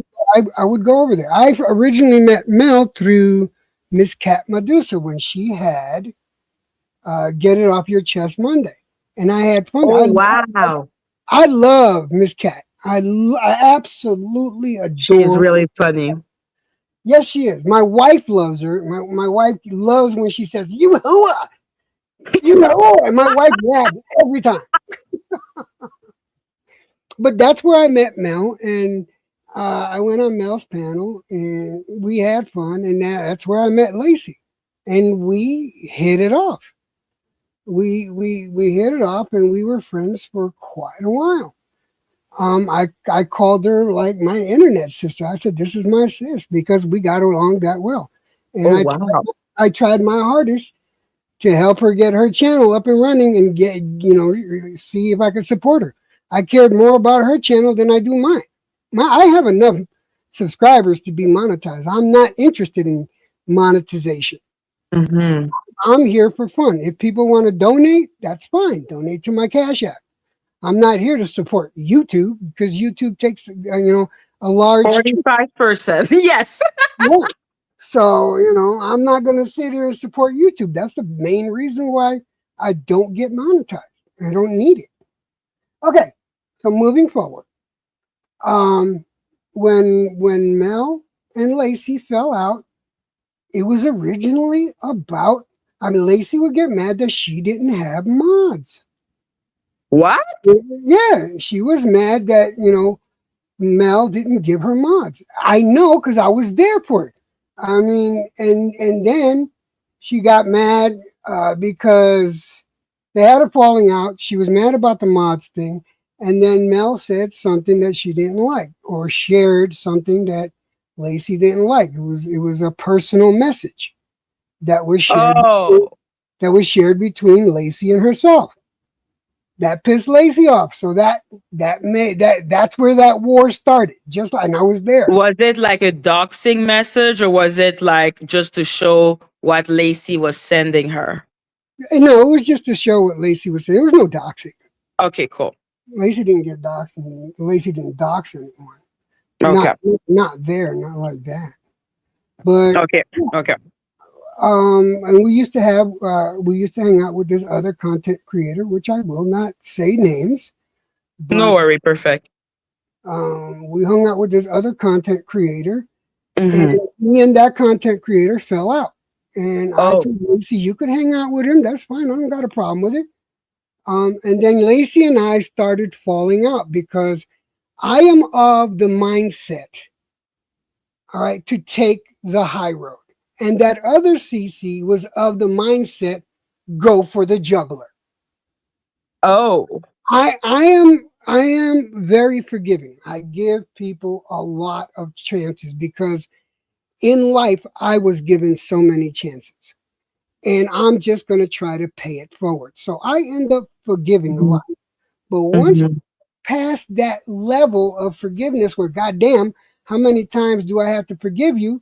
I would go over there. I originally met Mel through Miss Cat Medusa when she had Get It Off Your Chest Monday, and I had fun. Oh wow. I love Miss Cat. I absolutely She's adore. really funny. Yes, she is. My wife loves her. My wife loves when she says "you hooah." You know, oh, and my wife laughed every time. But that's where I met Mel, and I went on Mel's panel, and we had fun, and that's where I met Lacy, and we hit it off. We hit it off, and we were friends for quite a while. I called her like my internet sister. I said, "This is my sis," because we got along that well, and I tried my hardest to help her get her channel up and running and get, see if I could support her. I cared more about her channel than I do mine. I have enough subscribers to be monetized. I'm not interested in monetization. Mm-hmm. I'm here for fun. If people want to donate, that's fine. Donate to my Cash App. I'm not here to support YouTube because YouTube takes, a large 45%. Yes. yeah. So, I'm not going to sit here and support YouTube. That's the main reason why I don't get monetized. I don't need it. Okay. So moving forward, when Mel and Lacy fell out, it was originally about, Lacy would get mad that she didn't have mods. What? Yeah, she was mad that, Mel didn't give her mods. I know because I was there for it. And then she got mad because they had a falling out. She was mad about the mods thing. And then Mel said something that she didn't like or shared something that Lacy didn't like. It was a personal message that was shared between Lacy and herself. That pissed Lacy off. So that's where that war started. Just like, and I was there. Was it like a doxing message, or was it like just to show what Lacy was sending her? No, it was just to show what Lacy was saying. There was no doxing. Okay, cool. Lacy didn't get doxed. Lacy didn't dox anyone. Okay. Not there, not like that. But okay. And we used to hang out with this other content creator, which I will not say names. No worry, perfect. We hung out with this other content creator, Mm-hmm. and me and that content creator fell out. And I told Lacy, you could hang out with him. That's fine. I don't got a problem with it. And then Lacy and I started falling out because I am of the mindset, all right, to take the high road. And that other CC was of the mindset, go for the juggler. Oh. I am very forgiving. I give people a lot of chances because in life, I was given so many chances. And I'm just going to try to pay it forward. So I end up forgiving a lot. But once past that level of forgiveness where, goddamn, how many times do I have to forgive you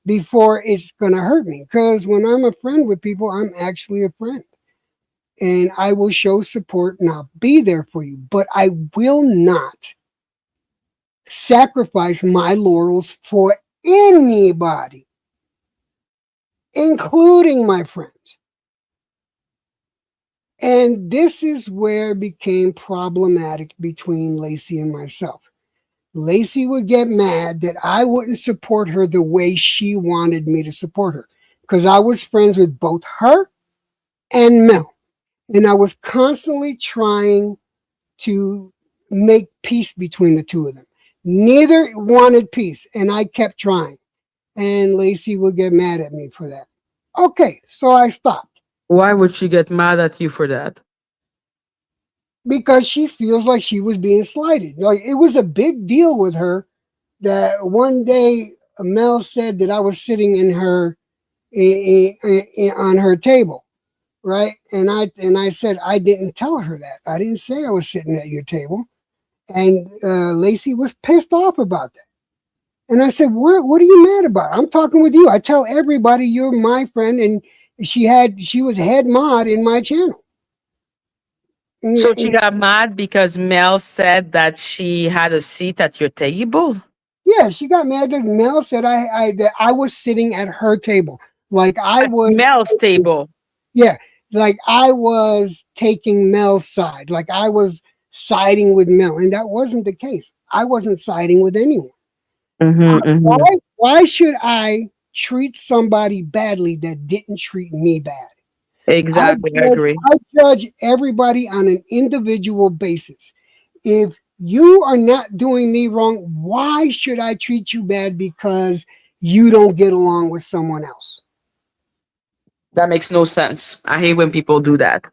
before it's going to hurt me? Because when I'm a friend with people, I'm actually a friend. And I will show support and I'll be there for you. But I will not sacrifice my laurels for anybody, including my friends. And this is where it became problematic between Lacy and myself. Lacy would get mad that I wouldn't support her the way she wanted me to support her because I was friends with both her and Mel. And I was constantly trying to make peace between the two of them. Neither wanted peace, and I kept trying. And Lacy would get mad at me for that. Okay, so I stopped. Why would she get mad at you for that? Because she feels like she was being slighted. Like it was a big deal with her that one day Mel said that I was sitting in her on her table, right? And I said I didn't tell her that. I didn't say I was sitting at your table. And Lacy was pissed off about that. And I said, what are you mad about? I'm talking with you. I tell everybody you're my friend, and she was head mod in my channel. So she got mad because Mel said that she had a seat at your table? Yeah, she got mad that Mel said that I was sitting at her table. Like I was Mel's table. Yeah, like I was taking Mel's side. Like I was siding with Mel. And that wasn't the case. I wasn't siding with anyone. Why should I treat somebody badly that didn't treat me bad? Exactly, I judge, agree. I judge everybody on an individual basis. If you are not doing me wrong, why should I treat you bad because you don't get along with someone else? That makes no sense. I hate when people do that.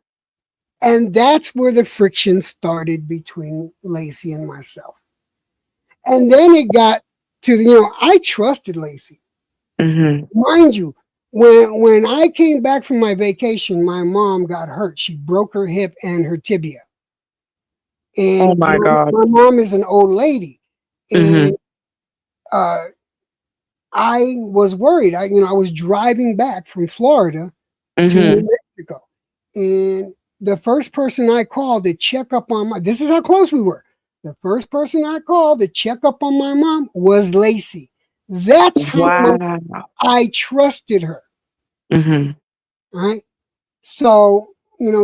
And that's where the friction started between Lacy and myself. And then it got to, I trusted Lacy. Mm-hmm. Mind you, when I came back from my vacation, my mom got hurt. She broke her hip and her tibia. Oh And my God. my mom is an old lady. Mm-hmm. And I was worried. I was driving back from Florida to Mm-hmm. New Mexico. And the first person I called to check up on this is how close we were. The first person I called to check up on my mom was Lacy. That's how much Wow. I trusted her. Mm-hmm. Right. So,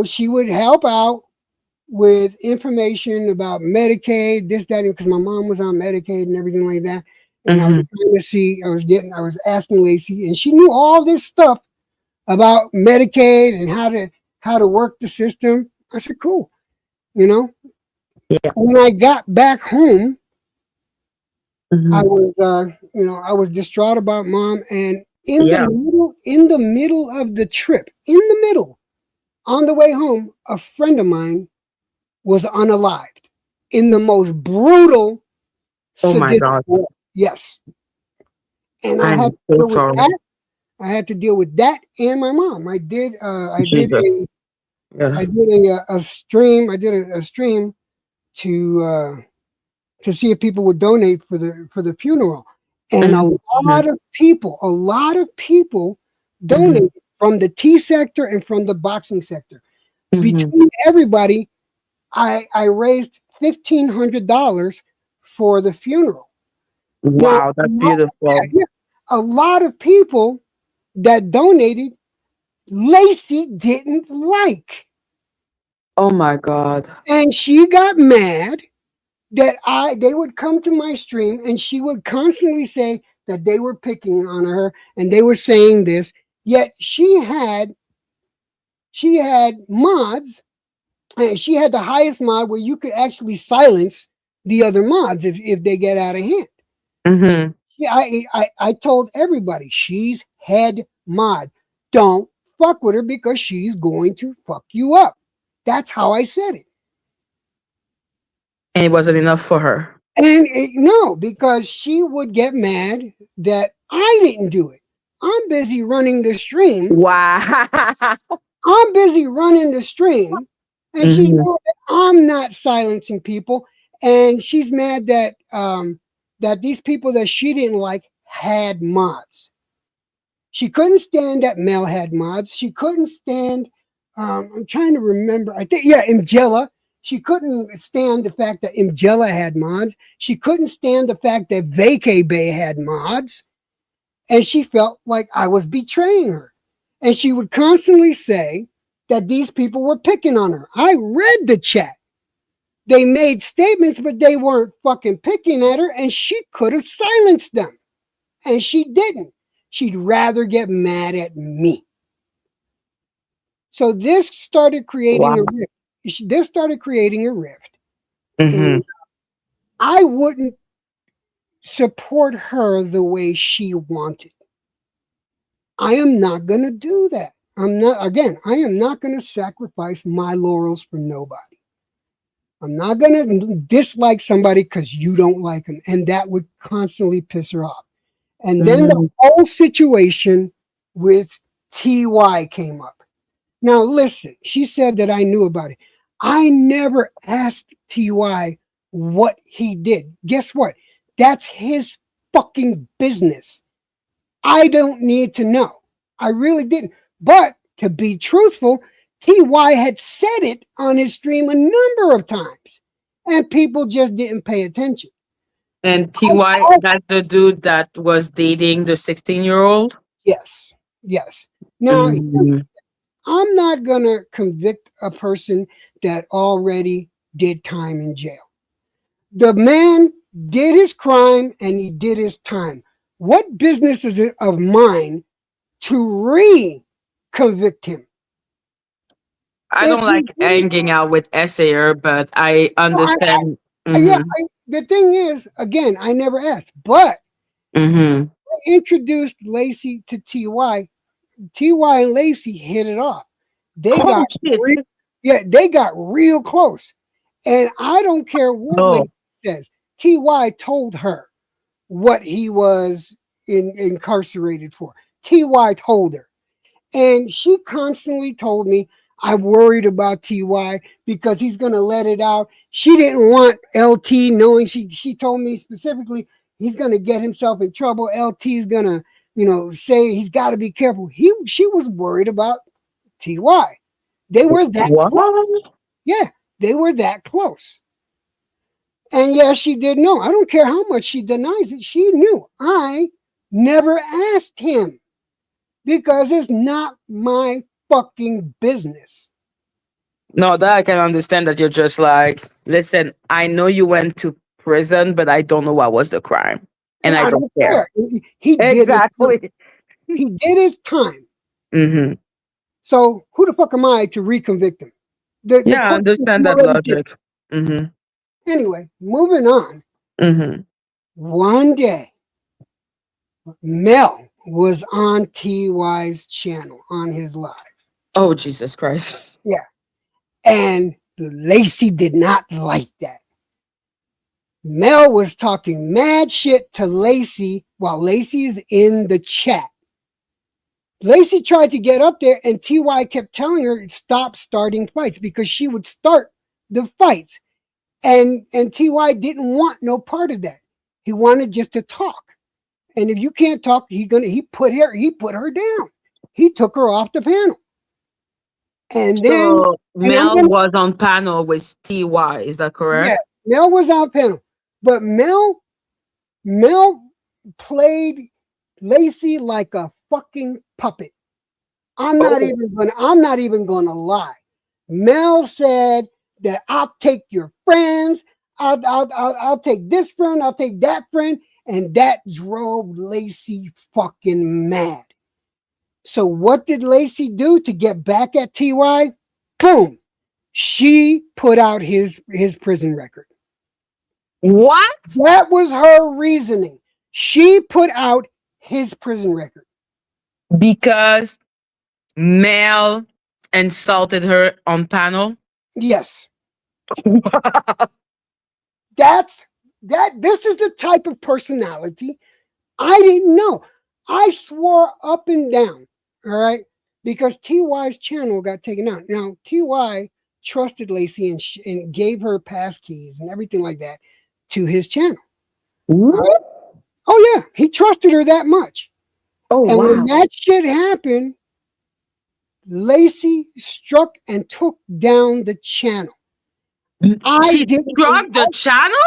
she would help out with information about Medicaid, this, that, because my mom was on Medicaid and everything like that. And I was trying to see, I was asking Lacy, and she knew all this stuff about Medicaid and how to work the system. I said, cool. Yeah. When I got back home, I Mm-hmm. was, I was distraught about mom. And Yeah. in the middle of the trip, on the way home, a friend of mine was unalived in the most brutal, Oh my sadistic God. way. Yes. And I had I'm to so deal with sorry. that. I had to deal with that and my mom. I did Jesus. Yeah. a stream. I did a stream to see if people would donate for the funeral. And Mm-hmm. a lot of people donated from the tea sector and from the boxing sector. Mm-hmm. Between everybody, I raised $1,500 for the funeral. Now, Wow, that's beautiful. a lot of people that donated, Lacy didn't like. Oh my God. And she got mad that they would come to my stream and she would constantly say that they were picking on her and they were saying this. Yet she had mods, and she had the highest mod where you could actually silence the other mods if they get out of hand. Mm-hmm. Yeah, I told everybody she's head mod. Don't fuck with her because she's going to fuck you up. That's how I said it. And it wasn't enough for her. And no, because she would get mad that I didn't do it. I'm busy running the stream. Wow. I'm busy running the stream. And she's Mm-hmm. mad that I'm not silencing people. And she's mad that that these people that she didn't like had mods. She couldn't stand that Mel had mods. She couldn't stand, I'm trying to remember, I think, yeah, Imjella. She couldn't stand the fact that Imjella had mods. She couldn't stand the fact that Vacay Bay had mods. And she felt like I was betraying her. And she would constantly say that these people were picking on her. I read the chat. They made statements, but they weren't fucking picking at her, and she could have silenced them. And she didn't. She'd rather get mad at me. So this started creating Wow. a rift. This started creating a rift. Mm-hmm. And I wouldn't support her the way she wanted. I am not going to do that. I am not going to sacrifice my laurels for nobody. I'm not going to dislike somebody because you don't like them. And that would constantly piss her off. And then the whole situation with TY came up. Now, listen, she said that I knew about it. I never asked TY what he did. Guess what? That's his fucking business. I don't need to know. I really didn't. But to be truthful, TY had said it on his stream a number of times, and people just didn't pay attention. And TY, that's the dude that was dating the 16-year-old? Yes, yes. Now, Mm-hmm. I'm not going to convict a person that already did time in jail. The man did his crime and he did his time. What business is it of mine to re-convict him? I If don't like you didn't, hanging out with essayer, but I understand. yeah, Mm-hmm. the thing is, again, I never asked, but Mm-hmm. I introduced Lacy to Ty. Ty and Lacy hit it off. They Oh got shit! they got real close. And I don't care what No. Lacy says. Ty told her what he was incarcerated for. Ty told her. And she constantly told me, I'm worried about Ty because he's going to let it out. She didn't want LT knowing. She told me specifically he's going to get himself in trouble. LT is going to, say he's got to be careful. She was worried about Ty. They were that close. What? Yeah, they were that close. And yes, she did know. I don't care how much she denies it. She knew. I never asked him because it's not my fucking business. No, that I can understand that you're just like, listen, I know you went to prison, but I don't know what was the crime. And Yeah, I I don't don't care. care. He did his time. Exactly. He did his time. Mm-hmm. So who the fuck am I to reconvict him? The Yeah, I court understand that already did. logic. Mm-hmm. Anyway, moving on. Mm-hmm. One day, Mel was on TY's channel on his live. Oh, Jesus Christ. Yeah. And Lacy did not like that. Mel was talking mad shit to Lacy while Lacy is in the chat. Lacy tried to get up there and TY kept telling her stop starting fights because she would start the fights. And TY didn't want no part of that. He wanted just to talk. And if you can't talk, he put her down. He took her off the panel. And then So Mel was on panel with TY, is that correct? Yeah, Mel was on panel. But Mel played Lacy like a fucking puppet. I'm not even gonna lie. Mel said that I'll take your friends, I'll take this friend, I'll take that friend, and that drove Lacy fucking mad. So what did Lacy do to get back at TY? Boom. She put out his prison record. What? That was her reasoning. She put out his prison record. Because Mel insulted her on panel? Yes. This is the type of personality I didn't know. I swore up and down, all right, because TY's channel got taken out. Now, TY trusted Lacy and gave her pass keys and everything like that to his channel. Right? Oh, yeah, he trusted her that much. Oh, and wow. when that shit happened, Lacy struck and took down the channel. She struck the channel?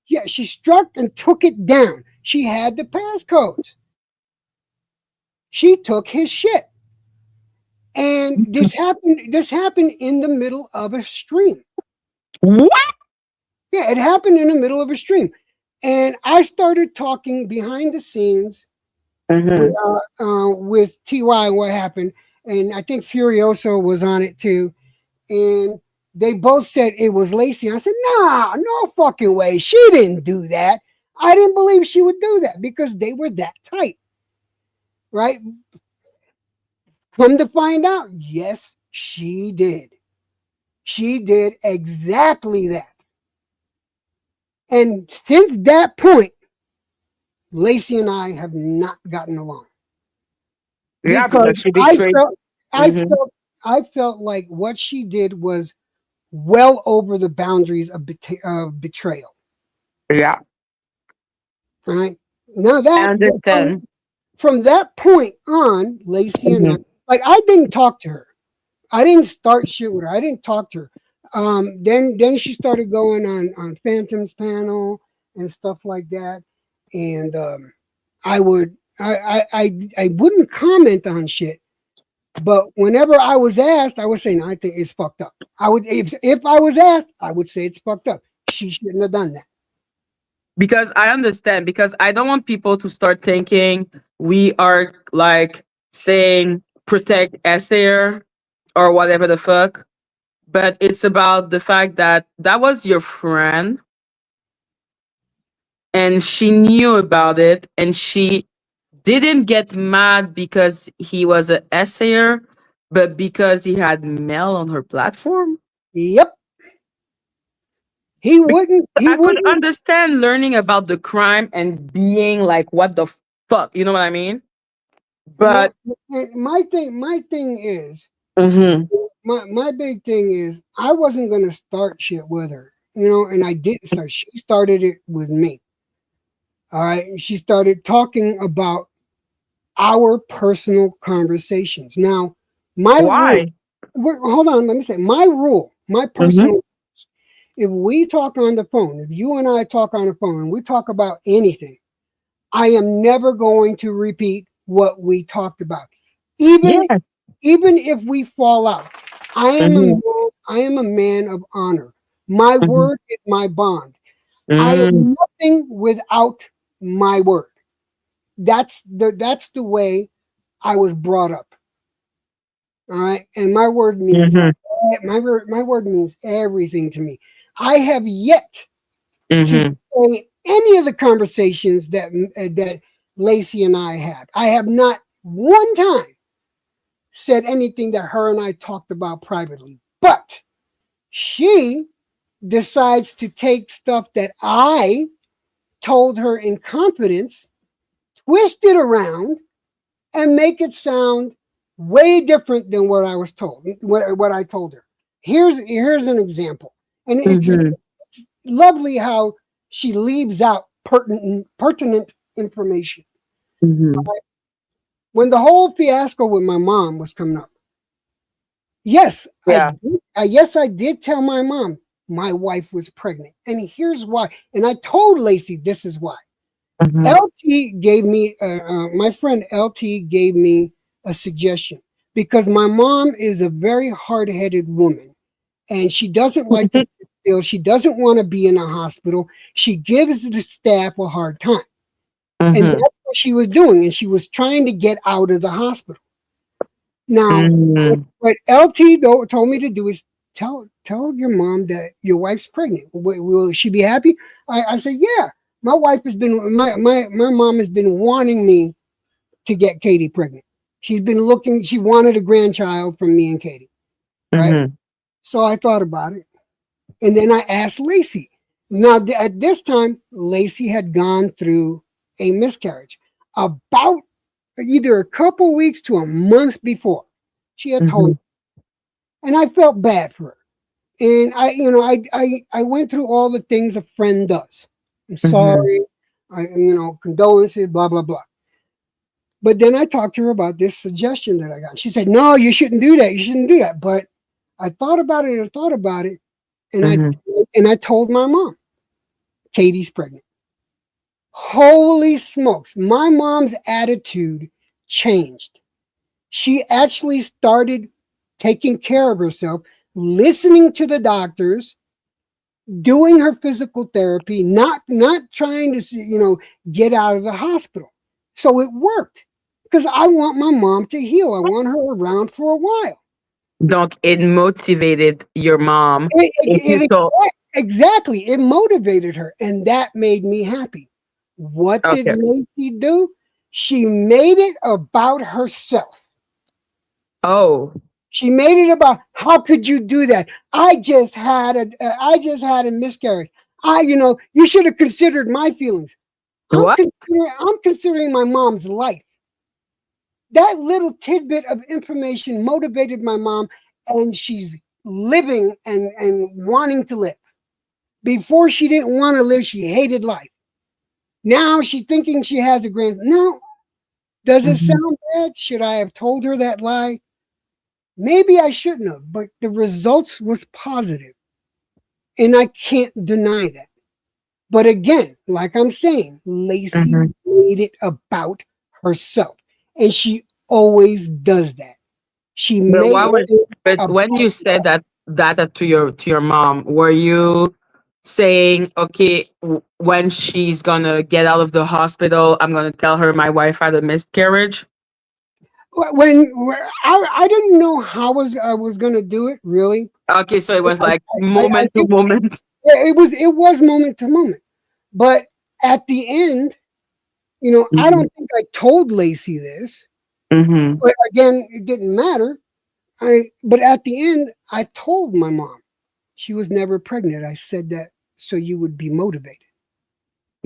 Yeah, she struck and took it down. She had the passcodes. She took his shit. And this happened in the middle of a stream. What? Yeah, it happened in the middle of a stream. And I started talking behind the scenes with TY what happened. And I think Furioso was on it too. And they both said it was Lacy. I said, nah, no fucking way. She didn't do that. I didn't believe she would do that because they were that tight. Right? Come to find out, yes, she did. She did exactly that. And since that point, Lacy and I have not gotten along. Yeah, because she betrayed. I felt like what she did was well over the boundaries of betrayal. Yeah. All right. Now I understand. From that point on, Lacy and I didn't talk to her. I didn't start shit with her. I didn't talk to her. Then she started going on Phantom's panel and stuff like that. And I wouldn't comment on shit. But whenever I was asked, I would say, no, I think it's fucked up. If I was asked, I would say it's fucked up. She shouldn't have done that. Because I understand, because I don't want people to start thinking we are like saying protect Essayer or whatever the fuck. but it's about the fact that that was your friend and she knew about it and she didn't get mad because he was an essayer, but because he had Mel on her platform. Yep. He wouldn't. He I could wouldn't. understand learning about the crime and being like, what the fuck? You know what I mean? Now, But my thing is, Mhm. my big thing is, I wasn't gonna start shit with her, and I didn't start. She started it with me. All right, and she started talking about our personal conversations. Now, my rule. Why? Hold on, let me say my rule. My Mhm. personal. If we talk on the phone, if you and I talk on the phone, and we talk about anything, I am never going to repeat what we talked about. Even Yeah. even if we fall out, Mhm. I am a man of honor. My Mhm. word is my bond. I Mm. am nothing without my word. That's the way I was brought up. All right. And Mhm. my word means everything to me. I have yet to Mhm. say any of the conversations that Lacey and I had. I have not one time said anything that her and I talked about privately. But she decides to take stuff that I told her in confidence, twist it around, and make it sound way different than what I was told, what I told her. Here's an example. And Mhm. it's lovely how she leaves out pertinent information. Mhm. When the whole fiasco with my mom was coming up, yes, Yeah. I did tell my mom my wife was pregnant, and here's why. And I told Lacey this is why. Mhm. LT gave me my friend LT gave me a suggestion because my mom is a very hard-headed woman, and she doesn't like to sit still. She doesn't want to be in a hospital. She gives the staff a hard time, and Mhm. that's what she was doing. And she was trying to get out of the hospital. Now, Mhm. what LT told me to do is tell your mom that your wife's pregnant. Will she be happy? I said, yeah. My wife has been my mom has been wanting me to get Katie pregnant. She's been looking. She wanted a grandchild from me and Katie, right? Mhm. So I thought about it, and then I asked Lacey. Now at this time, Lacey had gone through a miscarriage about either a couple weeks to a month before. She had told me, Mhm. and I felt bad for her. And I went through all the things a friend does. I'm Mhm. sorry, condolences, blah blah blah. But then I talked to her about this suggestion that I got. She said, "No, you shouldn't do that. You shouldn't do that." But I thought about it. I thought about it, and I Mhm. and I told my mom, "Katie's pregnant." Holy smokes! My mom's attitude changed. She actually started taking care of herself, listening to the doctors, doing her physical therapy, not trying to get out of the hospital. So it worked because I want my mom to heal. I want her around for a while. Donc, it motivated your mom. It, If you it, it, told, exactly, it motivated her, and that made me happy. What did okay. Lacey do? She made it about herself. Oh, She made it about how could you do that? I just had a miscarriage. You should have considered my feelings. what? I'm considering my mom's life. That little tidbit of information motivated my mom, and she's living and wanting to live. Before she didn't want to live, she hated life. Now she's thinking she has a grand. No, does it Mhm. sound bad? Should I have told her that lie? Maybe I shouldn't have, but the results was positive, and I can't deny that. But again, like I'm saying, Lacey Mhm. made it about herself, and she always does that. She But made what was? it But about when you said that to your mom, were you saying, okay, when she's gonna get out of the hospital, I'm gonna tell her my wife had a miscarriage? when I didn't know how I was going to do it really. Okay, so it was like I moment to think moment. it was moment to moment. But at the end, I don't think I told Lacy this, Mm-hmm. but again, it didn't matter. But at the end, I told my mom she was never pregnant. I said that so you would be motivated.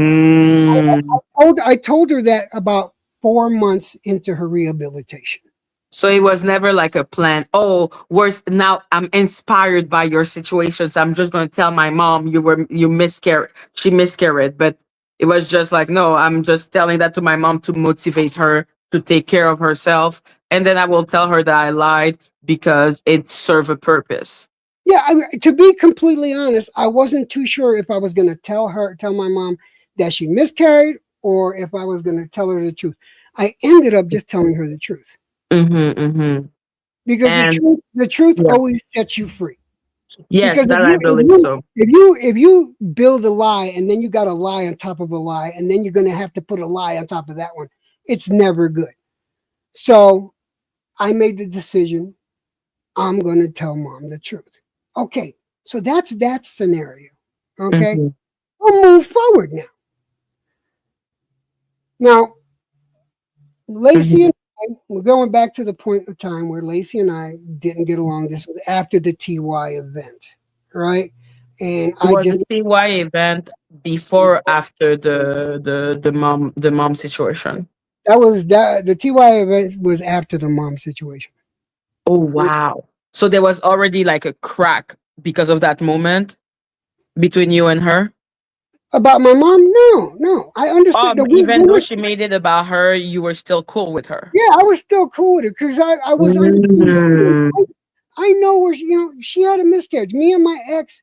Mm. I told her that about 4 months into her rehabilitation. So it was never like a plan. Oh, worse now I'm inspired by your situation. So I'm just gonna tell my mom you miscarried. She miscarried. But it was just like, no, I'm just telling that to my mom to motivate her to take care of herself. And then I will tell her that I lied because it served a purpose. Yeah, to be completely honest, I wasn't too sure if I was going to tell my mom that she miscarried, or if I was going to tell her the truth. I ended up just telling her the truth Mm-hmm. Mm-hmm. because And the truth yeah. always sets you free. Yes, Because that I believe so. if you build a lie and then you got a lie on top of a lie and then you're going to have to put a lie on top of that one, it's never good. So I made the decision. I'm going to tell mom the truth. Okay, so that's that scenario. Okay, Mm-hmm. we'll move forward now. Now, Lacy Mm-hmm. and we're going back to the point of time where Lacy and I didn't get along. This was after the TY event, right? And I Was just the CY event before or after the mom situation? that the TY event was after the mom situation. Oh wow. So there was already like a crack because of that moment between you and her? About my mom? No, no. I understood that Even though she made it about her, you were still cool with her. yeah, I was still cool with it because I was Mm. I know where she had a miscarriage. Me and my ex,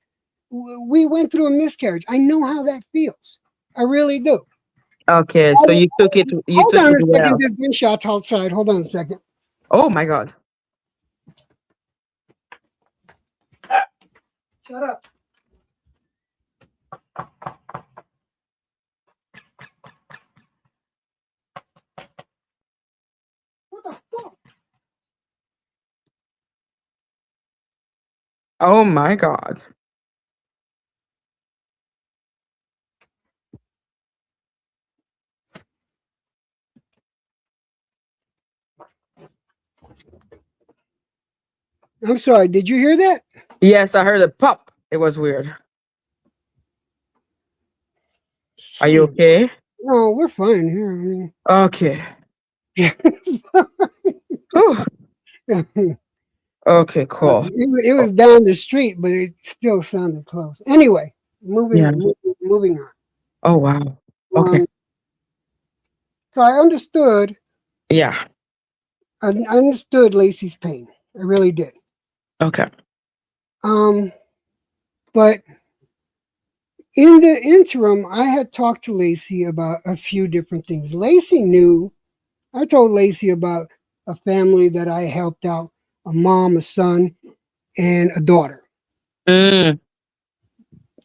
we went through a miscarriage. I know how that feels. I really do. Okay, so you Hold took on it a second. well. There's been shots outside. Hold on a second. Oh my god. Shut up. What the fuck? Oh my god. I'm sorry. Did you hear that? Yes, I heard a pop. It was weird. Are you okay? No, we're fine here. I mean, Okay. Whew. Okay, cool. it was down the street, but it still sounded close. Anyway, Yeah. moving on. Oh wow. Okay. So Yeah. I understood Lacey's pain. I really did. Okay. Um, but in the interim, I had talked to Lacy about a few different things. Lacy knew. I told Lacy about a family that I helped out, a mom, a son, and a daughter. Mm.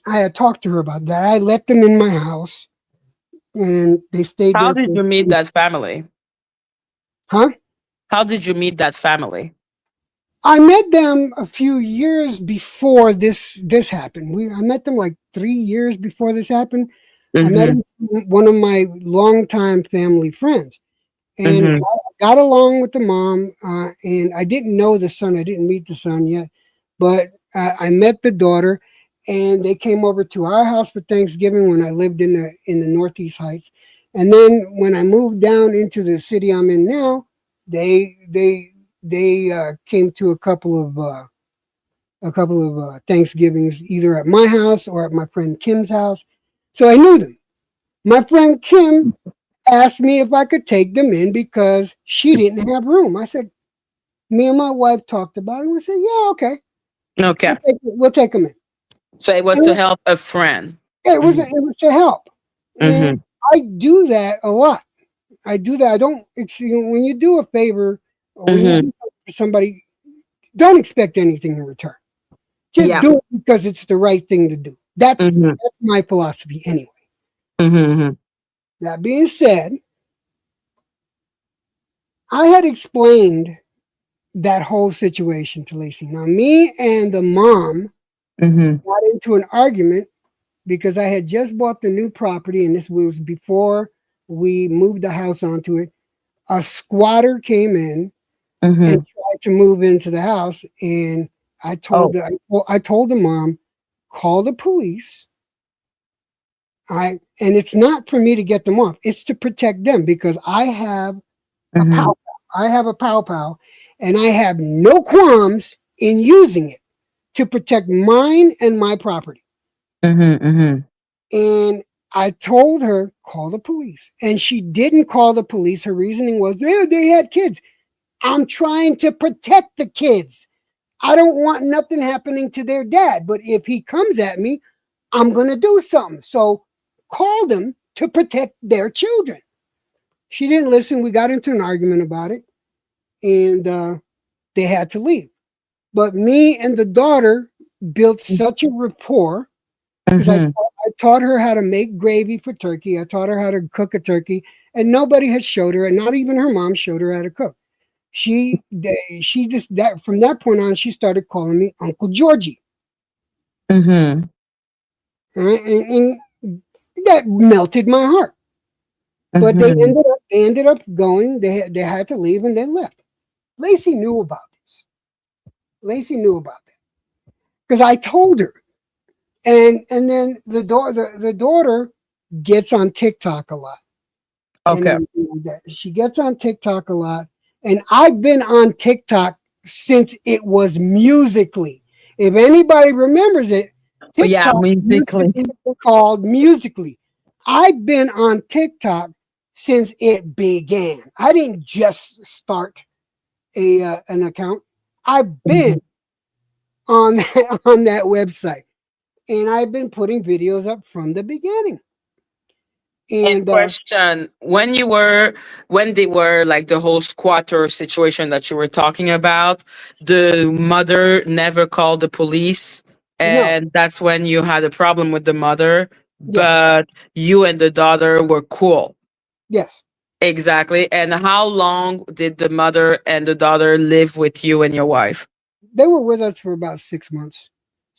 I had talked to her about that. I let them in my house and they stayed How there did you meet that family? huh? How did you meet that family? I met them a few years before this happened. I met them like 3 years before this happened. I met Mm-hmm. him, one of my longtime family friends, and Mm-hmm. I got along with the mom. And I didn't know the son. I didn't meet the son yet, but I met the daughter, and they came over to our house for Thanksgiving when I lived in the Northeast Heights. And then when I moved down into the city I'm in now, they came to a couple of Thanksgivings either at my house or at my friend Kim's house. So I knew them. My friend Kim asked me if I could take them in because she didn't have room. I said, me and my wife talked about it. And we said, yeah, okay, Okay. we'll take them in. So it was And to help a friend. it was to help, and Mm-hmm. I do that a lot. I do that. I don't. When you do a favor or when you Mm-hmm. do something for somebody, don't expect anything in return. Just Yeah. do it because it's the right thing to do. Mm-hmm. That's my philosophy anyway. Mm-hmm. That being said, I had explained that whole situation to Lacy. Now, me and the mom got into an argument because I had just bought the new property, and this was before we moved the house onto it. A squatter came in and tried to move into the house, and I told the mom, call the police. And it's not for me to get them off; it's to protect them because I have a pow. I have a pow, and I have no qualms in using it to protect mine and my property. And I told her, call the police. And she didn't call the police. Her reasoning was, they had kids. I'm trying to protect the kids. I don't want nothing happening to their dad. But if he comes at me, I'm going to do something. So call them to protect their children. She didn't listen. We got into an argument about it. And they had to leave. But me and the daughter built such a rapport because I taught her how to make gravy for turkey. I taught her how to cook a turkey, and nobody had showed her, and not even her mom showed her how to cook. She just that from that point on, she started calling me Uncle Georgie. And that melted my heart. But they ended up going. They had to leave, and they left. Lacy knew about this. Lacy knew about that because I told her. And then the daughter gets on TikTok a lot. Okay. She gets on TikTok a lot. And I've been on TikTok since it was Musically. If anybody remembers it, TikTok Musically. called Musically. I've been on TikTok since it began. I didn't just start an account. I've been on that website. And I've been putting videos up from the beginning. And question, when they were like the whole squatter situation that you were talking about, the mother never called the police, and that's when you had a problem with the mother, but you and the daughter were cool. Yes. Exactly. And how long did the mother and the daughter live with you and your wife? They were with us for about 6 months.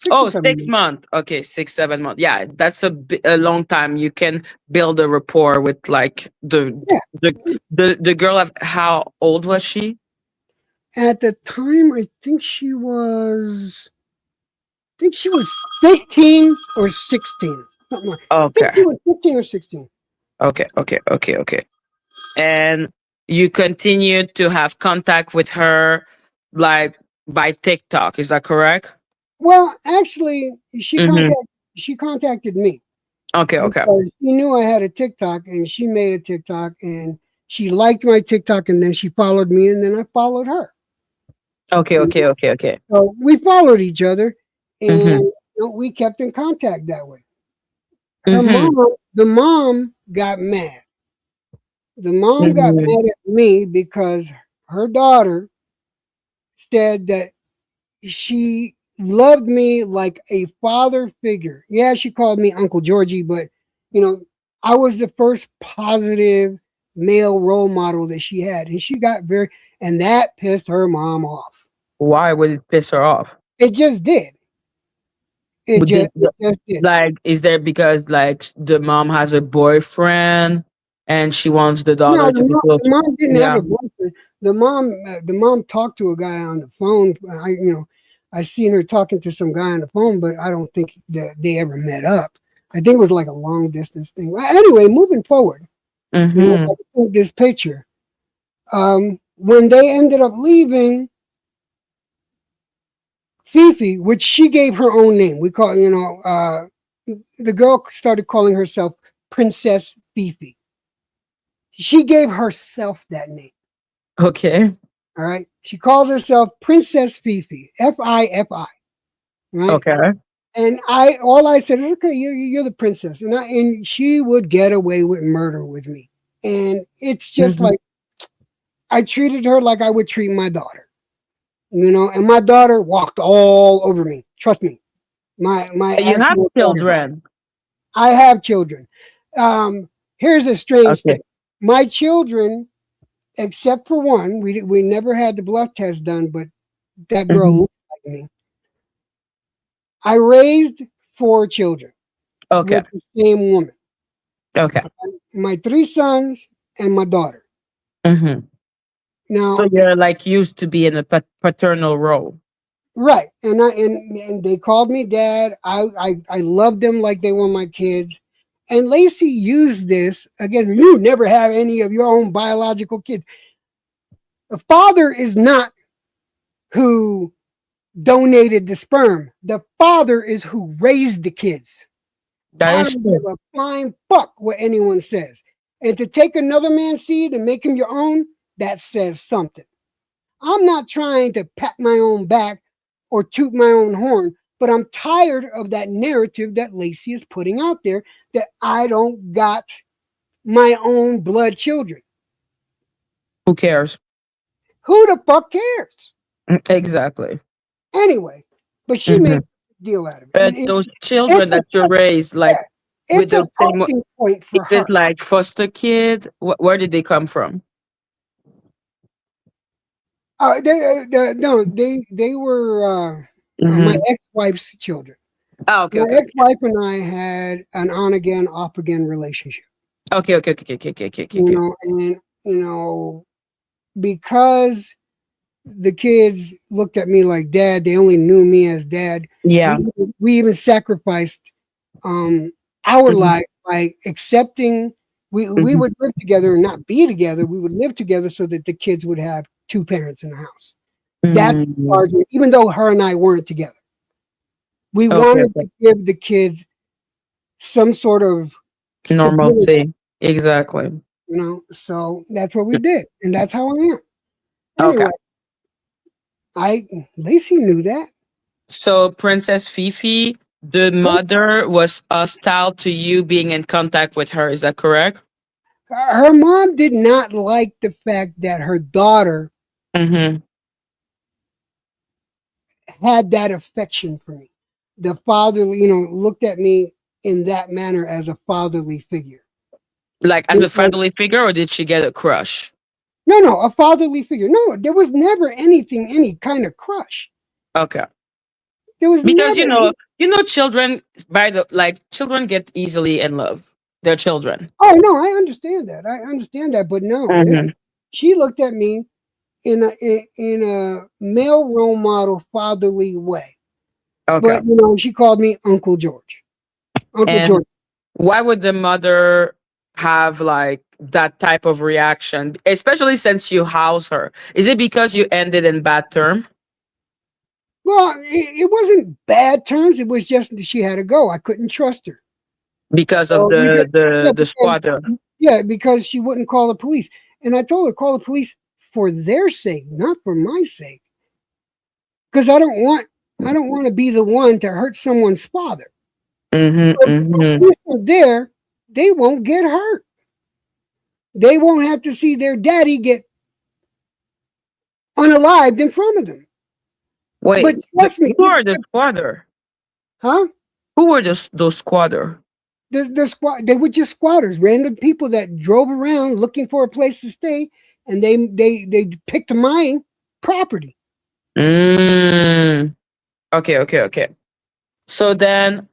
6 months. Okay, 6-7 months. Yeah, that's a long time. You can build a rapport with like the girl. How old was she? At the time, I think she was 15 or 16. Something like that. Okay. I think she was 15 or 16. Okay. And you continued to have contact with her like by TikTok, is that correct? Well, actually, she contacted me. Okay. She knew I had a TikTok, and she made a TikTok, and she liked my TikTok, and then she followed me, and then I followed her. Okay. So we followed each other, and we kept in contact that way. The mom got mad. The mom got mad at me because her daughter said that she loved me like a father figure. Yeah, she called me Uncle Georgie, but I was the first positive male role model that she had, and she got and that pissed her mom off. Why would it piss her off? It just did. It just did. Like, is there because like the mom has a boyfriend and she wants the daughter to be close? The mom didn't have a boyfriend. The mom talked to a guy on the phone. I seen her talking to some guy on the phone, but I don't think that they ever met up. I think it was like a long distance thing. Well, anyway, moving forward, this picture. When they ended up leaving, Fifi, which she gave her own name, we call the girl started calling herself Princess Fifi. She gave herself that name. Okay. All right. She calls herself Princess Fifi, Fifi. Right. Okay. And all I said is, okay, you're the princess, and she would get away with murder with me, and it's just like I treated her like I would treat my daughter, and my daughter walked all over me. Trust me, my you have children. I have children. Here's a strange thing. My children except for one. We never had the blood test done, but that girl looked like me. I raised 4 children Okay. with the same woman. Okay. My 3 sons and my daughter. Mm-hmm. Now, So you're like used to be in a paternal role. right, and they called me dad. I loved them like they were my kids. And Lacy used this again. You never have any of your own biological kids. The father is not who donated the sperm. The father is who raised the kids. That I is don't true. give a flying fuck what anyone says. And to take another man's seed and make him your own, that says something. I'm not trying to pat my own back or toot my own horn, but I'm tired of that narrative that Lacy is putting out there that I don't got my own blood children. Who cares? Who the fuck cares? Exactly. Anyway, but she Mm-hmm. made a deal out of it. But those children that you raised, like with It's a the same, talking point for is her. it like foster kid? Where did they come from? They were my ex-wife's children. Oh, okay, My okay, ex-wife and I had an on-again, off-again relationship. okay, okay, okay, okay, okay, okay, okay. And because the kids looked at me like dad, they only knew me as dad. Yeah. We even sacrificed our life by accepting. We would live together and not be together. We would live together so that the kids would have 2 parents in the house. That's the argument, even though her and I weren't together. We wanted to give the kids some sort of stability, Normalcy. Exactly. so that's what we did, and that's how I am. Okay. Anyway, Lacy knew that. So Princess Fifi, the mother was hostile to you being in contact with her. Is that correct? Her mom did not like the fact that her daughter Mm-hmm. had that affection for me. The fatherly, looked at me in that manner as a fatherly figure. Like as a fatherly figure, or did she get a crush? No, a fatherly figure. No, there was never any kind of crush. Okay. There was Because never. children children get easily in love. They're children. Oh no, I understand that. But no, she looked at me in a male role model fatherly way. Okay. But she called me Uncle George. George. Why would the mother have like that type of reaction, especially since you house her? Is it because you ended in bad term? Well, it wasn't bad terms. It was just she had to go. I couldn't trust her because of the squatter. Yeah, because she wouldn't call the police, and I told her call the police for their sake, not for my sake, because I don't want to be the one to hurt someone's father. If they're there, they won't get hurt. They won't have to see their daddy get unalived in front of them. Wait, but trust me, who are the squatter? Huh? Who were those squatter? The squad. They were just squatters, random people that drove around looking for a place to stay, and they picked my property. Okay. So then,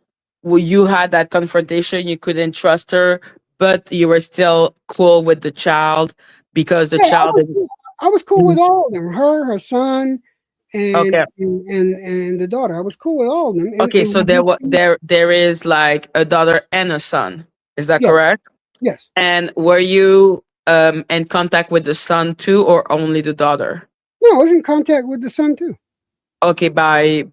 you had that confrontation. You couldn't trust her, but you were still cool with the child because the child. I was cool with all of them. Her son, and the daughter. I was cool with all of them. So there is like a daughter and a son. Is that correct? Yes. And were you in contact with the son too, or only the daughter? No, I was in contact with the son too. Okay, by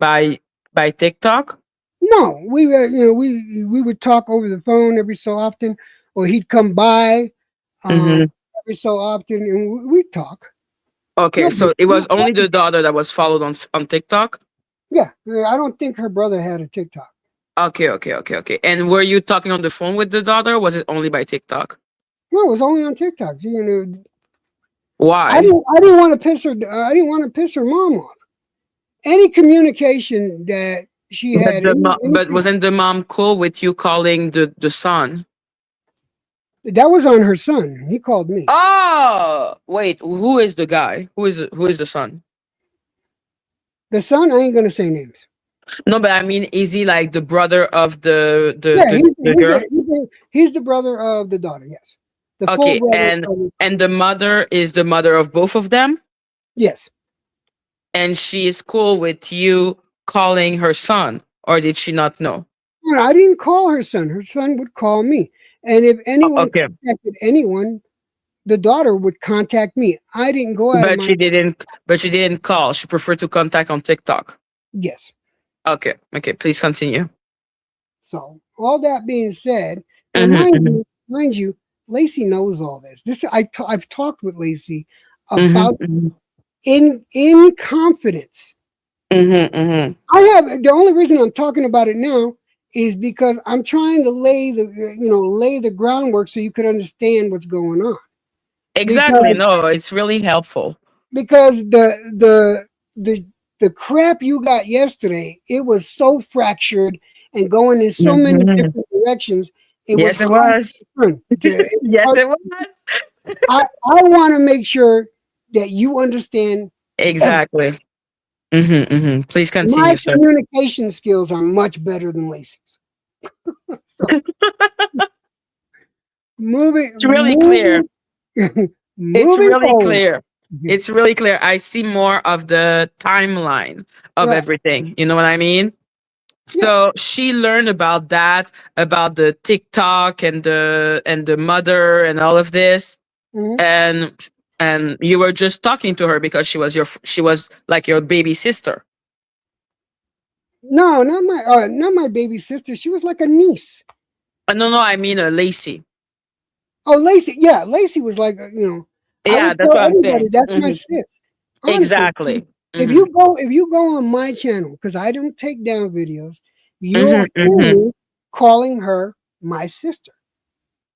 TikTok. No, we would talk over the phone every so often, or he'd come by every so often, and we'd talk. Okay, so it was only the daughter that was followed on TikTok? Yeah, I don't think her brother had a TikTok. Okay. And were you talking on the phone with the daughter, or was it only by TikTok? No, it was only on TikTok. Why? I didn't want to piss her. I didn't want to piss her mom off. Any communication that she had. But wasn't the mom cool with you calling the son? That was on her son. He called me. Oh, wait. Who is the guy? Who is the son? The son, I ain't gonna say names. No, but I mean, is he like the brother of Yeah, the girl? he's the brother of the daughter. Yes, the full Okay, brother. and the mother is the mother of both of them, Yes. and she is cool with you calling her son, or did she not know? No, I didn't call her son. Her son would call me, and if anyone Okay, contacted anyone, the daughter would contact me. I didn't go out of but my. she didn't. But she didn't call. She preferred to contact on TikTok. Yes. Okay, okay. Please continue. So all that being said, now Mm-hmm, mm-hmm, mind you, Lacey knows all this. I've talked with Lacey about mm-hmm, in confidence. mm-hmm, mm-hmm. The only reason I'm talking about it now is because I'm trying to lay the groundwork so you could understand what's going on. Exactly. Because No, it's really helpful. because the crap you got yesterday, it was so fractured and going in so many Mm-hmm. different directions. It was Yes, it hard was. to Yes, it was. I want to make sure that you understand everything. Exactly. Mm-hmm, mm-hmm. Please My continue, sir. communication skills are much better than Lacey's. So It's really clear. It's moving really forward. clear. It's really clear. I see more of the timeline of Right. everything. You know what I mean? Yeah. So she learned about that, about the TikTok and the mother and all of this, Mhm. and you were just talking to her because she was like your baby sister. No, not my baby sister. She was like a niece. No, no, I mean Lacey. Oh, Lacey. Yeah, Lacey was like, I Yeah, would that's tell what I'm everybody saying. that's my Hmm. sis. Honestly, Exactly. if Hmm. you go on my channel, because I don't take down videos, you'll Hmm. hear Hmm. me calling her my sister.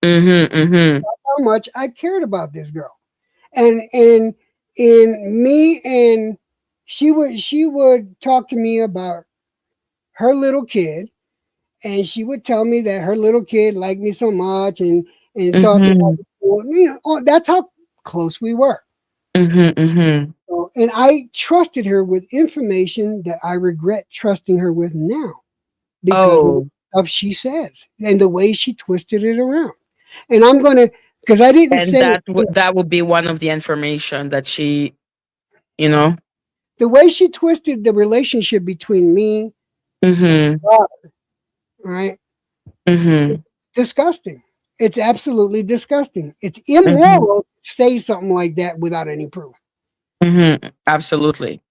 Hmm. Hmm. How much I cared about this girl, and me and she would talk to me about her little kid, and she would tell me that her little kid liked me so much, and thought that I Hmm. was cool. That's how close we were. Hmm. Hmm. So, and I trusted her with information that I regret trusting her with now because of the Oh, stuff she says and the way she twisted it around. And I'm gonna, because I didn't and say it, that would be one of the information that she, you know. the way she twisted the relationship between me, Hmm. right? Hmm. Disgusting. It's absolutely disgusting. It's Hmm. immoral to say something like that without any proof. Hmm. Absolutely.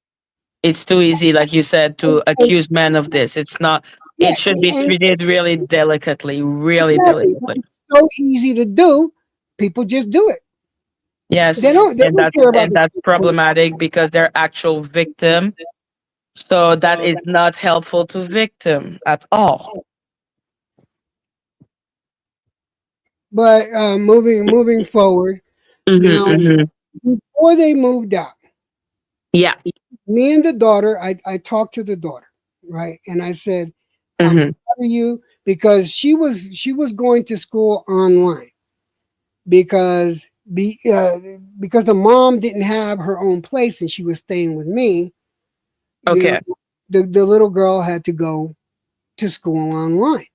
It's too easy, like you said, And, to accuse men of this. It's not. yeah, It should be and treated really delicately, really exactly. delicately. It's so easy to do. People just do it. Yes, They don't care about and the that's consequences. problematic because they're actual victim. So that is not helpful to victim at all. But moving forward, Hmm. now Hmm. before they moved out, Yeah. me and the daughter, I talked to the daughter, right? And I said, I'm Hmm. proud of you because she was going to school online because because the mom didn't have her own place and she was staying with me. You know, Okay. the little girl had to go to school online.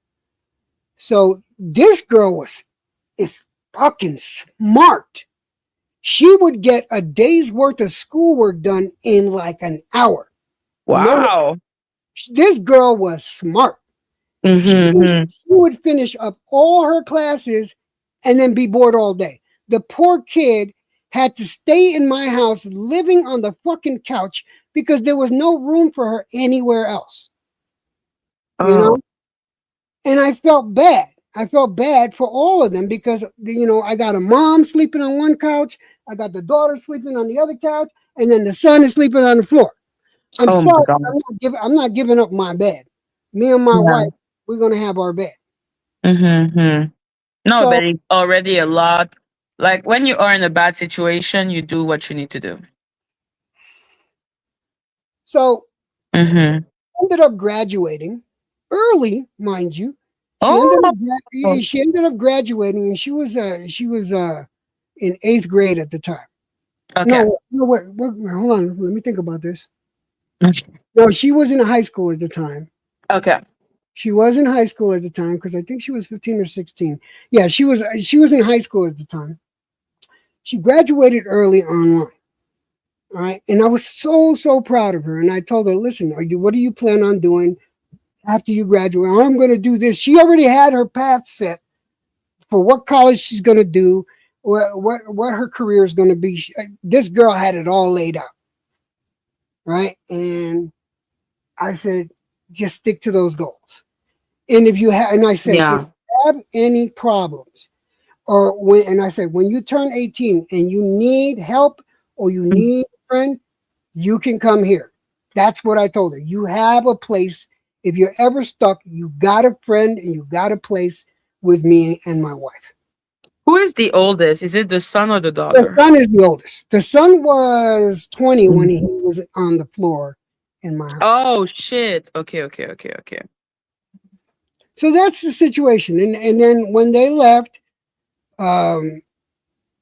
So this girl is fucking smart. She would get a day's worth of schoolwork done in like an hour. No, Wow. this girl was smart. She, Hmm. she would finish up all her classes and then be bored all day. The poor kid had to stay in my house living on the fucking couch because there was no room for her anywhere else. You Oh. know? And I felt bad. I felt bad for all of them because I got a mom sleeping on one couch, I got the daughter sleeping on the other couch, and then the son is sleeping on the floor. I'm Oh my sorry, God. I'm not giving up my bed. Me and my Yeah. wife, we're gonna have our bed. Hmm. No, So but it's already a lot. Like when you are in a bad situation, you do what you need to do. so Hmm. ended up graduating early, mind you, Oh, she ended up graduating, and she was in 8th grade at the time. okay. No, wait, hold on. Let me think about this. No, she was in high school at the time. Okay. She was in high school at the time because I think she was 15 or 16. Yeah, she was. She was in high school at the time. She graduated early online. All right, and I was so proud of her. And I told her, "Listen, what do you plan on doing after you graduate?" "Oh, I'm going to do this." She already had her path set for what college she's going to do, what her career is going to be. This girl had it all laid out, right? And I said, just stick to those goals. And if you have, and I said, if Yeah. you have any problems, and I said, when you turn 18 and you need help or you need a friend, you can come here. That's what I told her. You have a place. If you're ever stuck, you got a friend and you got a place with me and my wife. Who is the oldest? Is it the son or the The daughter? son is the oldest. The son was 20 when he was on the floor in my house. Oh shit. Okay. So that's the situation. And then when they left, um,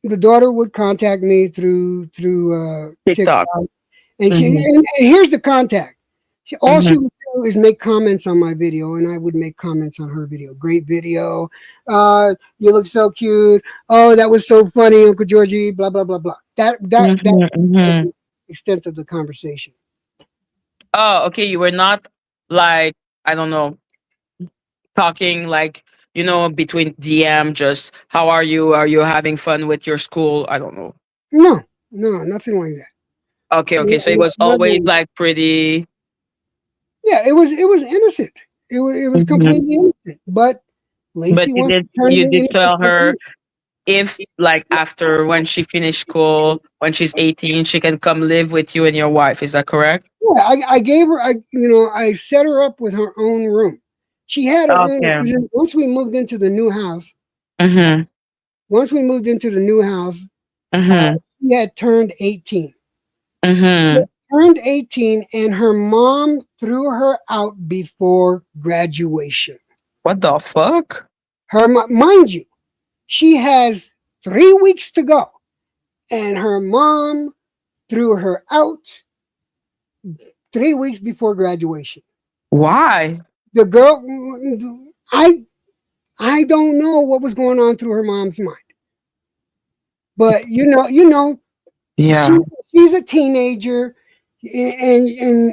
the daughter would contact me through TikTok, TikTok. and Mm-hmm. and here's the contact. All Mm-hmm. she would do is make comments on my video, and I would make comments on her video. Great video. You look so cute. Oh, that was so funny, Uncle Georgie. Blah blah blah blah. That Mm-hmm. was Mm-hmm. the extent of the conversation. Oh, okay. You were not like, I don't know, talking like, between DM, just how are you? Are you having fun with your school? I don't know. No, no, nothing like that. Okay. So it was always Nothing. like pretty. Yeah, it was innocent. It was Mhm. completely innocent. But But Lacey you wants did to turn you it did into tell her something. if like after when she finished school, when she's 18, she can come live with you and your wife. Is that correct? Yeah, I gave her. I set her up with her own room. She had her own. Okay. Once we moved into the new house, Mm-hmm. once we moved into the new house, uh, Mm-hmm. she had turned 18. She Mm-hmm. had turned 18, and her mom threw her out before graduation. What the fuck? Mind you, she has 3 weeks to go, and her mom threw her out 3 weeks before graduation. Why? The girl, I I don't know what was going on through her mom's mind, but she Yeah. she's a teenager, and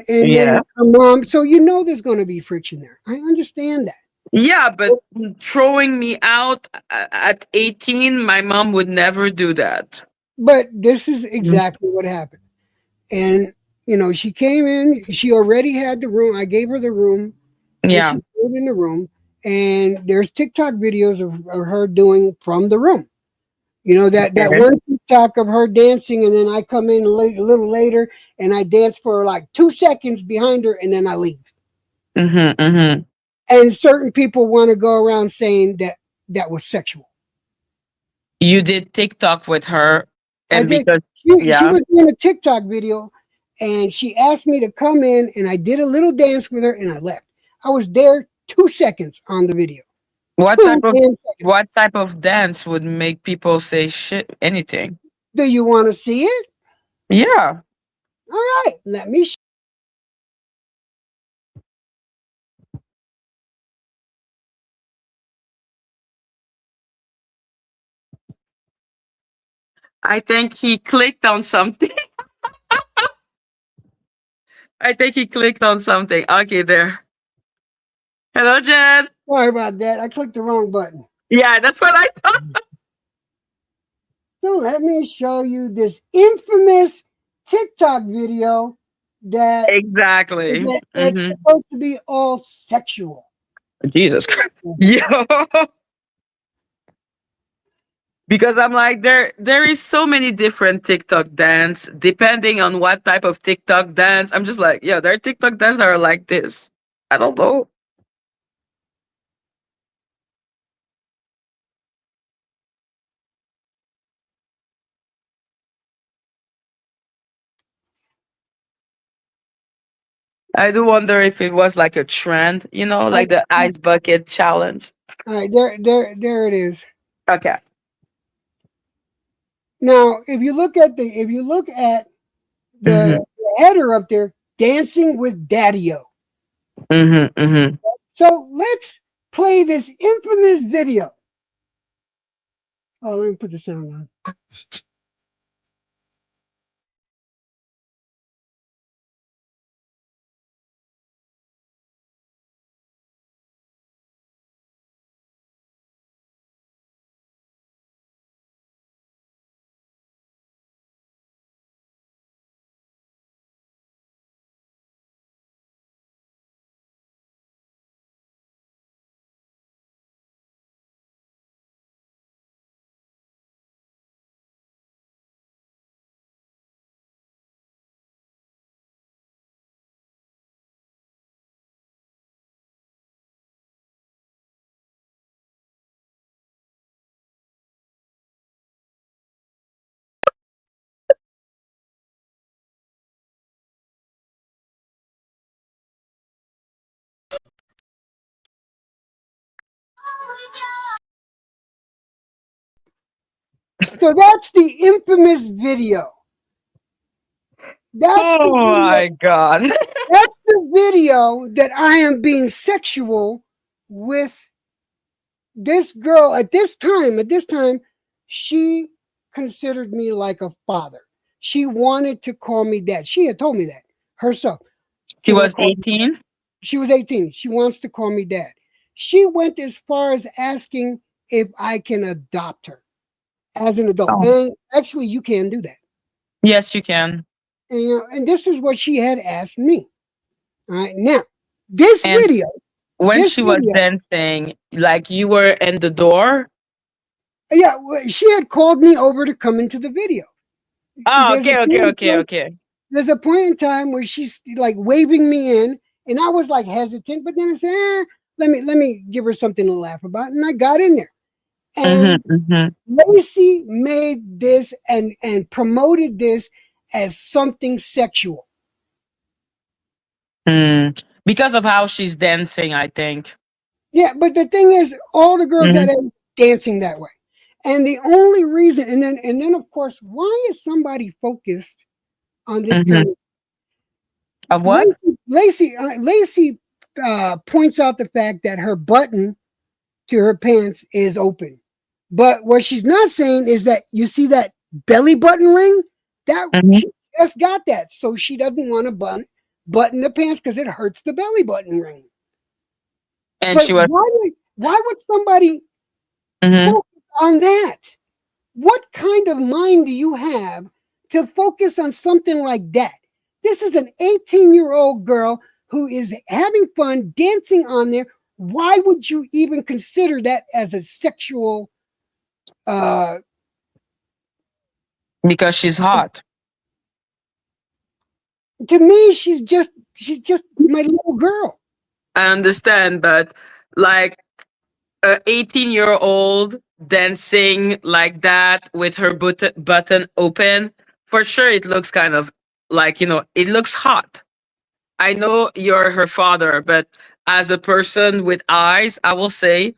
then Yeah. her mom. So there's going to be friction there. I understand that, Yeah, but throwing me out at 18, my mom would never do that. but this is Mm. exactly what happened. And she came in. She already had the room. I gave her the room, and Yeah. she stayed in the room. And there's TikTok videos of her doing from the room. That Okay. one TikTok of her dancing, and then I come in a little later, and I dance for like 2 seconds behind her, and then I leave. Mm-hmm. Mm-hmm. And certain people want to go around saying that was sexual. You did TikTok with her, I and did. because She yeah. was doing a TikTok video, and she asked me to come in, and I did a little dance with her, and I left. I was there 2 seconds on the video. What Two type of damn seconds. what type of dance would make people say shit anything? Do you want to see it? Yeah. All right, let me. I think he clicked on something. I think he clicked on something. Okay, there. Hello, Jen. Sorry about that. I clicked the wrong button. Yeah, that's what I thought. So let me show you this infamous TikTok video Exactly. that's Hmm. supposed to be all sexual. Jesus Christ. Yo. Because I'm like, there is so many different TikTok dance depending on what type of TikTok dance. I'm just like, yeah, there are TikTok dance that are like this. I don't know. I do wonder if it was like a trend, I, like the ice bucket challenge. All right, there it is. Okay. Now, if you look at the Mm-hmm. header up there, dancing with Daddy-O. Mm-hmm. Mm-hmm. So let's play this infamous video. Oh, let me put the sound on. So that's the infamous video. That's the Oh my God. That's the video that I am being sexual with this girl at this time. At this time, she considered me like a father. She wanted to call me dad. She had told me that herself. He Can I was call 18. She was 18. She wants to call me dad. She went as far as asking if I can adopt her as an adult. Oh. And actually, you can do that. Yes, you can. And, and this is what she had asked me. All right. Now, this And video, when this she was video, dancing, like you were in the door. yeah, she had called me over to come into the video. Oh, There's a okay, okay, point in okay, time- okay. There's a point in time where she's like waving me in, and I was like hesitant, but then I said, let me give her something to laugh about, and I got in there. And Mm-hmm, mm-hmm. Lacy made this and promoted this as something sexual. Because of how she's dancing, I think. Yeah, but the thing is, all the girls Mhm. that are dancing that way, and the only reason, and then of course, why is somebody focused on this Mm-hmm. kind of Of what? Lacy points out the fact that her button to her pants is open. But what she's not saying is that you see that belly button ring? That Mhm. she just got that. So she doesn't want to button the pants because it hurts the belly button ring. And But she was. why would somebody Mhm. focus on that? What kind of mind do you have to focus on something like that? This is an 18-year-old girl who is having fun dancing on there. Why would you even consider that as a sexual? Because she's hot. To me, she's just my little girl. I understand, but like a 18-year-old dancing like that with her button open, for sure it looks kind of like, it looks hot. I know you're her father, but as a person with eyes, I will say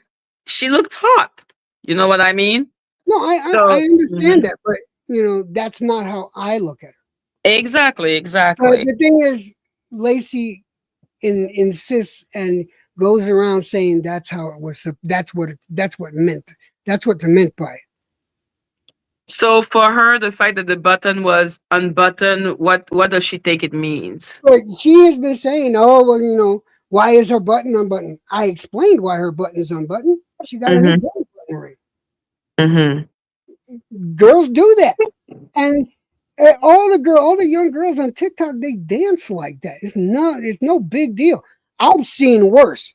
she looked hot. You know what I mean? No, I So, understand that, but that's not how I look at her. exactly, But exactly. the thing is, Lacy insists and goes around saying that's how it was. That's what meant. That's what's meant by it. So for her, the fact that the button was unbuttoned, what does she think it means? But she has been saying, "Oh well, why is her button unbuttoned?" I explained why her button is unbuttoned. She got a new Mm-hmm. belly button ring. Mm-hmm. Girls do that, and all the young girls on TikTok, they dance like that. It's no big deal. I've seen worse,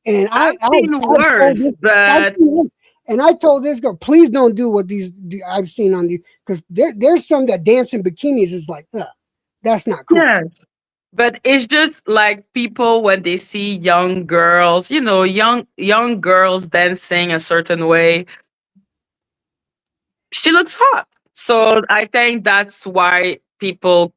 and I've seen I've told worse, I've but seen worse. And I told this girl, please don't do what I've seen on these, because there's some that dance in bikinis. Is like, that's not cool. yeah. But it's just like people when they see young girls, young girls dancing a certain way, she looks hot. So I think that's why people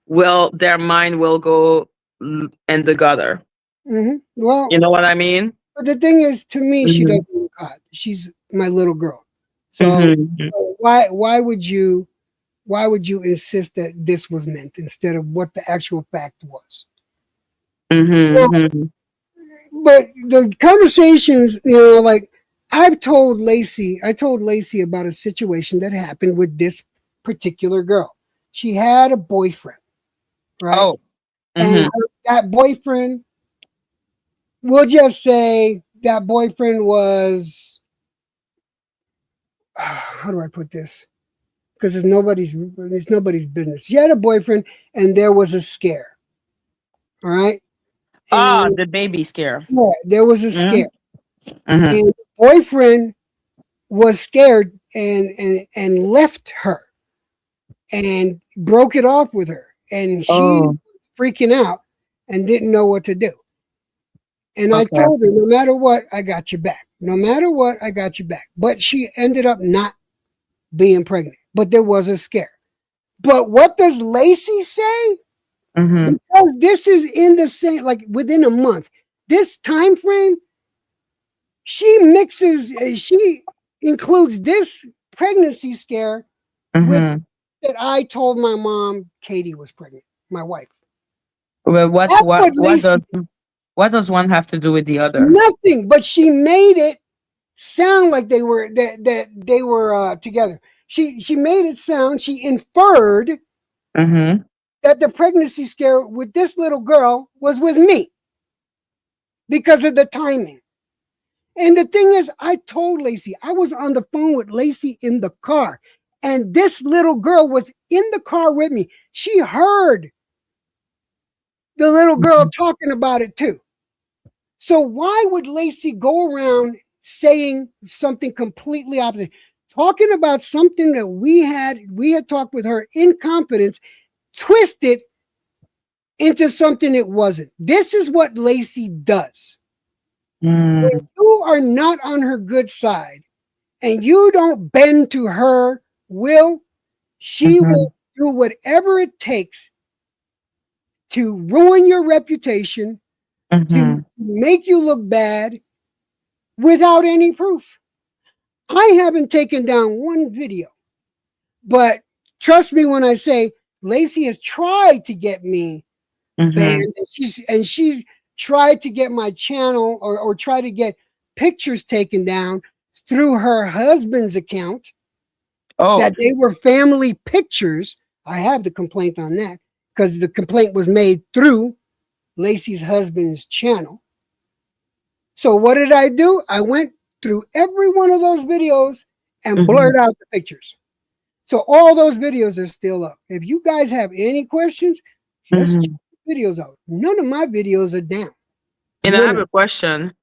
their mind will go in the gutter. Well, You know what I mean? But the thing is, to me, she Mhm. doesn't look hot. She's my little girl. So Mhm. why would you insist that this was meant instead of what the actual fact was? Well, Mhm. but the conversations, like I told Lacy about a situation that happened with this particular girl. She had a boyfriend, right? Oh. And Mhm. that boyfriend, we'll just say that boyfriend was, how do I put this? Because it's nobody's business. She had a boyfriend, and there was a scare. All right, Ah, and the baby scare. yeah, there was a Mhm. scare, Mhm. and the boyfriend was scared and left her and broke it off with her, and she was Oh. freaking out and didn't know what to do. And I Okay. told her, no matter what, I got your back. No matter what, I got your back. But she ended up not being pregnant. But there was a scare. But what does Lacy say? Mhm. Because this is in the same, like within a month. This time frame, she includes this pregnancy scare with Mhm. that I told my mom Katie was pregnant, my wife. Well, That's what Lacy, what does one have to do with the other? nothing, but she made it sound like they were together. She made it sound, she inferred Mhm. that the pregnancy scare with this little girl was with me because of the timing. And the thing is, I told Lacy, I was on the phone with Lacy in the car, and this little girl was in the car with me. She heard the little girl Mhm. talking about it too. So why would Lacy go around saying something completely opposite? Talking about something that we had talked with her in confidence, twist it into something it wasn't. This is what Lacy does. When Mm. you are not on her good side and you don't bend to her will, she Mhm. will do whatever it takes to ruin your reputation, to Mhm. make you look bad without any proof. I haven't taken down one video, but trust me when I say Lacy has tried to get me banned, Mhm. and she tried to get my channel or try to get pictures taken down through her husband's account, Oh. that they were family pictures. I have the complaint on that because the complaint was made through Lacy's husband's channel. So what did I do? I went through every one of those videos and Mhm. blurred out the pictures. So all those videos are still up. If you guys have any questions, just check Mhm. the videos out. None of my videos are down. And I None have of a them. question.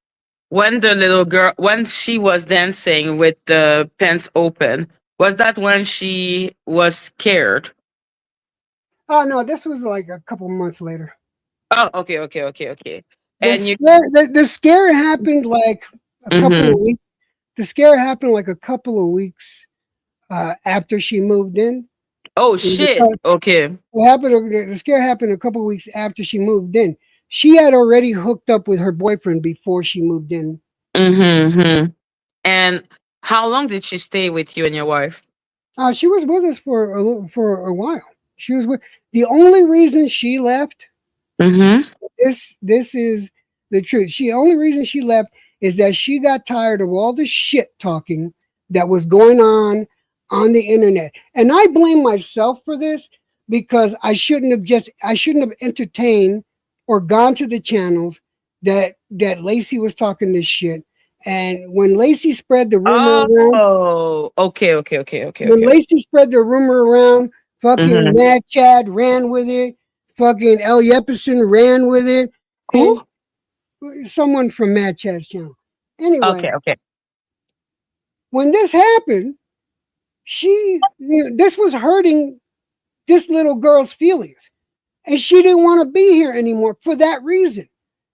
When the little girl, when she was dancing with the pants open, was that when she was scared? Oh no, this was like a couple months later. Oh, okay, okay, okay, okay. The And you. scare, the scare happened like a couple of Mhm. weeks. The scare happened like a couple of weeks after she moved in. Oh And shit. Okay. the scare happened a couple of weeks after she moved in. She had already hooked up with her boyfriend before she moved in. Mhm. And how long did she stay with you and your wife? She was with us for a while. She was with. The only reason she left, Mhm. this is the truth. She only reason she left is that she got tired of all the shit talking that was going on the internet. And I blame myself for this because I shouldn't have entertained or gone to the channels that Lacy was talking this shit. And when Lacy spread the rumor around, Oh, okay, okay, okay, okay, when okay. Lacy spread the rumor around, fucking Mhm. Mad Chad ran with it, fucking El Yepison ran with it, and Who? someone from Mad Chad's channel. Anyway, Okay, okay. when this happened, this was hurting this little girl's feelings, and she didn't want to be here anymore for that reason.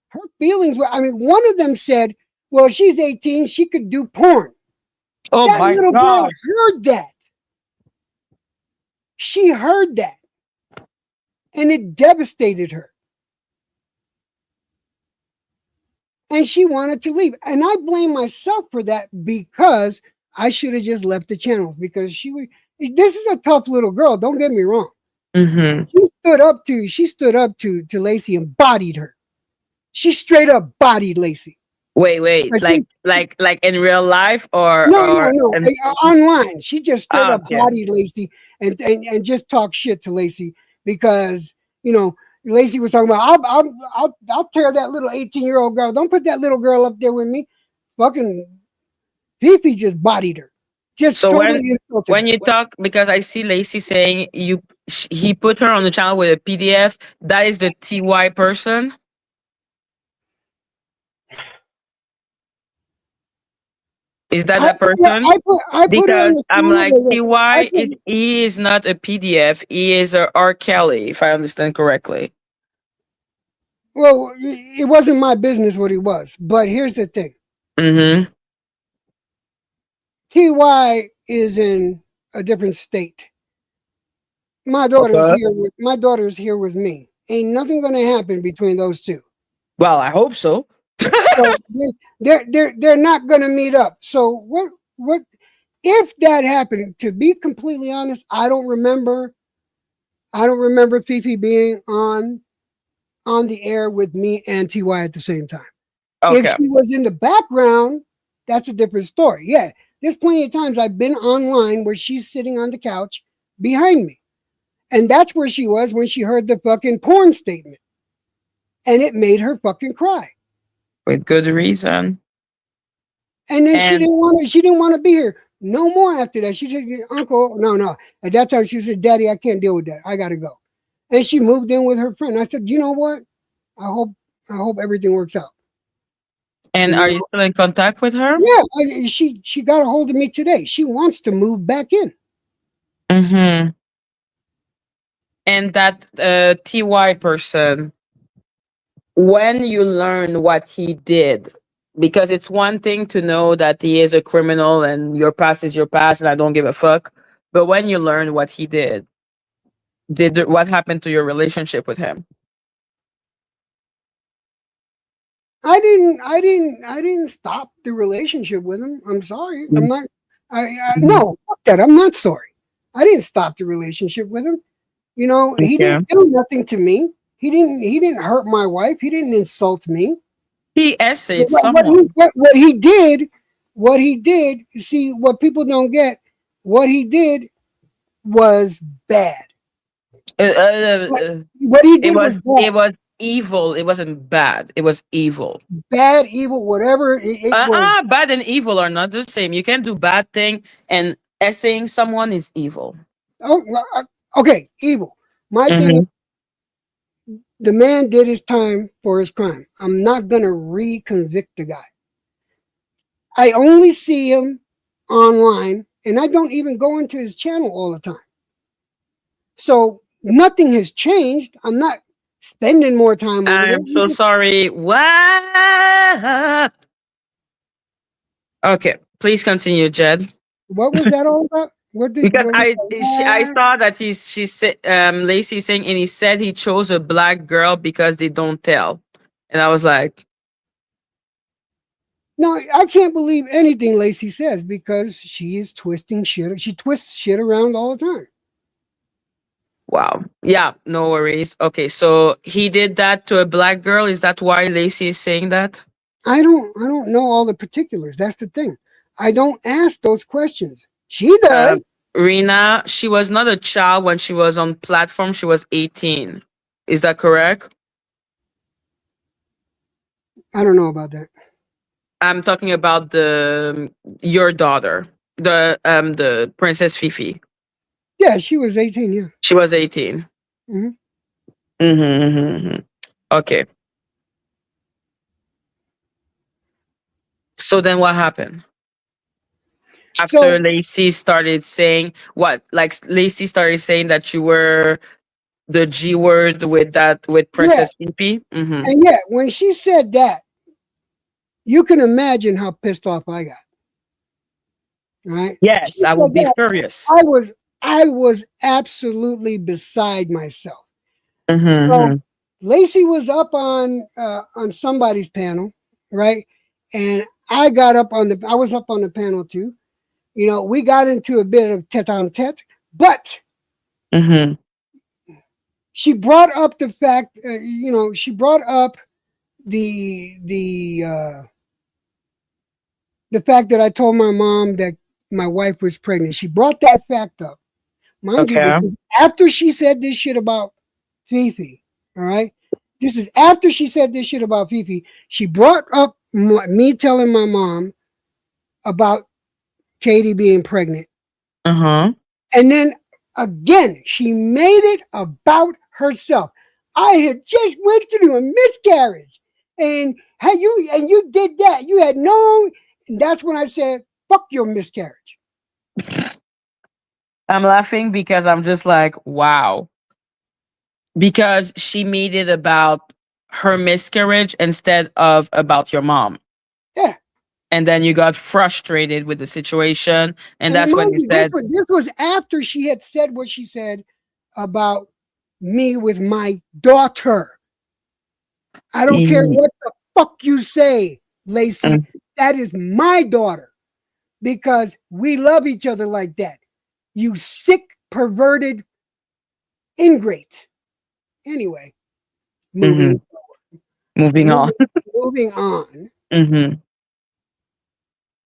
Her feelings were, I mean, one of them said, well, she's 18, she could do porn. Oh That my little girl god. heard that. She heard that, and it devastated her. and she wanted to leave. And I blame myself for that because I should have just left the channel because this is a tough little girl. Don't get me wrong. Mm-hmm. She stood up to Lacy and bodied her. She straight up bodied Lacy. Wait, She, like in real life or no, online. She just straight up bodied Lacy and just talked shit to Lacy because Lacy was talking about I'll tear that little 18-year-old girl. Don't put that little girl up there with me. Fucking Fifi just bodied her. Just so totally when you talk, because I see Lacy saying he put her on the channel with a PDF. That is the TY person. Is that person? I put because I'm like, TY he is not a PDF. He is a R. Kelly, if I understand correctly. Well, it wasn't my business what he was, but here's the thing. Mm-hmm. TY is in a different state. My daughter's here with me. Ain't nothing gonna happen between those two. Well, I hope so. So they're not gonna meet up. So what if that happened? To be completely honest, I don't remember Fifi being on the air with me and TY at the same time. Okay. If she was in the background, that's a different story. Yeah, there's plenty of times I've been online where she's sitting on the couch behind me. And that's where she was when she heard the fucking porn statement. And it made her fucking cry. With good reason. And then she didn't want to be here no more after that. She just, Uncle, no. At that time she said, Daddy, I can't deal with that. I gotta go. And she moved in with her friend. I said, you know what? I hope everything works out. And are you still in contact with her? Yeah, she got a hold of me today. She wants to move back in. Mm-hmm. And that TY person, when you learn what he did, because it's one thing to know that he is a criminal and your past is your past and I don't give a fuck. But when you learn what he did what happened to your relationship with him? I didn't stop the relationship with him. I'm sorry. I'm not. No, fuck that. I'm not sorry. I didn't stop the relationship with him. He didn't do nothing to me. He didn't hurt my wife. He didn't insult me. He essayed someone. What he did. See, what people don't get. What he did was bad. What he did was bad. It was evil. It wasn't bad. It was evil. Bad, evil, whatever. Bad and evil are not the same. You can do bad thing and essaying someone is evil. Oh, okay, evil. My thing is, the man did his time for his crime. I'm not gonna reconvict the guy. I only see him online, and I don't even go into his channel all the time. So nothing has changed. I'm not spending more time with him. I'm so sorry. What? Okay, please continue, Jed. What was that all about? I saw that she said Lacy saying, and he said he chose a black girl because they don't tell, and I was like, no, I can't believe anything Lacy says because she is twisting shit. She twists shit around all the time. Wow. Yeah, no worries. Okay, so he did that to a black girl. Is that why Lacy is saying that? I don't know all the particulars. That's the thing. I don't ask those questions. She does. Rena, she was not a child when she was on platform. She was 18. Is that correct? I don't know about that. I'm talking about your daughter, the Princess Fifi. Yeah, she was 18, yeah. She was 18. Okay. So then what happened? After Lacy started saying what? Like Lacy started saying that you were the G word with Princess Fifi? And when she said that, you can imagine how pissed off I got. Right? Yes, I would be furious. I was absolutely beside myself. So Lacy was up on somebody's panel. right? And I was up on the panel too. You know, we got into a bit of tete-a-tete, but she brought up the fact, she brought up the fact that I told my mom that my wife was pregnant. She brought that fact up. Mind you, this is after she said this shit about Fifi. All right. This is after she said this shit about Fifi. She brought up me telling my mom about Katie being pregnant. And then again, she made it about herself. I had just went through a miscarriage, and you did that. You had known, and that's when I said, "Fuck your miscarriage." I'm laughing because I'm just like, wow. Because she made it about her miscarriage instead of about your mom. Yeah. And then you got frustrated with the situation. And that's when you said... This was after she had said what she said about me with my daughter. I don't care what the fuck you say, Lacy. That is my daughter. Because we love each other like that. You sick, perverted ingrate. Anyway, moving on.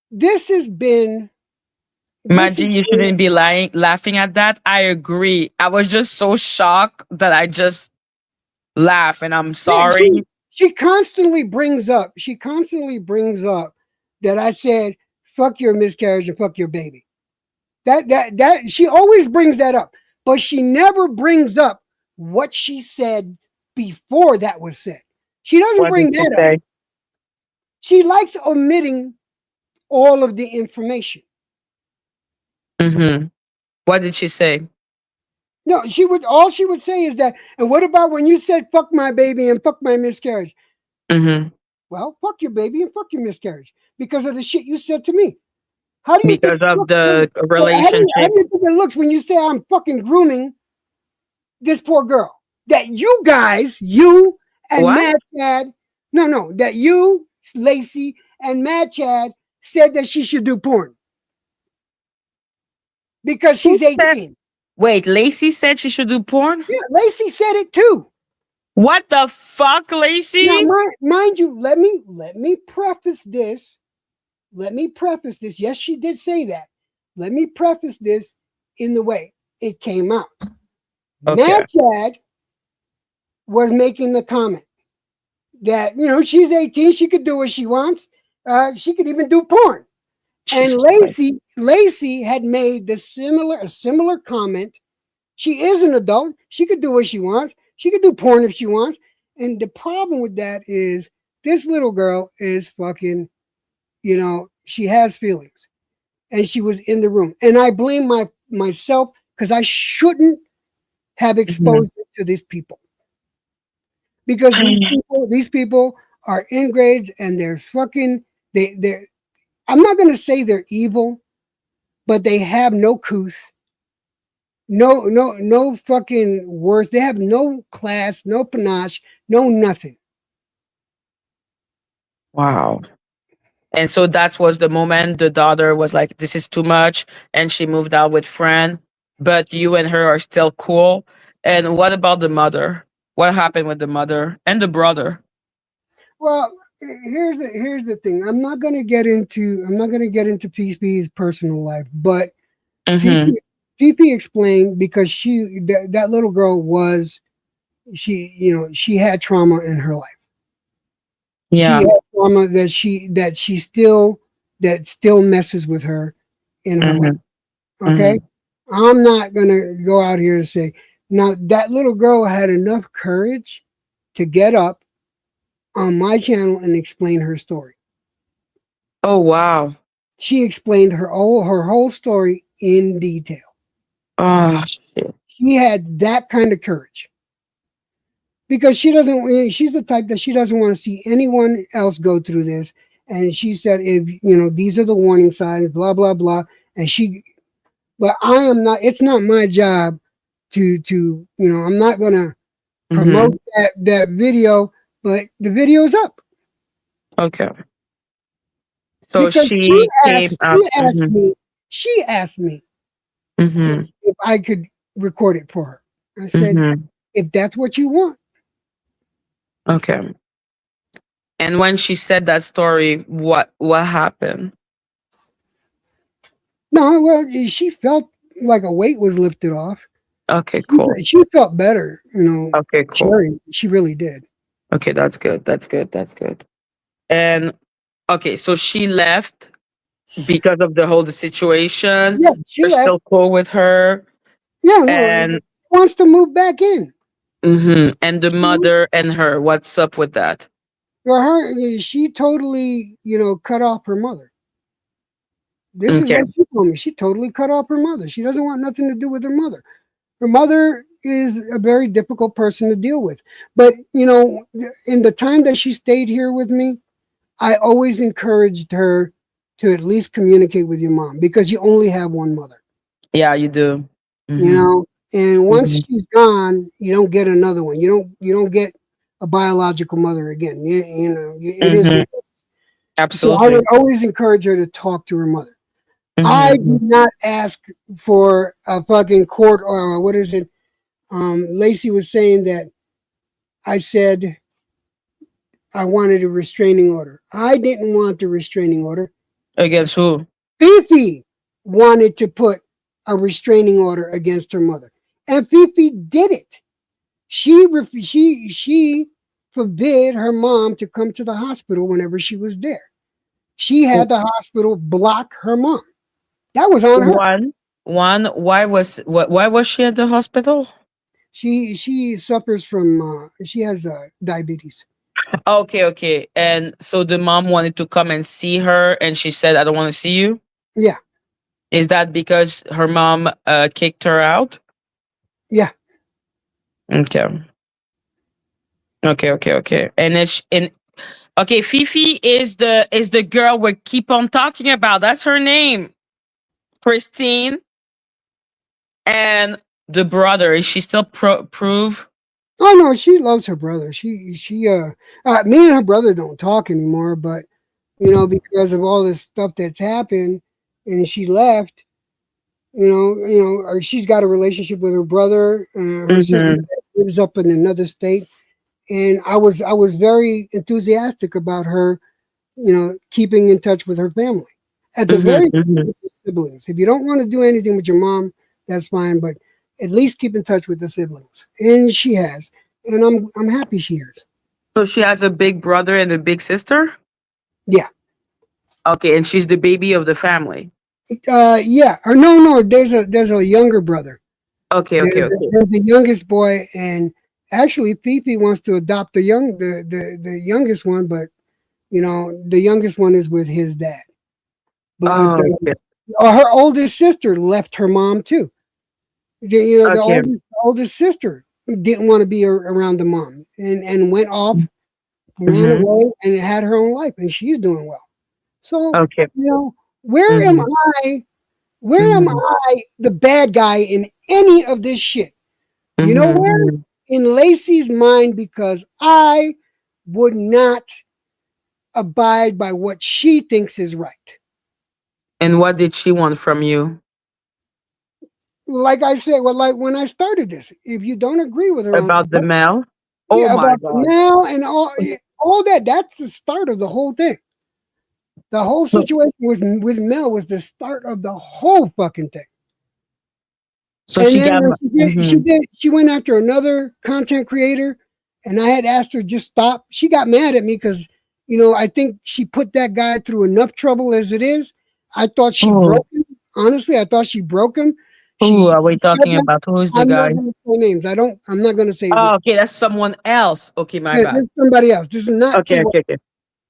This has been... Madgie, you shouldn't be laughing at that. I agree. I was just so shocked that I just laugh, and I'm sorry. She constantly brings up that I said, fuck your miscarriage and fuck your baby. That she always brings that up, but she never brings up what she said before that was said. She doesn't bring that up. She likes omitting all of the information. What did she say? No, all she would say is that, and what about when you said fuck my baby and fuck my miscarriage? Well, fuck your baby and fuck your miscarriage because of the shit you said to me. How do you because of the relationship? How do you think it looks when you say I'm fucking grooming this poor girl? That you guys, you and Mad Chad, that you, Lacy, and Mad Chad said that she should do porn. Because she's 18. Wait, Lacy said she should do porn? Yeah, Lacy said it too. What the fuck, Lacy? Now, mind you, let me preface this. Yes, she did say that. Let me preface this in the way it came out. Mad Chad was making the comment that, she's 18, she could do what she wants. She could even do porn. And Lacy had made a similar comment. She is an adult. She could do what she wants. She could do porn if she wants. And the problem with that is this little girl is fucking, she has feelings. And she was in the room. And I blame myself because I shouldn't have exposed her to these people. Because these people are ingrades and they're fucking, they're I'm not going to say they're evil, but they have no couth, no fucking worth. They have no class, no panache, no nothing. Wow. And so that was the moment the daughter was like, this is too much. And she moved out with friend, but you and her are still cool. And what about the mother? What happened with the mother and the brother? Well, here's the thing. I'm not gonna get into PP's personal life, but PP explained because that little girl she had trauma in her life. Yeah, she had trauma that still messes with her in her life. Okay, I'm not gonna go out here and say now that little girl had enough courage to get up on my channel and explain her story. Oh wow! She explained her whole story in detail. Oh shit! She had that kind of courage because she's the type that she doesn't want to see anyone else go through this. And she said, if these are the warning signs, blah blah blah. But I am not. It's not my job to I'm not gonna promote that video. But the video's up. Okay. So Because she came up. Mm-hmm. she asked me Mm-hmm. if I could record it for her. I said, Mm-hmm. if that's what you want. Okay. And when she said that story, what happened? No, well, she felt like a weight was lifted off. Okay, cool. She felt better, Okay, cool. Sherry. She really did. Okay, that's good. That's good. That's good. And okay, so she left because of the situation. Yeah, she You're left. still cool with her, Yeah, no, and wants to move back in. and the mother and her. What's up with that? For her, she totally, cut off her mother. This is Okay. what she told me. She totally cut off her mother. She doesn't want nothing to do with her mother. Her mother is a very difficult person to deal with. But, in the time that she stayed here with me, I always encouraged her to at least communicate with your mom because you only have one mother, Yeah, you do. you Mm-hmm. know. And once Mm-hmm. she's gone, you don't get another one. You don't get a biological mother again. It is. Mm-hmm. So I Absolutely. would always encourage her to talk to her mother. I Mm-hmm. do not ask for a fucking court or what is it? Lacy was saying that I said I wanted a restraining order. I didn't want the restraining order. Against who? Fifi wanted to put a restraining order against her mother, and Fifi did it. She forbid her mom to come to the hospital whenever she was there. She had the hospital block her mom. That was on her. One. Why was she at the hospital? She suffers from she has diabetes. Okay, okay. And so the mom wanted to come and see her, and she said, "I don't want to see you." Yeah, Is that because her mom kicked her out? yeah. Okay. Okay, okay, okay. And it's in okay, Fifi is the girl we keep on talking about. That's her name. Christine and the brother. Is she still prove? Oh no, she loves her brother. She me and her brother don't talk anymore, but because of all this stuff that's happened, and she left. Or she's got a relationship with her brother. Her sister Mm-hmm. lives up in another state, and I was very enthusiastic about her, keeping in touch with her family. At the Mm-hmm. very least, Mm-hmm. with the siblings. If you don't want to do anything with your mom, that's fine, but at least keep in touch with the siblings. And she has, and I'm happy she has. So she has a big brother and a big sister? Yeah. Okay, and she's the baby of the family. Yeah. Or no, there's a younger brother. Okay, There's, okay, okay. there's the youngest boy, and actually, Pipi wants to adopt the youngest one, but the youngest one is with his dad. But Oh, okay. her oldest sister left her mom too. The Okay. oldest sister didn't want to be around the mom and went off, ran Mm-hmm. away, and had her own life, and she's doing well. So Okay. where am Mm-hmm. I? Where am Mm-hmm. I the bad guy in any of this shit? You know where? Mm-hmm. In Lacy's mind, because I would not abide by what she thinks is right. And what did she want from you? Like I said, well, like when I started this, if you don't agree with her on About the stuff, mail? Oh yeah, my about the God. mail and all that, that's the start of the whole thing. The whole So, situation with Mel was the start of the whole fucking thing. so And she then got. when Mm-hmm. she went after another content creator, and I had asked her just stop. She got mad at me because I think she put that guy through enough trouble as it is. I thought she Oh, broke him. Honestly, I thought she broke him. who She are we said talking that. about? Who is the I'm not guy? going to say names. I'm not going to say his name. Oh, okay, that's someone else. Okay, my Yeah, bad. this is somebody else. This is not Okay, T. okay, okay.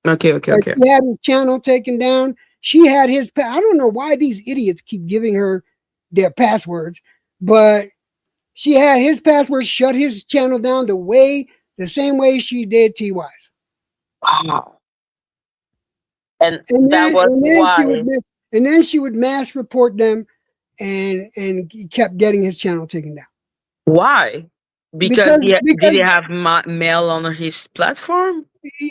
Okay, okay, okay. She had his channel taken down. She had his. I don't know why these idiots keep giving her their passwords, but she had his password, shut his channel down the same way she did TY's. Wow. And And that then was and then she would why. and then she would mass report them and kept getting his channel taken down. Why? Because Because did he have mail on his platform?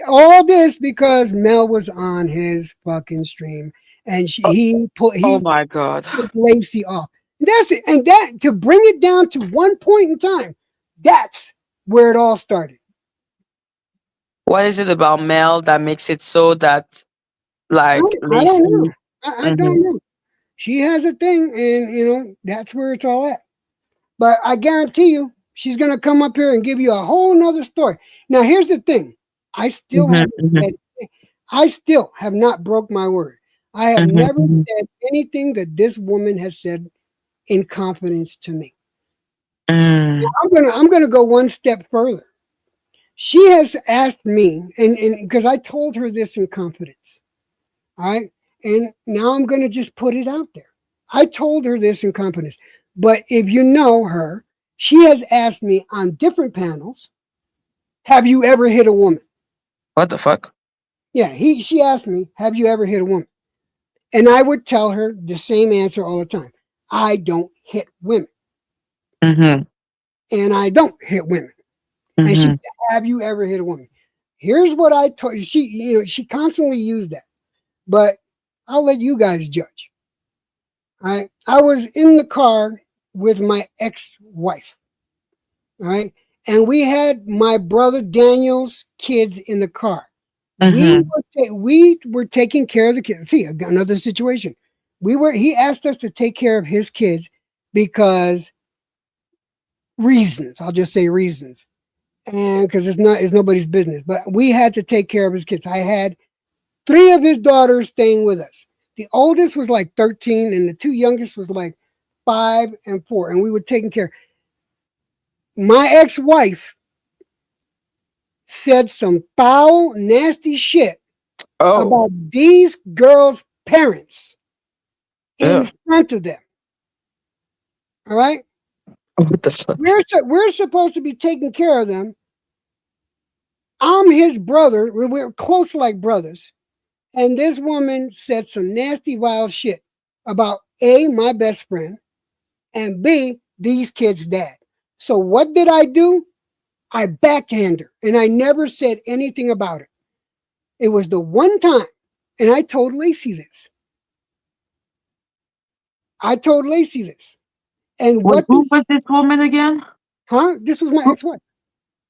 all this because Mel was on his fucking stream, and he Oh my god. put Lacy off. That's it. And that, to bring it down to one point in time, that's where it all started. What is it about Mel that makes it so that like I don't know. Lacey? I don't know. She has a thing, and that's where it's all at. But I guarantee you, she's gonna come up here and give you a whole nother story. Now, here's the thing: I still have not broke my word. I have never said anything that this woman has said in confidence to me. Now, I'm gonna go one step further. She has asked me, and because I told her this in confidence, all right, and now I'm gonna just put it out there. I told her this in confidence, but if you know her, she has asked me on different panels, "Have you ever hit a woman?" What the fuck? Yeah, she asked me, "Have you ever hit a woman?" And I would tell her the same answer all the time: I don't hit women, and I don't hit women. And she said, "Have you ever hit a woman?" Here's what I told you. She constantly used that, but I'll let you guys judge. All right, I was in the car with my ex-wife. All right, and we had my brother Daniel's kids in the car. We were taking care of the kids. See, another situation. He asked us to take care of his kids because reasons. I'll just say reasons. And because it's nobody's business. But we had to take care of his kids. I had 3 of his daughters staying with us. The oldest was like 13, and the 2 youngest was like 5 and 4. And we were taking care. My ex-wife said some foul, nasty shit about these girls' parents in front of them. All right? What the fuck? We're supposed to be taking care of them. I'm his brother. We're close like brothers. And this woman said some nasty, vile shit about A, my best friend, and B, these kids' dad. So what did I do? I backhand her, and I never said anything about it. It was the one time, and I told Lacy this. And who was this woman again? Huh? This was my ex-wife.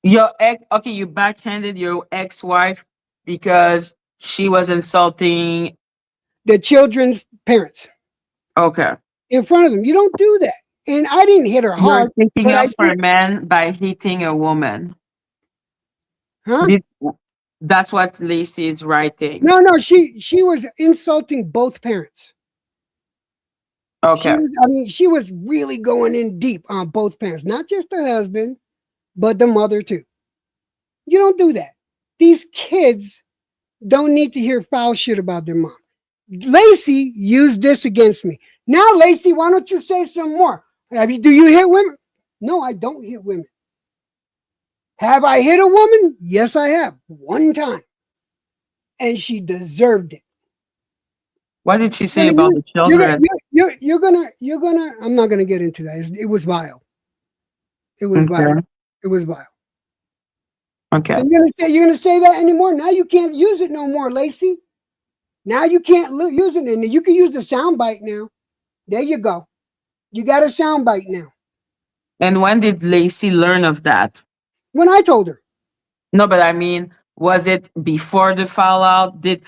Your ex? Okay, you backhanded your ex-wife because she was insulting the children's parents. Okay. In front of them. You don't do that. And I didn't hit her hard. You're taking up for a man by hitting a woman. Huh? That's what Lacey is writing. No, she was insulting both parents. Okay. She was really going in deep on both parents, not just the husband, but the mother too. You don't do that. These kids don't need to hear foul shit about their mom. Lacy used this against me. Now, Lacy, why don't you say some more? Do you hit women? No, I don't hit women. Have I hit a woman? Yes, I have. One time. And she deserved it. What did she say about the children? You're gonna, I'm not gonna get into that. It was vile. It was vile. It was vile. Okay. So you're gonna say that anymore? Now you can't use it no more, Lacy. Now you can't use it, and you can use the soundbite now. There you go. You got a soundbite now. And when did Lacey learn of that? When I told her. No, but I mean, was it before the fallout? Did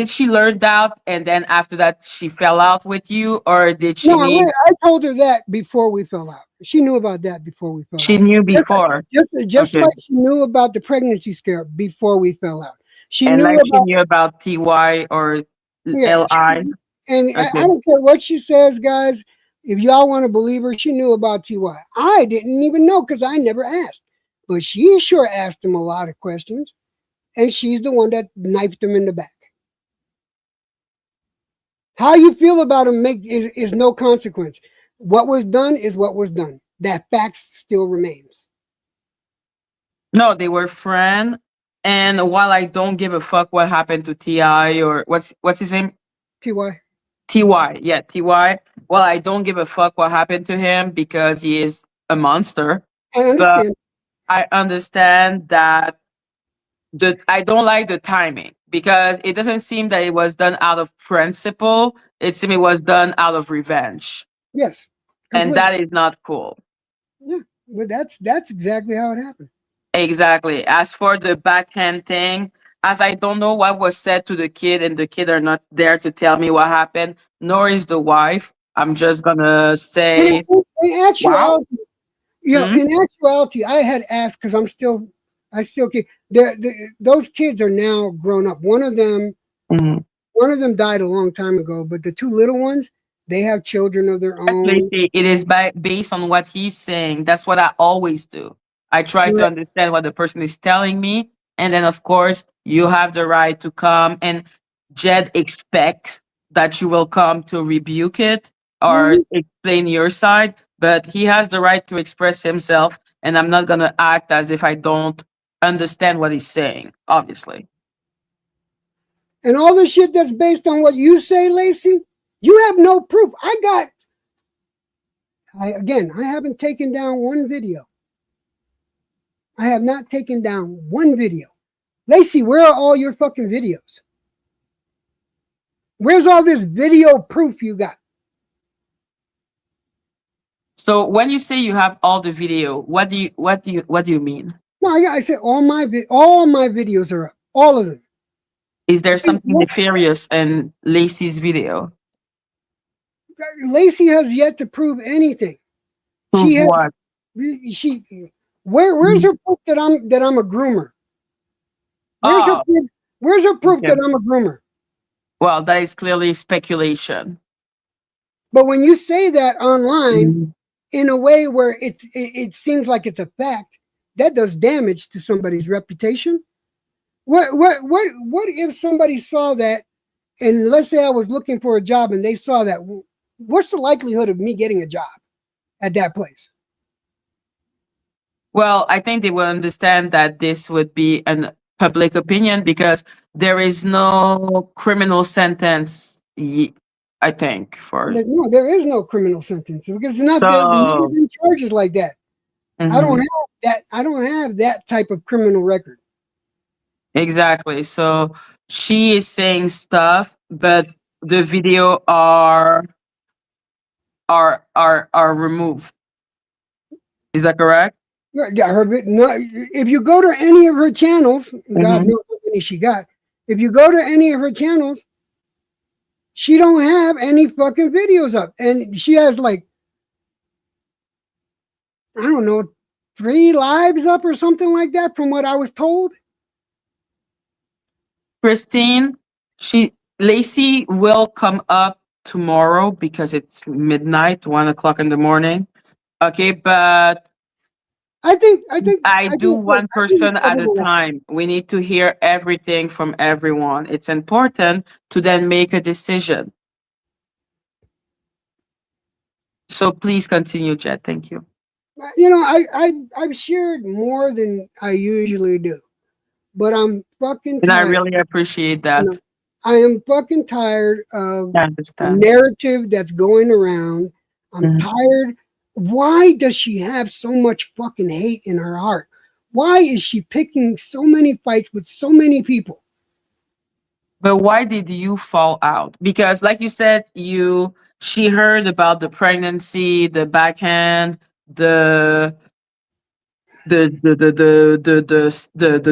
she learn that and then after that she fell out with you, or did she? No, I told her that before we fell out. She knew about that before we fell out. She knew before, just like she knew about the pregnancy scare before we fell out. She knew about TY or LI. And I don't care what she says, guys. If y'all want to believe her, she knew about TY. I didn't even know because I never asked. But she sure asked him a lot of questions. And she's the one that knifed him in the back. How you feel about him is no consequence. What was done is what was done. That fact still remains. No, they were friends. And while I don't give a fuck what happened to TI or what's his name? TY. TY, yeah, TY. Well, I don't give a fuck what happened to him because he is a monster. I understand. But I understand that I don't like the timing because it doesn't seem that it was done out of principle. It seemed it was done out of revenge, Yes, and completely. that is not cool. Yeah, but that's exactly how it happened. Exactly. As for the backhand thing, as I don't know what was said to the kid, and the kid are not there to tell me what happened, nor is the wife. I'm just gonna And say, in wow. actuality, Mm-hmm. in actuality, I had asked because I still kid. Those kids are now grown up. Mm-hmm. One of them died a long time ago, but the two little ones, they have children of their own. Lacey, it is based on what he's saying. That's what I always do. I try to Right. understand what the person is telling me. And then, of course, you have the right to come. And Jed expects that you will come to rebuke it or Mhm. explain your side. But he has the right to express himself. And I'm not going to act as if I don't understand what he's saying, obviously. And all the shit that's based on what you say, Lacey, you have no proof. I haven't taken down one video. I have not taken down one video. Lacey, where are all your fucking videos? Where's all this video proof you got? So when you say you have all the video, what do you mean? No, I said all my videos are up. All of them. Is there something nefarious in Lacey's video? Lacey has yet to prove anything. Prove She has what? she where's her proof that I'm a groomer? Where's her Oh, proof? Where's her proof okay. that I'm a groomer? Well, that is clearly speculation. But when you say that online Mhm. in a way where it seems like it's a fact, that does damage to somebody's reputation. What if somebody saw that, and let's say I was looking for a job and they saw that? What's the likelihood of me getting a job at that place? Well, I think they will understand that this would be an public opinion because there is no criminal sentence. I think for Like, no, there is no criminal sentence because there's never so. been charges like that. I don't Mhm. have that. I don't have that type of criminal record. Exactly. So she is saying stuff, but the video are removed. Is that correct? Yeah, no, if you go to any of her channels, God Mm-hmm. knows how many she got. If you go to any of her channels, she don't have any fucking videos up, and she has like, I don't know, 3 lives up or something like that, from what I was told. Christine, Lacey will come up tomorrow because it's midnight, 1 o'clock in the morning. Okay, but I do one person at a time. We need to hear everything from everyone. It's important to then make a decision. So please continue, Jet. Thank you. I've shared more than I usually do, but I'm fucking And I tired. really appreciate You that. know, I am fucking tired of I the understand. narrative that's going around. I'm Mhm. tired. Why does she have so much fucking hate in her heart? Why is she picking so many fights with so many people? But why did you fall out? Because, like you said, she heard about the pregnancy, the backhand, the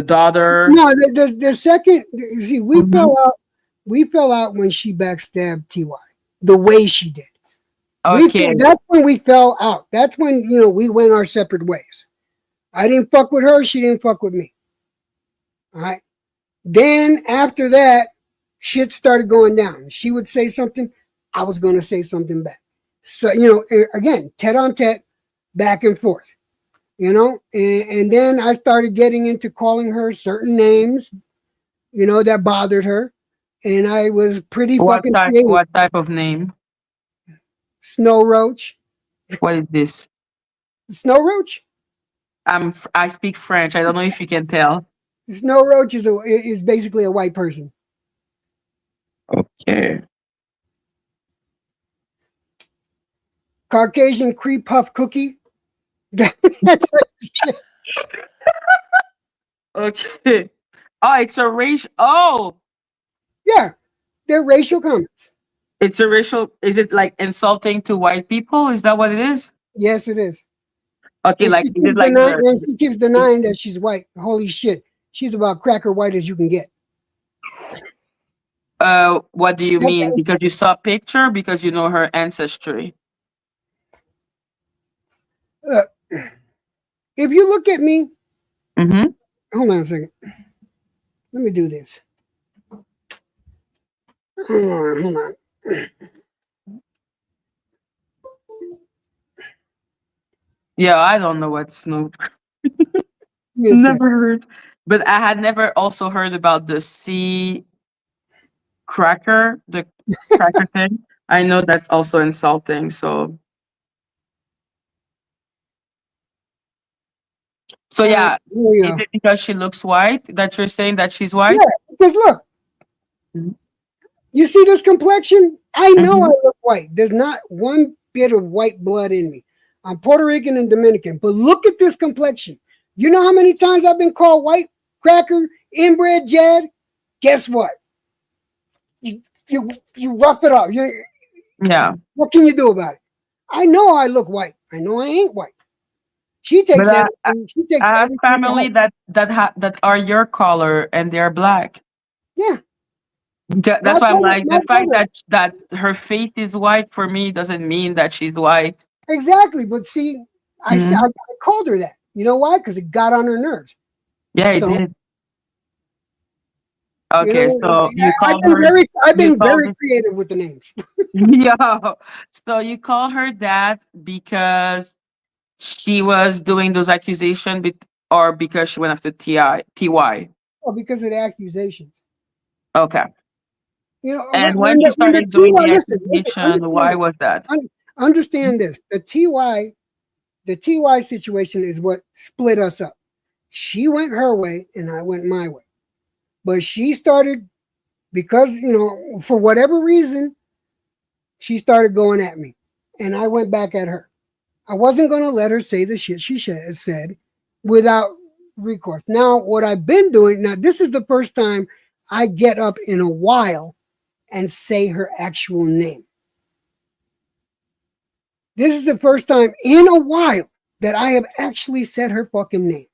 daughter. No, the second, see, Mhm. we fell out when she backstabbed TY the way she did. Okay. That's when we fell out. That's when, we went our separate ways. I didn't fuck with her. She didn't fuck with me. All right. Then after that, shit started going down. She would say something, I was going to say something back. So, again, tete on tete, back and forth, and then I started getting into calling her certain names, that bothered her. And I was pretty What fucking type? creative. What type of name? Snow Roach. What is this? Snow Roach? I speak French. I don't know if you can tell. Snow Roach is basically a white person. Okay. Caucasian creep puff cookie. Okay. Oh, it's a racial. Oh, Yeah, they're racial comments. it's a racial. Is it like insulting to white people? Is that what it is? Yes, it is. Okay, like is it like And she keeps denying that she's white. Holy shit. She's about cracker white as you can get. what do you mean? Because you saw a picture, because you know her ancestry. If you look at me, Mm-hmm. hold on a second. Let me do this. Hold on. Yeah, I don't know what Snoop. Give me a Never heard, but I had never also heard about the sea cracker, the cracker thing. I know that's also insulting. So yeah, Here we is go. it because she looks white that you're saying that she's white? Yeah, because look, Mhm. you see this complexion? I know I Mhm. look white. There's not one bit of white blood in me. I'm Puerto Rican and Dominican, but look at this complexion. You know how many times I've been called white cracker, inbred Jad? Guess what? You rough it up. Yeah, What can you do about it? I know I look white. I know I ain't white. She takes but everything. She takes I have everything. family that are your color and they're black. Yeah. That's why I'm like, the fact that her face is white for me doesn't mean that she's white. Exactly. But see, I called her that. You know why? Because it got on her nerves. Yeah, it So, did. Okay, so you I've call been her. very creative with the names. Yeah. So you call her that because she was doing those accusations, or because she went after TY? Well, because of the accusations. Okay. You know, And when when she the started doing TY, the listen, accusation, why was that? understand this. The TY situation is what split us up. She went her way and I went my way. But she started, because, for whatever reason, she started going at me. And I went back at her. I wasn't going to let her say the shit she said without recourse. Now, what I've been doing, now, this is the first time I get up in a while and say her actual name. This is the first time in a while that I have actually said her fucking name.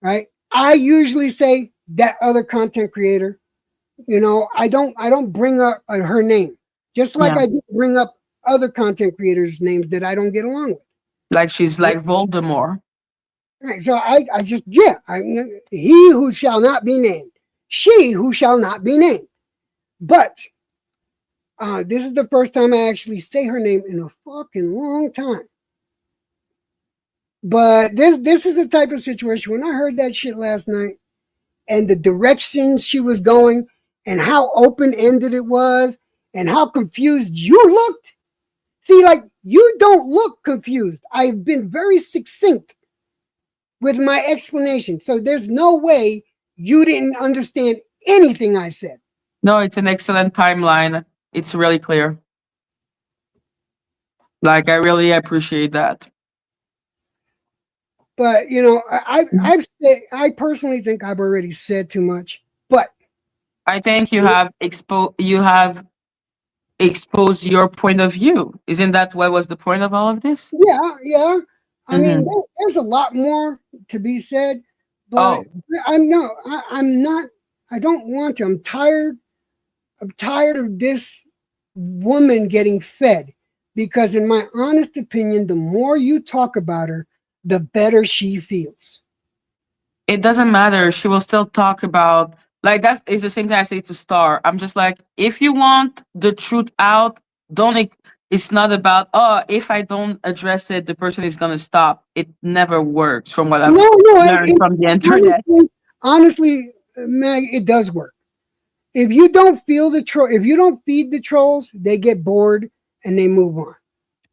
Right? I usually say that other content creator. I don't bring up her name. Just like Yeah. I do bring up other content creators' names that I don't get along with. Like she's like Voldemort. Right, so I just, he who shall not be named, she who shall not be named. But this is the first time I actually say her name in a fucking long time. But this is the type of situation, when I heard that shit last night and the directions she was going and how open-ended it was and how confused you looked. See, like, you don't look confused. I've been very succinct with my explanation. So there's no way you didn't understand anything I said. No, it's an excellent timeline. It's really clear. Like, I really appreciate that. But I personally think I've already said too much. But I think you have exposed your point of view. Isn't that what was the point of all of this? yeah. I mean, there's a lot more to be said, but I'm not. I don't want to. I'm tired of this woman getting fed, because in my honest opinion, the more you talk about her, the better she feels. It doesn't matter. She will still talk about, like, that is the same thing I say to Star. I'm just like, if you want the truth out, it's not about, if I don't address it, the person is gonna stop. It never works, from what I've learned from the internet. Honestly, Meg, it does work. If you don't if you don't feed the trolls, they get bored and they move on.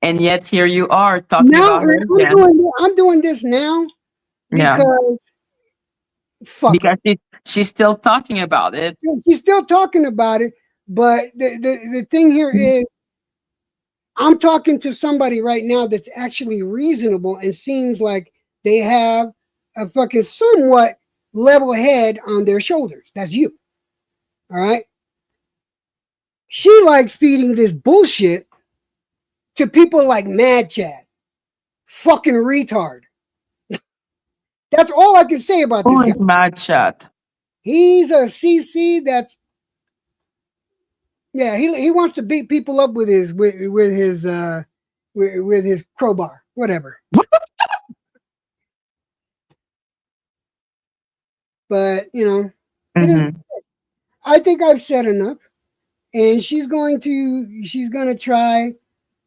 And yet here you are talking about her again. I'm doing this now because because she's still talking about it. She's still talking about it, but the thing here is, I'm talking to somebody right now that's actually reasonable and seems like they have a fucking somewhat level head on their shoulders. That's you. All right. She likes feeding this bullshit to people like Mad Chad. Fucking retard. That's all I can say about Who this is guy. Mad Chat? He's a CC that's, yeah, he wants to beat people up with his with his crowbar, whatever. But you know, it is, I think I've said enough, and she's going to try.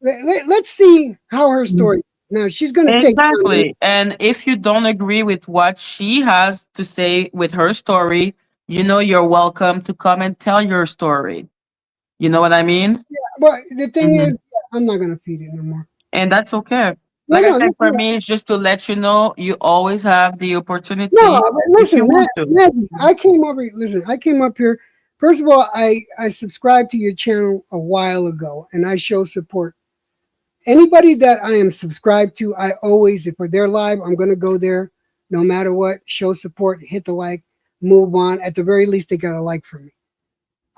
Let's see how her story. Now she's going to take Exactly. And if you don't agree with what she has to say with her story, you know you're welcome to come and tell your story. You know what I mean? But the thing is, I'm not going to feed it no more. And that's okay. No, Like I no, said, for no. me, it's just to let you know you always have the opportunity. No, but if you listen, want to. Maggie, I came over. Listen, I came up here. First of all, I subscribed to your channel a while ago, and I show support. Anybody that I am subscribed to, I always, if they're live, I'm going to go there, no matter what. Show support, hit the like, move on. At the very least, they got a like from me.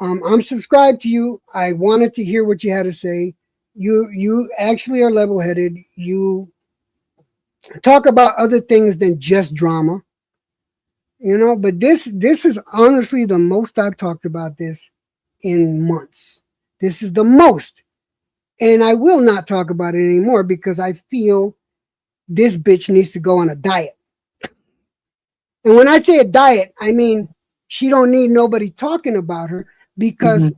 I'm subscribed to you. I wanted to hear what you had to say. You actually are level-headed. You talk about other things than just drama, you know. But this is honestly the most I've talked about this in months. This is the most, and I will not talk about it anymore because I feel this bitch needs to go on a diet. And when I say a diet, I mean she don't need nobody talking about her, because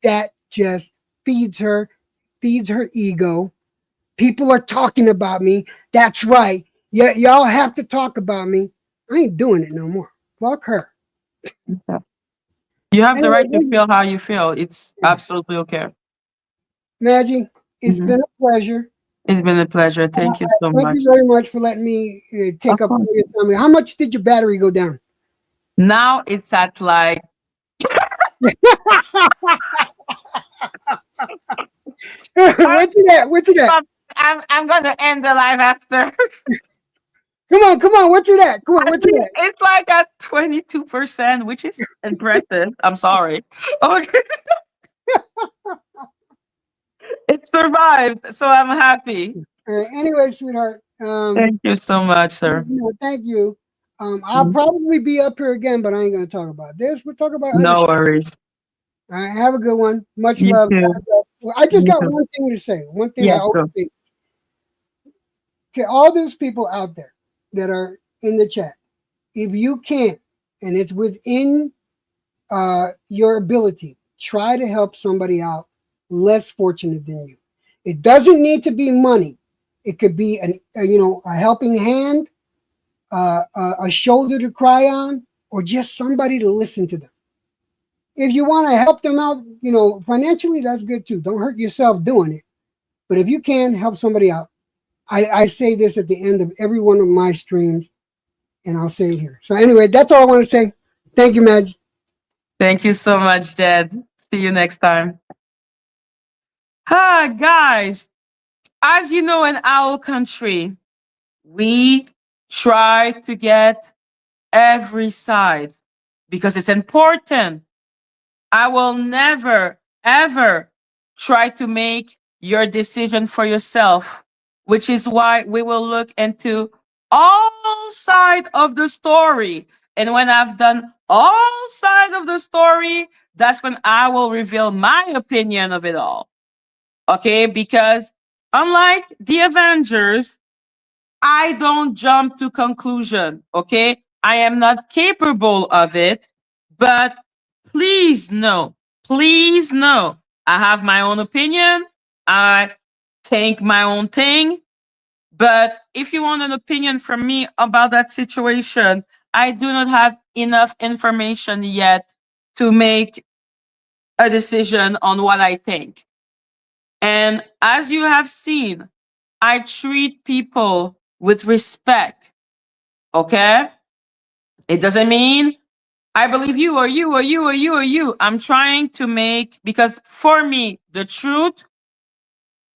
that just feeds her ego. People are talking about me. That's right. Y'all have to talk about me. I ain't doing it no more. Fuck her. You have the Anyway, right to feel how you feel. It's absolutely okay. Maggie, it's been a pleasure. It's been a pleasure. Thank you so Thank much. you very much for letting me take up all your time. How much did your battery go down? Now it's at like What's it at? What's it at? I'm gonna end the live after. Come on. What's it at? Come on, what's it at? It's like at 22%, which is impressive. I'm sorry. Okay. It survived, so I'm happy. Anyway, sweetheart. Thank you so much, sir. Thank you. I'll probably be up here again, but I ain't gonna talk about this. We'll talk about other No shit. worries. All right, have a good one. Much You love. too. Well, I just You got too. one thing to say. One thing Yeah, I always sure. say to all those people out there that are in the chat, if you can, and it's within your ability, try to help somebody out less fortunate than you. It doesn't need to be money. It could be a helping hand, a shoulder to cry on, or just somebody to listen to them. If you want to help them out, financially, that's good too. Don't hurt yourself doing it. But if you can help somebody out, I say this at the end of every one of my streams, and I'll say it here. So anyway, that's all I want to say. Thank you, Madge. Thank you so much, Jed. See you next time. Hi, guys. As you know, in our country, we try to get every side because it's important. I will never, ever try to make your decision for yourself, which is why we will look into all side of the story. And when I've done all side of the story, that's when I will reveal my opinion of it all. Okay? Because unlike the Avengers, I don't jump to conclusion. Okay? I am not capable of it, but please know, I have my own opinion. I think my own thing. But if you want an opinion from me about that situation, I do not have enough information yet to make a decision on what I think. And as you have seen, I treat people with respect. Okay? It doesn't mean I believe you or you or you or you or you. I'm trying to make, because for me, the truth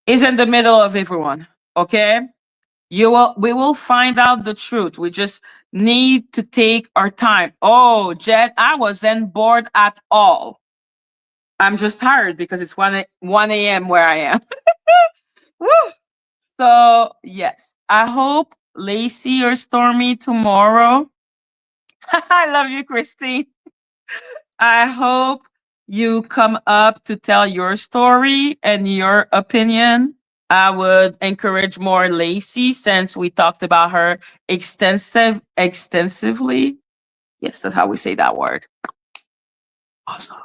is in the middle of everyone. Okay? We will find out the truth. We just need to take our time. Oh, Jet, I wasn't bored at all. I'm just tired because it's 1 a.m. where I am. Woo! So, yes, I hope Lacy or Stormy tomorrow. I love you, Christine. I hope you come up to tell your story and your opinion. I would encourage more Lacy since we talked about her extensively. Yes, that's how we say that word. Awesome.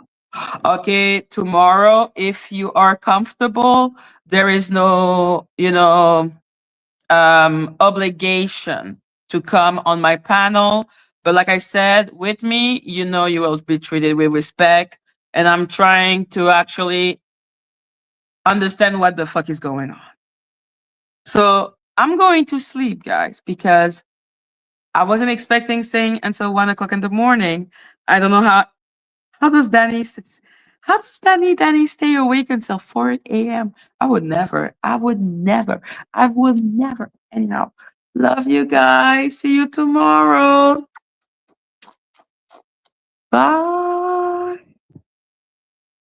Okay, tomorrow, if you are comfortable, there is no, obligation to come on my panel. But like I said, with me, you will be treated with respect. And I'm trying to actually understand what the fuck is going on. So I'm going to sleep, guys, because I wasn't expecting saying until 1 o'clock in the morning. I don't know how does Dani stay awake until 4 a.m.? I would never. Anyhow, love you guys. See you tomorrow. Bye.